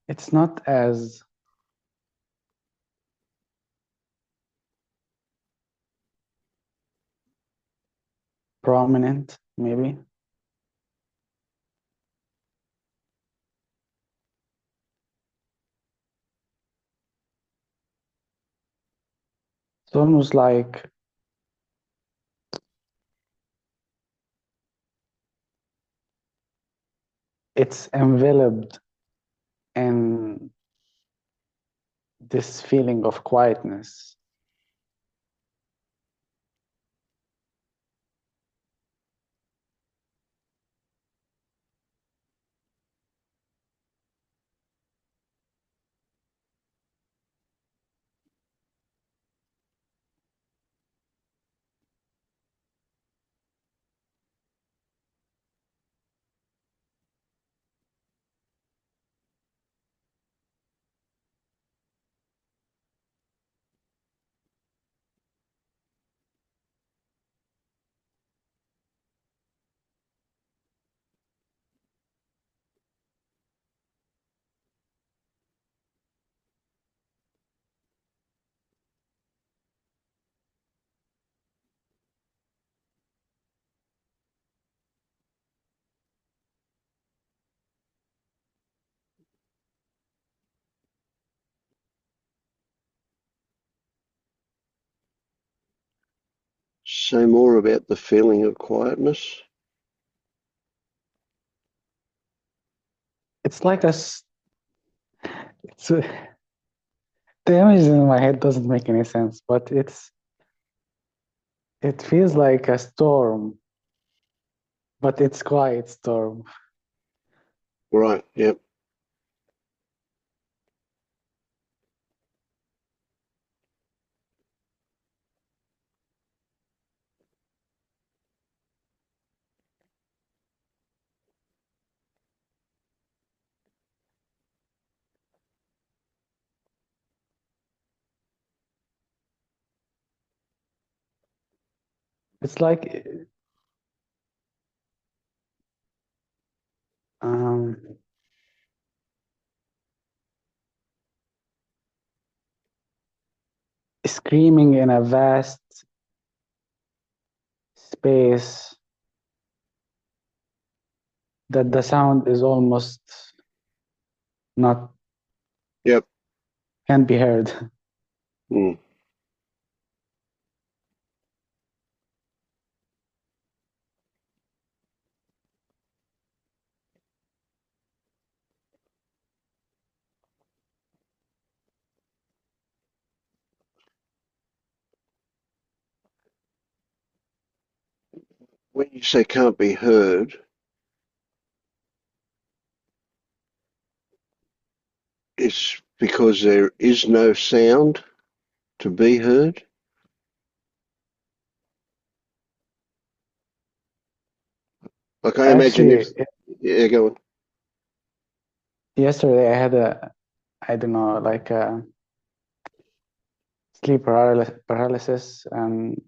it's not as prominent, maybe. It's almost like it's enveloped in this feeling of quietness. Say more about the feeling of quietness. It's like it's a, the image in my head doesn't make any sense, but it feels like a storm, but it's quiet storm. Right, yep. it's like um, screaming in a vast space that the sound is almost not Yep. can be heard. Mm. When you say can't be heard, it's because there is no sound to be heard. Like I imagine if, Actually, yeah, go on. yesterday I had I don't know, like a sleep paralysis and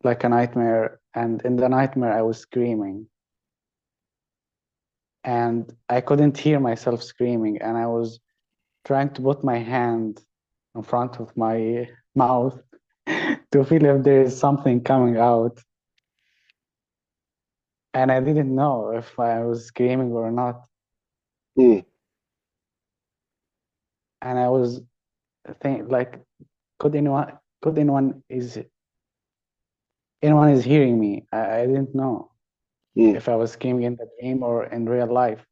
like a nightmare. And in the nightmare, I was screaming. And I couldn't hear myself screaming. And I was trying to put my hand in front of my mouth to feel if there is something coming out. And I didn't know if I was screaming or not. Mm. And I was thinking, like, could anyone is hearing me? I didn't know Mm. if I was screaming in the dream or in real life.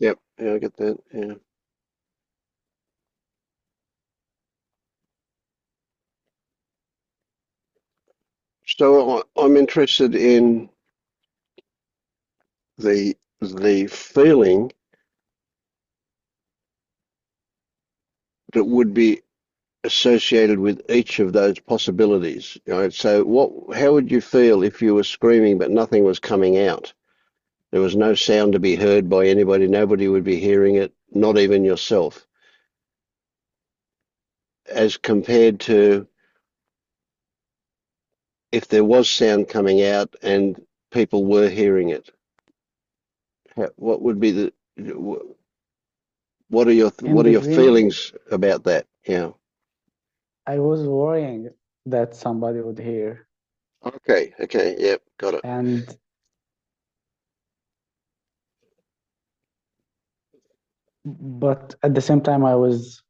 Yep. Yeah, I get that. Yeah. So I'm interested in the feeling that would be associated with each of those possibilities. Right? So how would you feel if you were screaming but nothing was coming out? There was no sound to be heard by anybody. Nobody would be hearing it, not even yourself. As compared to if there was sound coming out and people were hearing it. What would be what In are the your dream, feelings about that? Yeah. I was worrying that somebody would hear. Okay. Okay. Yep. Got it. And but at the same time I was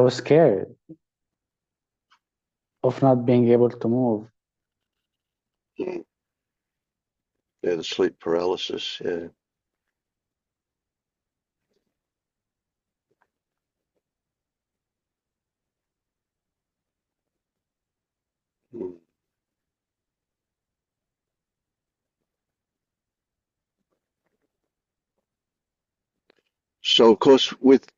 scared of not being able to move. Mm. Yeah, the sleep paralysis. Yeah. Mm. So of course, with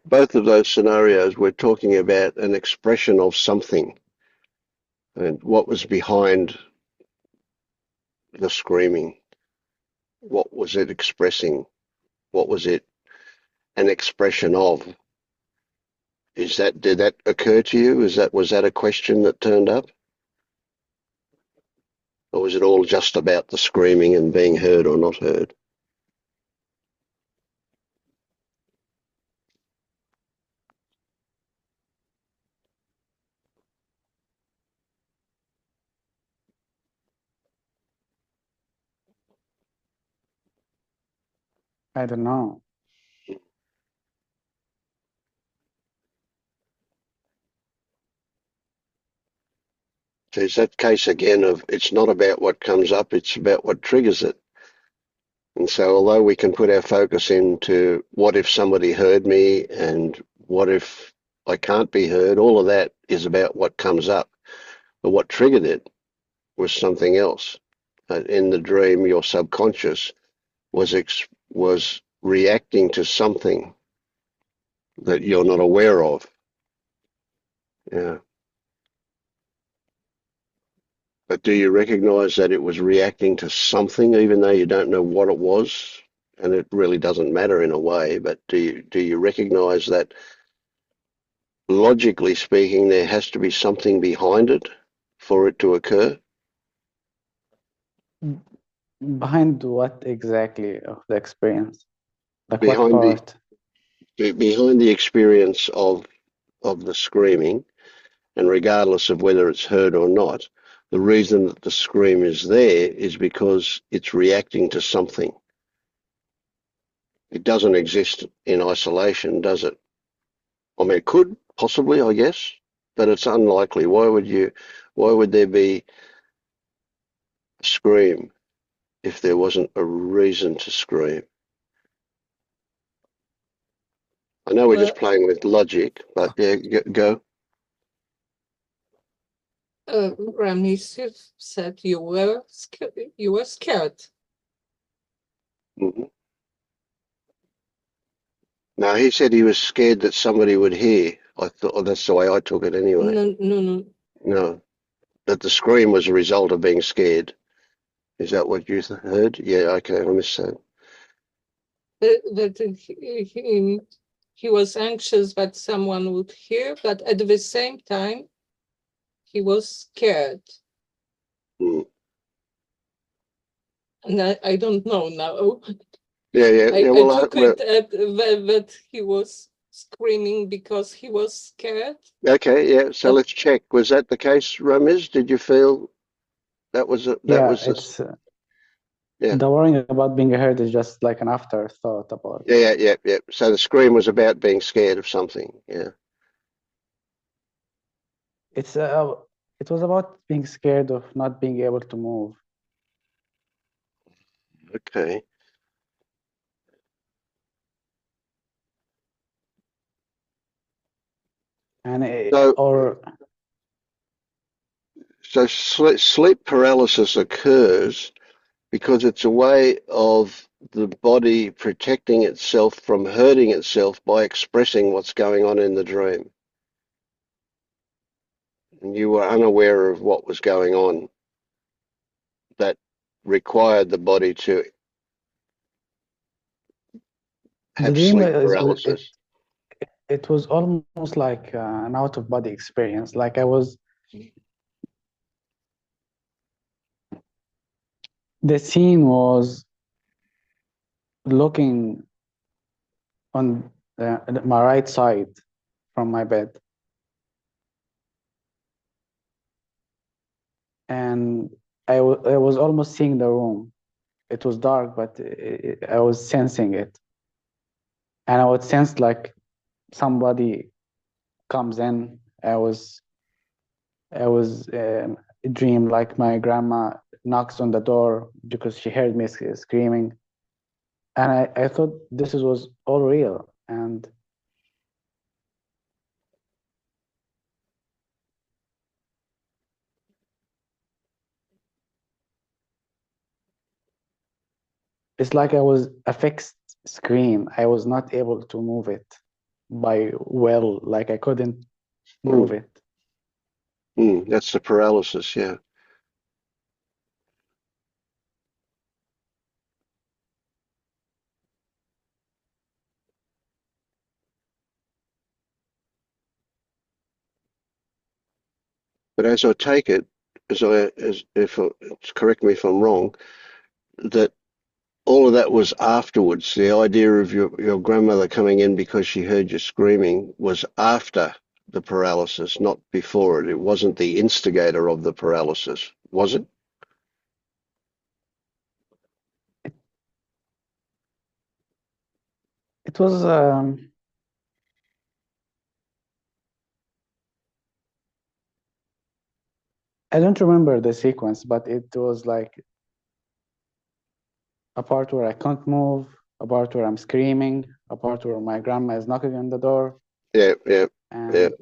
both of those scenarios, we're talking about an expression of something and what was behind the screaming. What was it expressing? What was it an expression of? Did that occur to you? Was that a question that turned up? Or was it all just about the screaming and being heard or not heard? I don't know. So it's that case again of it's not about what comes up, it's about what triggers it. And so although we can put our focus into what if somebody heard me and what if I can't be heard, all of that is about what comes up. But what triggered it was something else. In the dream, your subconscious was reacting to something that you're not aware of. Yeah. But do you recognize that it was reacting to something, even though you don't know what it was? And it really doesn't matter in a way, but do you recognize that logically speaking, there has to be something behind it for it to occur? Behind what exactly of the experience? Like what Behind part? behind the experience of the screaming, and regardless of whether it's heard or not, the reason that the scream is there is because it's reacting to something. It doesn't exist in isolation, does it? I mean, it could possibly, I guess, but it's unlikely. Why would there be a scream if there wasn't a reason to scream? I know we're Well, just playing with logic, but yeah, go. Ramis, you said you were scared. Mhm. No, he said he was scared that somebody would hear. I thought that's the way I took it anyway. No. No, that the scream was a result of being scared. Is that what you heard? Yeah, okay, I missed that. That he was anxious that someone would hear, but at the same time, he was scared. Mm. And I don't know now. Yeah. I Well, took it that he was screaming because he was scared. okay, yeah. So But let's check. Was that the case, Ramiz? Did you feel that was Yeah, this? it's Yeah. the worrying about being heard is just like an afterthought about. Yeah. So the scream was about being scared of something. Yeah. It's it was about being scared of not being able to move. Okay. And So sleep paralysis occurs because it's a way of the body protecting itself from hurting itself by expressing what's going on in the dream. And you were unaware of what was going on that required the body to the have dream sleep is paralysis. it was almost like an out of body experience. Like I was, the scene was looking on my right side from my bed, and I was almost seeing the room. It was dark, but I was sensing it, and I would sense like somebody comes in. I was dream like my grandma knocks on the door because she heard me screaming, and I thought this was all real, and it's like I was a fixed screen. I was not able to move it like I couldn't move Mm, it. that's the paralysis, yeah. But as I take it, correct me if I'm wrong, that all of that was afterwards. The idea of your grandmother coming in because she heard you screaming was after the paralysis, not before it. It wasn't the instigator of the paralysis, was it? It was I don't remember the sequence, but it was like a part where I can't move, a part where I'm screaming, a part where my grandma is knocking on the door, Yeah. and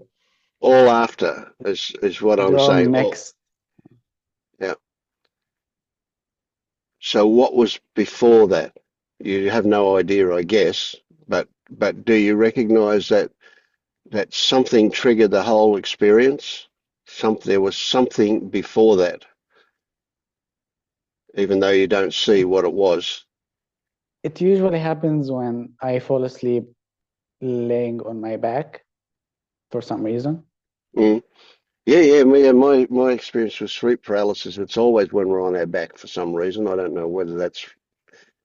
All after is what I'm they're all saying. All, mixed. yeah. So what was before that? You have no idea, I guess, but do you recognize that something triggered the whole experience? There was something before that, even though you don't see what it was. It usually happens when I fall asleep laying on my back, for some reason. Mm. Yeah. My experience with sleep paralysis, it's always when we're on our back for some reason. I don't know whether that's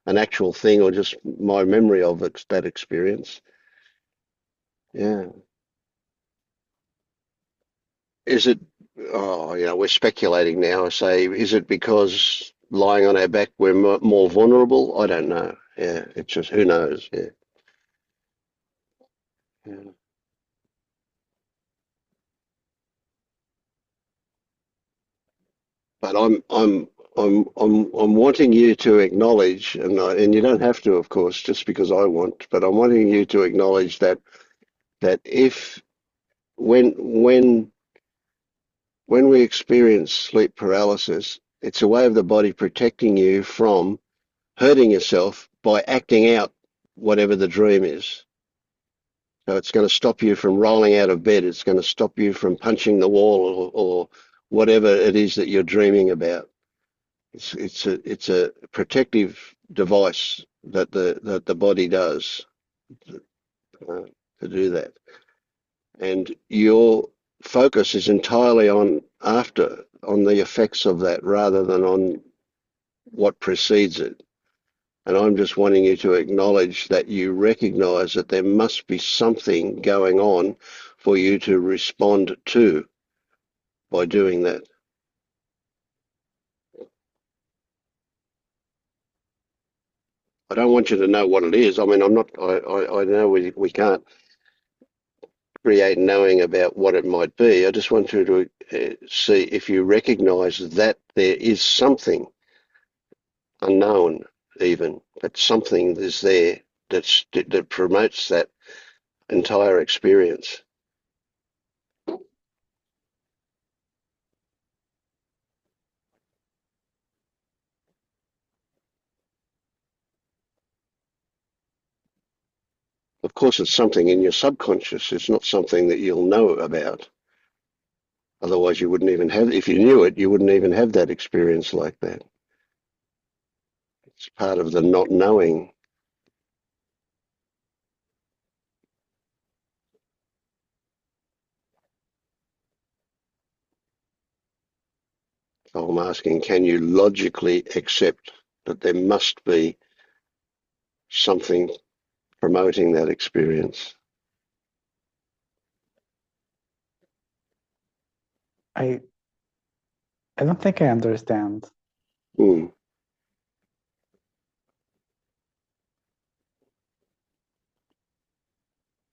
an actual thing or just my memory of it, that experience. Yeah. Is it, oh, we're speculating now. I say, is it because lying on our back we're more vulnerable? I don't know. Yeah, it's just, who knows? Yeah. Yeah. But I'm wanting you to acknowledge, and you don't have to, of course, just because I want, but I'm wanting you to acknowledge that if when when when we experience sleep paralysis, it's a way of the body protecting you from hurting yourself by acting out whatever the dream is. So it's going to stop you from rolling out of bed. It's going to stop you from punching the wall or whatever it is that you're dreaming about. It's a protective device that the body does uh, to do that, and your focus is entirely on the effects of that rather than on what precedes it. And I'm just wanting you to acknowledge that you recognize that there must be something going on for you to respond to by doing that. I don't want you to know what it is. I mean, I know we can't create knowing about what it might be. I just want you to see if you recognize that there is something unknown, even, that something is there that promotes that entire experience. Of course, it's something in your subconscious. It's not something that you'll know about. Otherwise, you wouldn't even have, if you knew it, you wouldn't even have that experience like that. It's part of the not knowing. So I'm asking, can you logically accept that there must be something promoting that experience? I I don't think I understand. Hmm.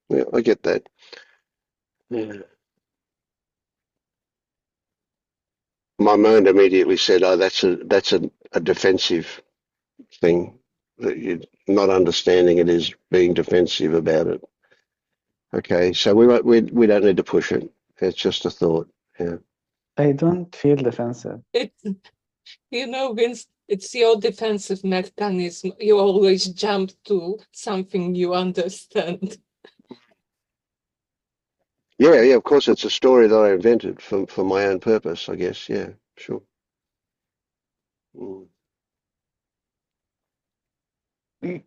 Yeah, I get that. Yeah. My mind immediately said, "Oh, that's a defensive thing. That you're not understanding it is being defensive about it." Okay, so we don't need to push it. It's just a thought. Yeah. I don't feel defensive. It's, Vince, it's your defensive mechanism. You always jump to something you understand. Yeah, yeah. Of course, it's a story that I invented for my own purpose, I guess. Yeah, sure. Mm.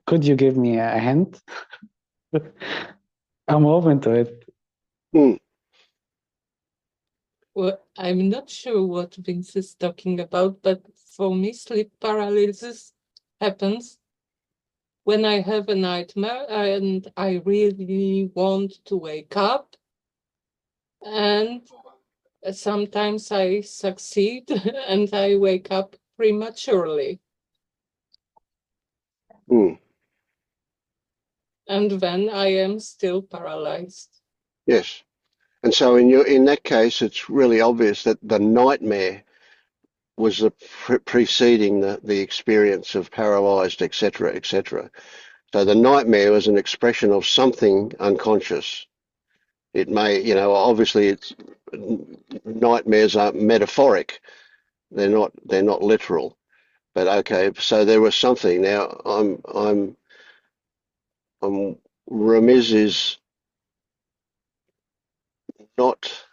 Could you give me a hint? I'm open to it. Mm. Well, I'm not sure what Vince is talking about, but for me, sleep paralysis happens when I have a nightmare and I really want to wake up. And sometimes I succeed and I wake up prematurely. Mm. And then I am still paralyzed. Yes. And so in that case, it's really obvious that the nightmare was the preceding the experience of paralyzed, etc., etc. So the nightmare was an expression of something unconscious. It may, obviously, it's nightmares are metaphoric. They're not literal. But okay, so there was something. Now Ramiz is not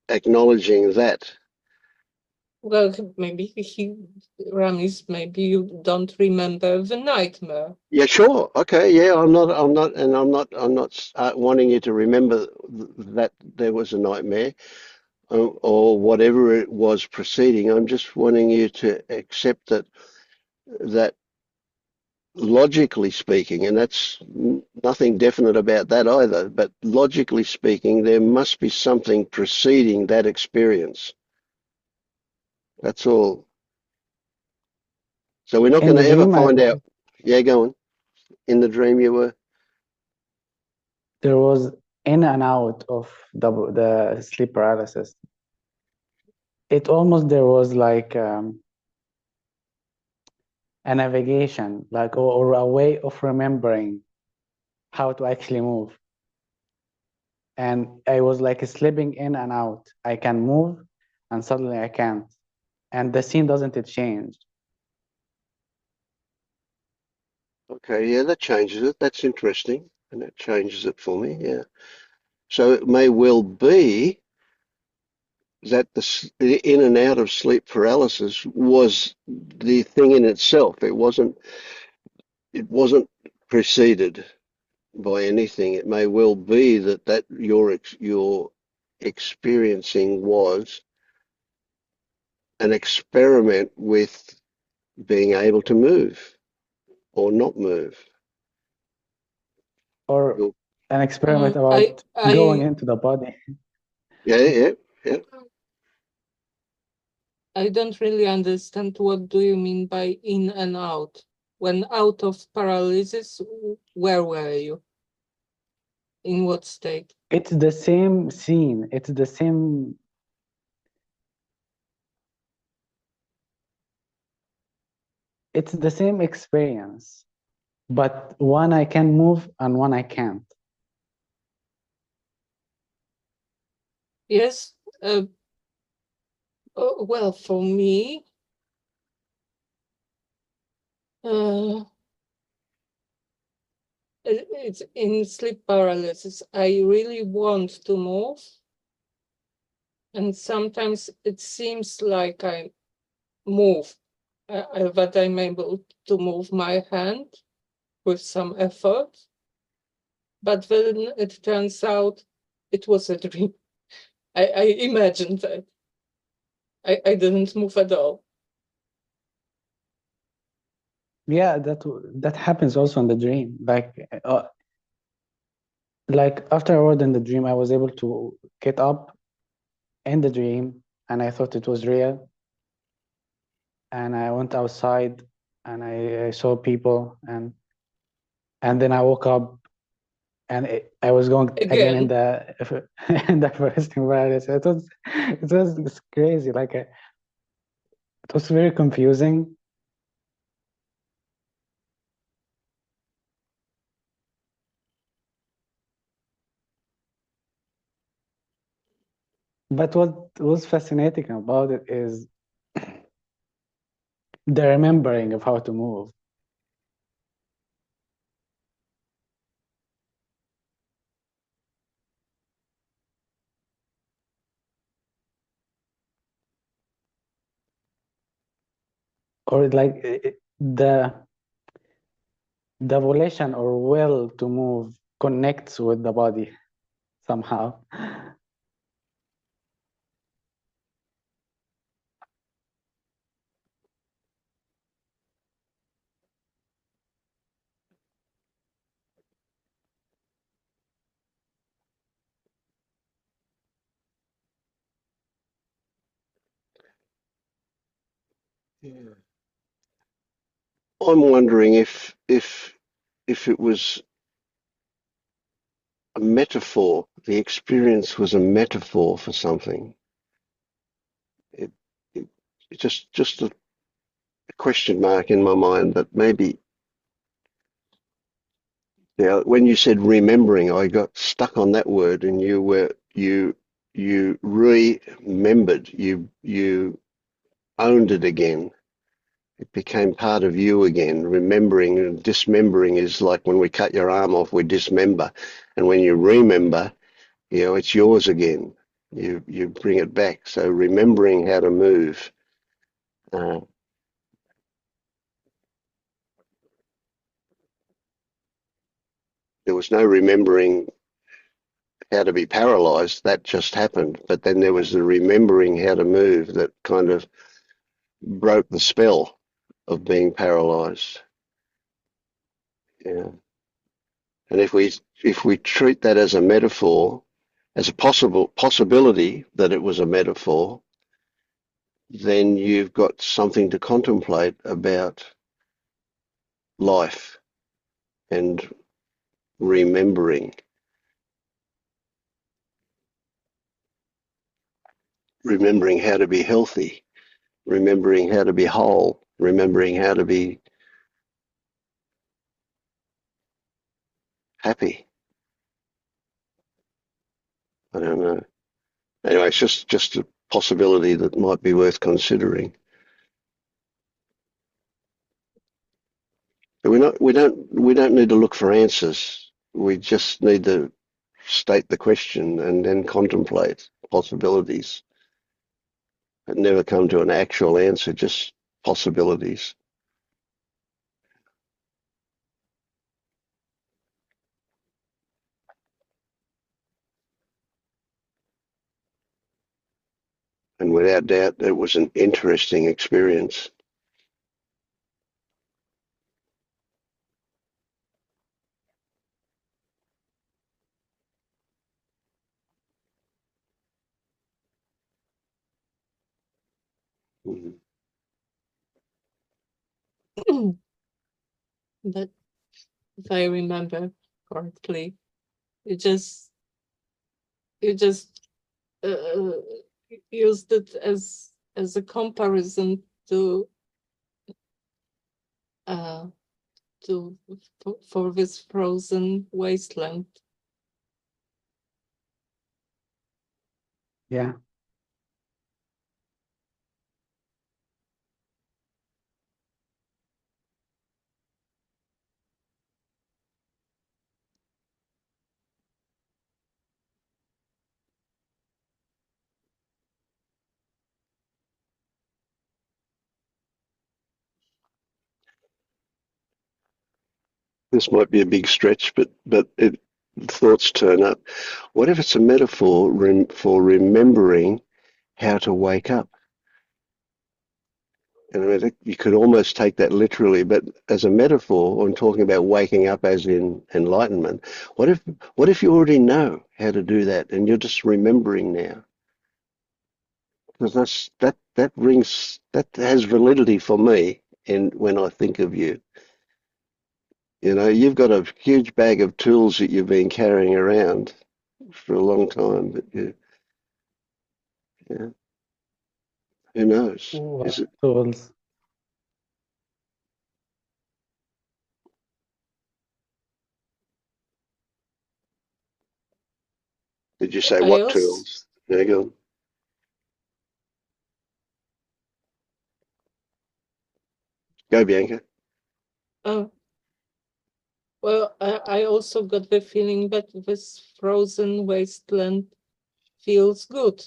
acknowledging that Well, maybe Ramis, maybe you don't remember the nightmare. Yeah, sure. Okay. Yeah, I'm not, wanting you to remember that there was a nightmare or whatever it was preceding. I'm just wanting you to accept that logically speaking, and that's nothing definite about that either, but logically speaking, there must be something preceding that experience. That's all. So we're not In going the to ever dream, find out. Yeah, go on. In the dream you were. there was in and out of the sleep paralysis. It almost there was like a navigation, like or a way of remembering how to actually move. And I was like slipping in and out. I can move, and suddenly I can't. And the scene doesn't it change? Okay, yeah, that changes it. That's interesting. And that changes it for me, yeah. So it may well be that the in and out of sleep paralysis was the thing in itself. It wasn't preceded by anything. It may well be that your experiencing was an experiment with being able to move or not move. Or an experiment I about going into the body? Yeah. I don't really understand what do you mean by in and out. When out of paralysis, where were you? In what state? It's the same scene. It's the same. It's the same experience, but one I can move and one I can't. Yes. Well, for me, it's in sleep paralysis. I really want to move, and sometimes it seems like I move, that I'm able to move my hand with some effort, but then it turns out it was a dream. I imagined that. I didn't move at all. Yeah, that happens also in the dream. Like afterward in the dream, I was able to get up in the dream, and I thought it was real. And I went outside, and I saw people, and then I woke up, and I was going again in Again, the in the first paralysis. It was crazy. Like it was very confusing. But what was fascinating about it is the remembering of how to move. Or like the volition or will to move connects with the body somehow. Yeah. I'm wondering if it was a metaphor, the experience was a metaphor for something. It, it it's just a question mark in my mind, but maybe, yeah, when you said remembering, I got stuck on that word, and you remembered, you owned it again. It became part of you again. Remembering and dismembering is like when we cut your arm off, we dismember. And when you remember, it's yours again. You bring it back. So remembering how to move Uh, there was no remembering how to be paralyzed. That just happened. But then there was the remembering how to move that kind of broke the spell of being paralyzed. Yeah. And if we treat that as a metaphor, as a possibility that it was a metaphor, then you've got something to contemplate about life and remembering how to be healthy, remembering how to be whole, remembering how to be happy. I don't know. Anyway, it's just a possibility that might be worth considering. But we don't need to look for answers. We just need to state the question and then contemplate possibilities. And never come to an actual answer, just possibilities. And without doubt, it was an interesting experience. Mhm. But if I remember correctly, you just uh, used it as a comparison to uh, for this frozen wasteland. Yeah. This might be a big stretch, but thoughts turn up. What if it's a metaphor for remembering how to wake up? And I mean, you could almost take that literally, but as a metaphor, I'm talking about waking up as in enlightenment. What if you already know how to do that and you're just remembering now? Because that has validity for me, and when I think of you. You know, you've got a huge bag of tools that you've been carrying around for a long time, but yeah, who knows? Is What it? tools? Did you say I what also tools? There you go. Go, Bianca. uh, well, I also got the feeling that this frozen wasteland feels good.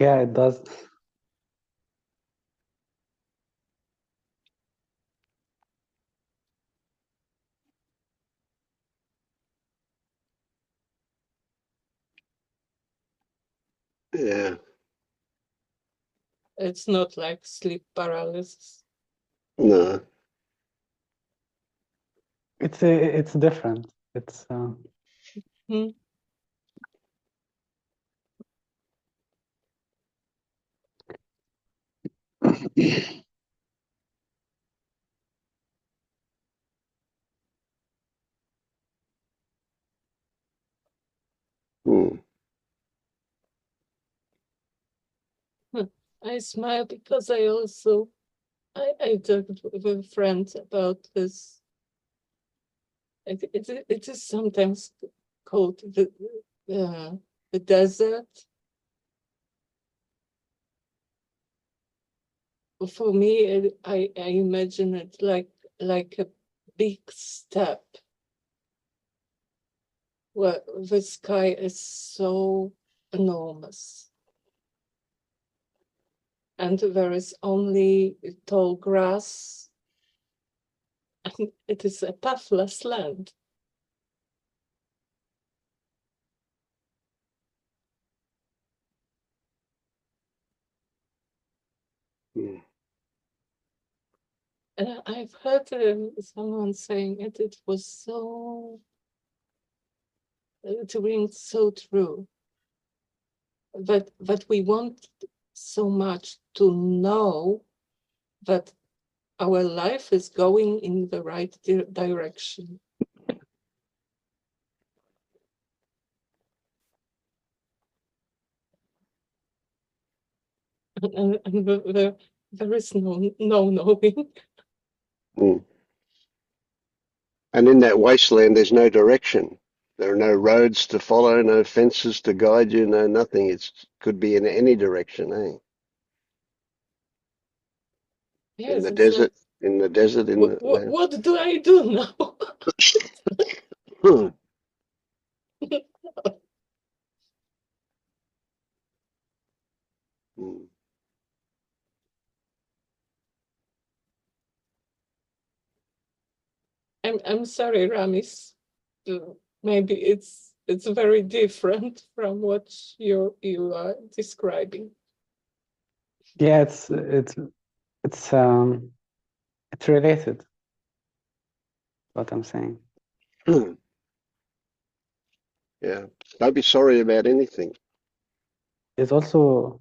Yeah, it does. Yeah, It's not like sleep paralysis. no. It's different. It's Hmm. Hmm. I smile because I talked with a friend about this. It is sometimes called the desert. For me, I imagine it like a big step where the sky is so enormous. and there is only tall grass, and it is a pathless land. Mm. And I've heard someone saying it was so, to ring so true, that we want so much to know that our life is going in the right direction. And there is no knowing. Mm. And in that wasteland, there's no direction. There are no roads to follow, no fences to guide you, no nothing. It could be in any direction, eh? In Yes, the it's desert, like, in the desert, in the land. what do I do now? Hmm. Mm. I'm sorry, Ramis. Maybe it's very different from what you are describing. Yeah, it's related, what I'm saying. Yeah. Don't be sorry about anything. It's also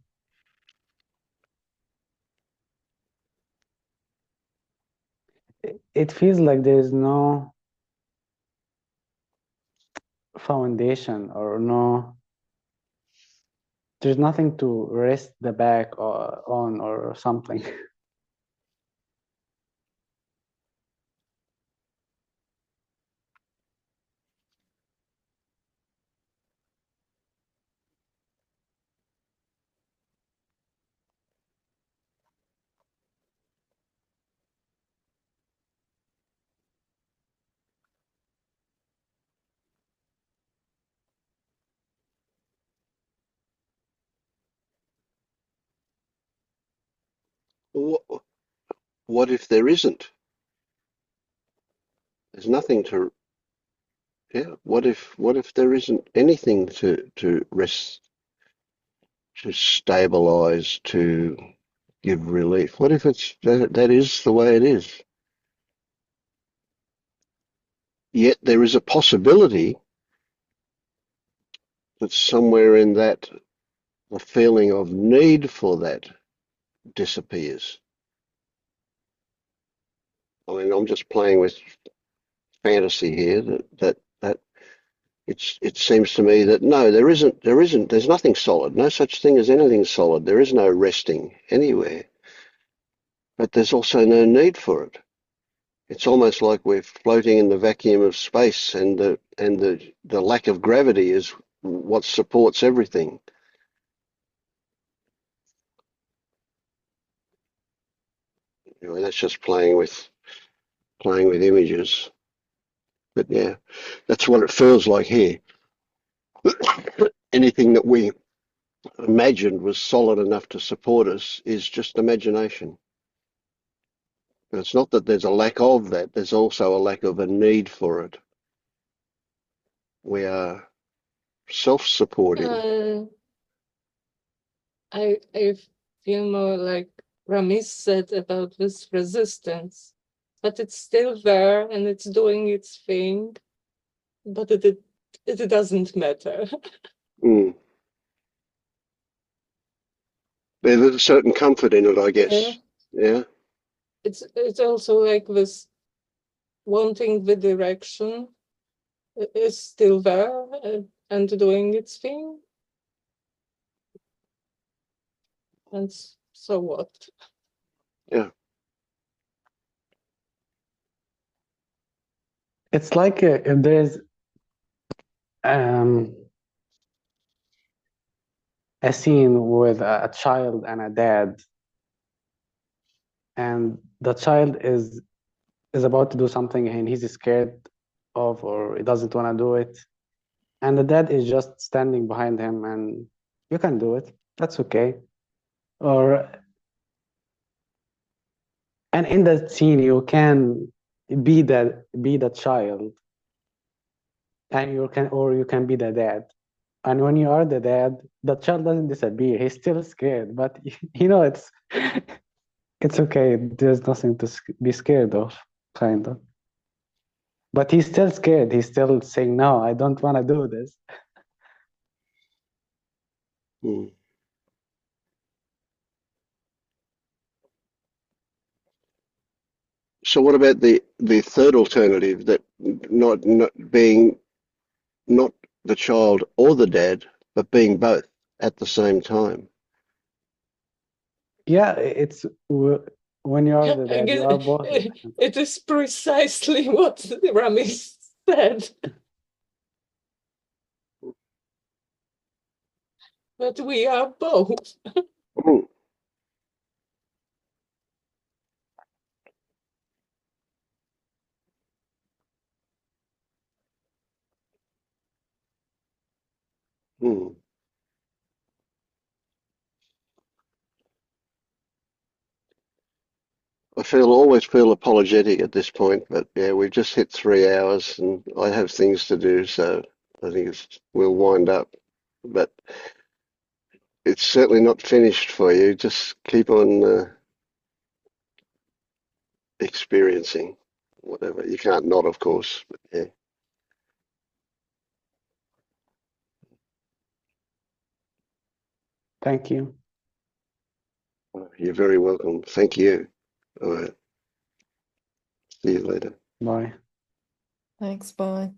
it feels like there is no foundation or there's nothing to rest the back on or something. What, what if there isn't? There's nothing to, yeah. What if there isn't anything to rest, to stabilize, to give relief? What if it's that is the way it is? Yet there is a possibility that somewhere in that the feeling of need for that disappears. I mean, I'm just playing with fantasy here that it seems to me that no, there's nothing solid, no such thing as anything solid. There is no resting anywhere, but there's also no need for it. It's almost like we're floating in the vacuum of space, and the lack of gravity is what supports everything. Anyway, that's just playing with images. But yeah, that's what it feels like here. Anything that we imagined was solid enough to support us is just imagination. And it's not that there's a lack of that, there's also a lack of a need for it. We are self-supporting. I feel more like Ramis said about this resistance, but it's still there and it's doing its thing, but it doesn't matter. Mm. There's a certain comfort in it, I Yeah, guess. Yeah. it's also like this wanting the direction is still there and doing its thing. And so what? Yeah. It's like if there's a scene with a child and a dad, and the child is about to do something and he's scared of, or he doesn't want to do it, and the dad is just standing behind him and you can do it, that's okay. Or And in that scene, you can be the child, and you can be the dad. And when you are the dad, the child doesn't disappear. He's still scared, but it's it's okay. There's nothing to be scared of, kind of. But he's still scared. He's still saying, "No, I don't want to do this." Hmm. So what about the third alternative, that not being not the child or the dad, but being both at the same time? Yeah, when you are the I dad, you guess are both. it is precisely what Rami said. But we are both. Hmm. Hmm. Always feel apologetic at this point, but yeah, we've just hit 3 hours and I have things to do, so I think we'll wind up. But it's certainly not finished for you. Just keep on experiencing whatever. You can't not, of course, but yeah. Thank you. You're very welcome. Thank you. All right. See you later. Bye. Thanks, bye.